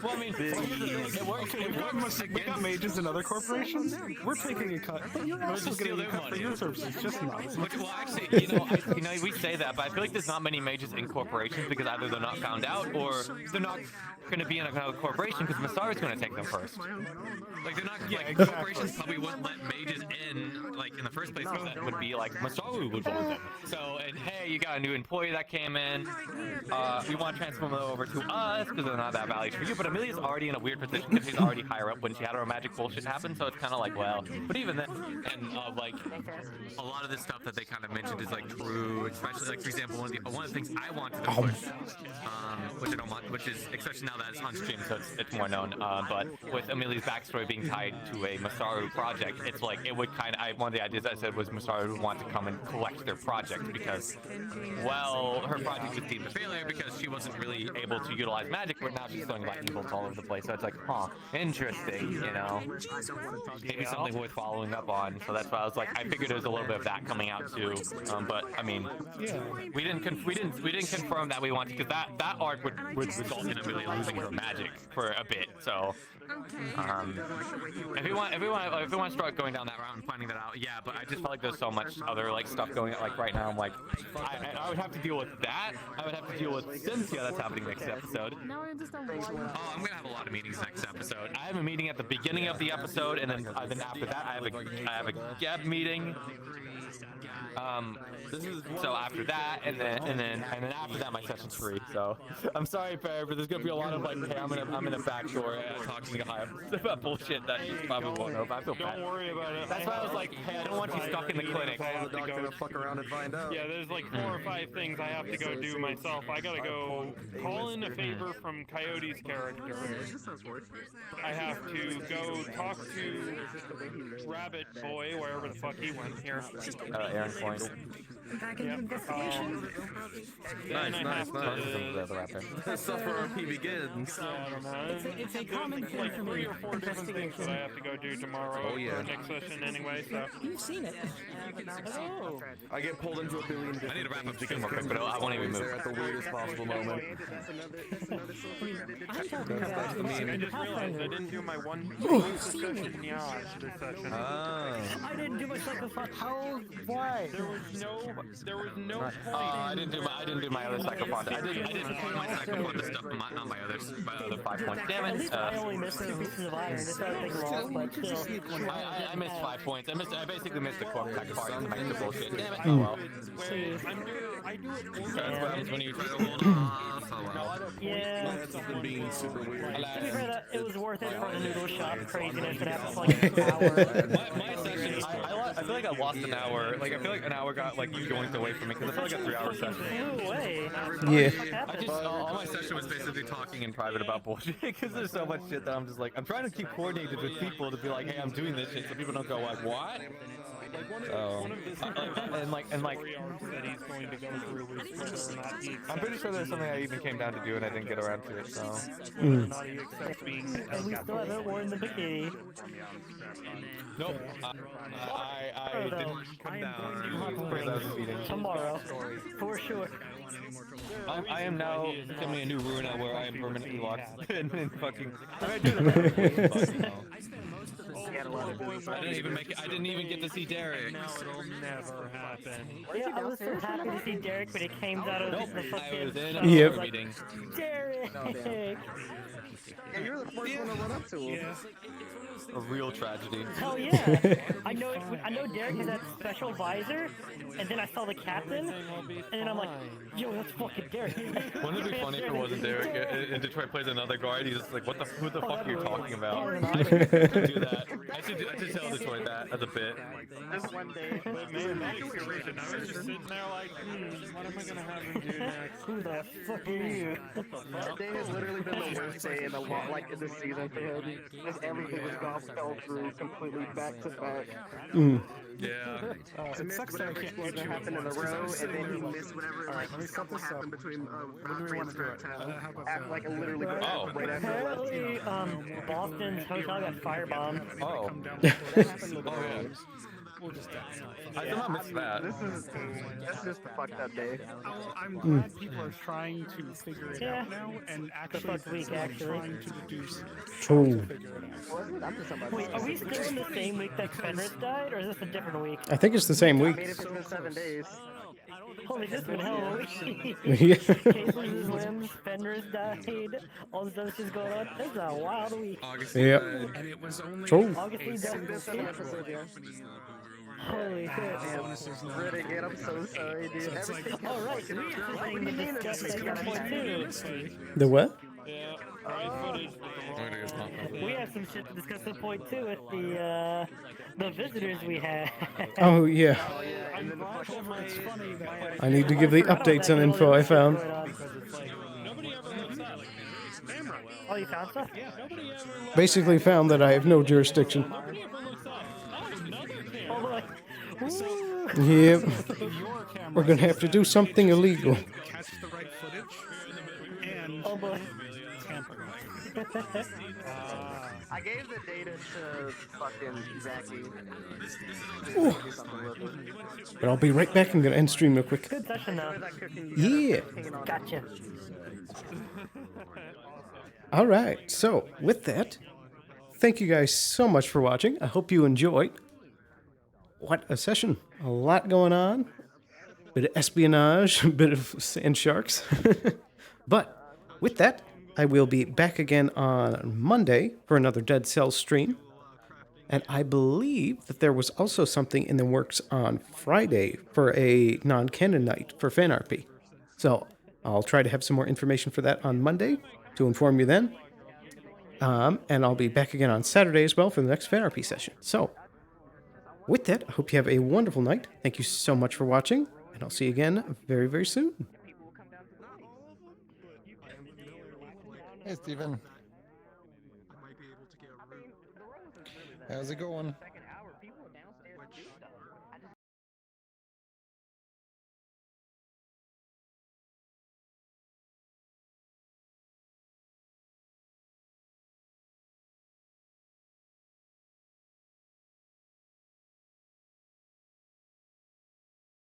Well, I mean, it works. We got mages in other corporations. We're taking a cut, but you're also getting a cut for your services, just not. Well, actually, you know, we say that, but I feel like there's not many mages in corporations because either they're not found out or they're not going to be in another corporation because Masaru's going to take them first. Like they're not. Like corporations probably wouldn't let mages in, like in the first place, because that would be like Masaru would want them. So, and hey, you got a new employee that came in. We want to transfer them over to us because they're not that valued for you. But Amelia's already in a weird position because she's already higher up when she had her magic bullshit happen. So it's kind of like, well, but even then, and like a lot of this stuff that they kind of mentioned is like true, especially like for example, one of the things I wanted to push, which I don't want, which is especially now that it's on stream, so it's more known. But with Amelia's backstory being tied to a Masaru project, it's like it would kind of. One of the ideas I said was Masaru would want to come and collect their project because, well, her project was deemed a failure because she wasn't really able to utilize magic, but now she's throwing lightning bolts all over the place. So it's like, huh, interesting, you know, maybe something worth following up on. So that's why I was like, I figured there was a little bit of that coming out too. But I mean, we didn't confirm that we wanted because that arc would result in Amelia losing her magic for a bit. So. If you want to start going down that route and finding that out, yeah. But I just felt like there's so much other like stuff going on. Like right now, I'm like, I would have to deal with that. I would have to deal with Cynthia. That's happening next episode. Now I understand why. Oh, I'm gonna have a lot of meetings next episode. I have a meeting at the beginning of the episode, and then after that, I have a Geb meeting. So after that, and then after that, my session's free. So I'm sorry, Perry, but there's gonna be a lot of like, hey, I'm in the back door talking to Hive about bullshit that you probably won't know. But I feel bad. Don't worry about it. That's why I was like, hey, I don't want you stuck in the clinic. Fuck around and find out. Yeah, there's like 4 or 5 things I have to go do myself. I gotta go call in a favor from Coyote's character. I have to go talk to Rabbit Boy, wherever the fuck he went here. Aaron Point. Back into investigation. Nice. Suffer RP begins. It's a common thing like for 3 me. or 4 different things that I have to go do tomorrow. Oh, yeah. Or next session anyway. So You've seen it. oh. I get pulled into a billion different I need to wrap up things stream real quick, but I won't even move. They're at the weirdest possible moment. I'm talking about I just realized I didn't do my one session this session. I didn't do my second fuck. How? Why? There was no point. I didn't do my other sacrifice. I didn't find my sacrifice stuff, but not my other 5 points. Damn At it. least I only missed 2 pieces of iron. It's not a big loss, but still. I missed 5 points. I basically missed the core sacrifice to make the bullshit. Damn it. Oh well. I do it That's what happens when you try to hold off. Oh well. Yeah. Something being super weird. To be fair, it was worth it for the noodle shop craziness that happened for like an hour. My session, I feel like I lost an hour. Like I feel like an hour got like yoinked away from me because I feel like a 3-hour session. No way. Yeah. I just all my session was basically talking in private about bullshit because there's so much shit that I'm just like I'm trying to keep coordinated with people to be like, hey, I'm doing this shit, so people don't go like, what? And like I'm pretty sure there's something I even came down to do and I didn't get around to it. So. And we still haven't worn the bikini. Nope. I didn't come down. Tomorrow, for sure. I am now becoming a new ruiner where I am permanently locked in fucking. I didn't even get to see Derek. No, it'll never happen. Yeah, I was so happy to see Derek, but it came out of the fucking. I was in Yep. a meeting. Derek. Yeah, you're the first one to run up to him. A real tragedy. Hell yeah! I know Derek has that special visor, and then I saw the captain, and then I'm like, yo, that's fucking Derek. Wouldn't it be funny if it wasn't Derek and Detroit plays another guard? He's just like, who the fuck are you talking about? I should do that. I should tell Detroit that as a bit. Just one day. But man, that exploration, I was just sitting there like, what am I gonna have him do next? Who the fuck are you? That day has literally been the worst day in the a lot like this season for him. Just everything was gone, fell through completely back to back. Yeah. He missed whatever explosion happened in a row, and then he missed whatever scuffle happened between Godfrey and Town. After literally right after Apparently, Boston's hotel got firebombed. Oh. I did not miss that. This is just a fucked up day. I'm glad people are trying to figure it out now and actually trying to deduce how to figure it out. Wait, are we still in the same week that Fenris died, or is this a different week? I think it's the same week. Made it within 7 days. Holy, this has been hell of a week. Yeah. Case loses limbs, Fenris died, all this other shit's going on. This is a wild week. Yep. And it was only True. August Holy shit. Renegade, I'm so sorry, dude. Everything. Oh, right. We were saying to discuss that point too. The what? We have some shit to discuss at point two with the visitors we had. Oh, yeah. I need to give the updates on info I found. Oh, you found stuff? Basically found that I have no jurisdiction. Yep. We're gonna have to do something illegal. Catch the right footage and oh boy. tamper. I gave the data to fucking Zachy. Ooh. But I'll be right back. I'm gonna end stream real quick. Good session though. Yeah. Gotcha. All right. So with that, thank you guys so much for watching. I hope you enjoyed. What a session. A lot going on. Bit of espionage, a bit of sand sharks. But with that, I will be back again on Monday for another Dead Cells stream. And I believe that there was also something in the works on Friday for a non-canon night for FanRP. So I'll try to have some more information for that on Monday to inform you then. And I'll be back again on Saturday as well for the next FanRP session. So with that, I hope you have a wonderful night. Thank you so much for watching, and I'll see you again very, very soon. Hey, Steven. How's it going?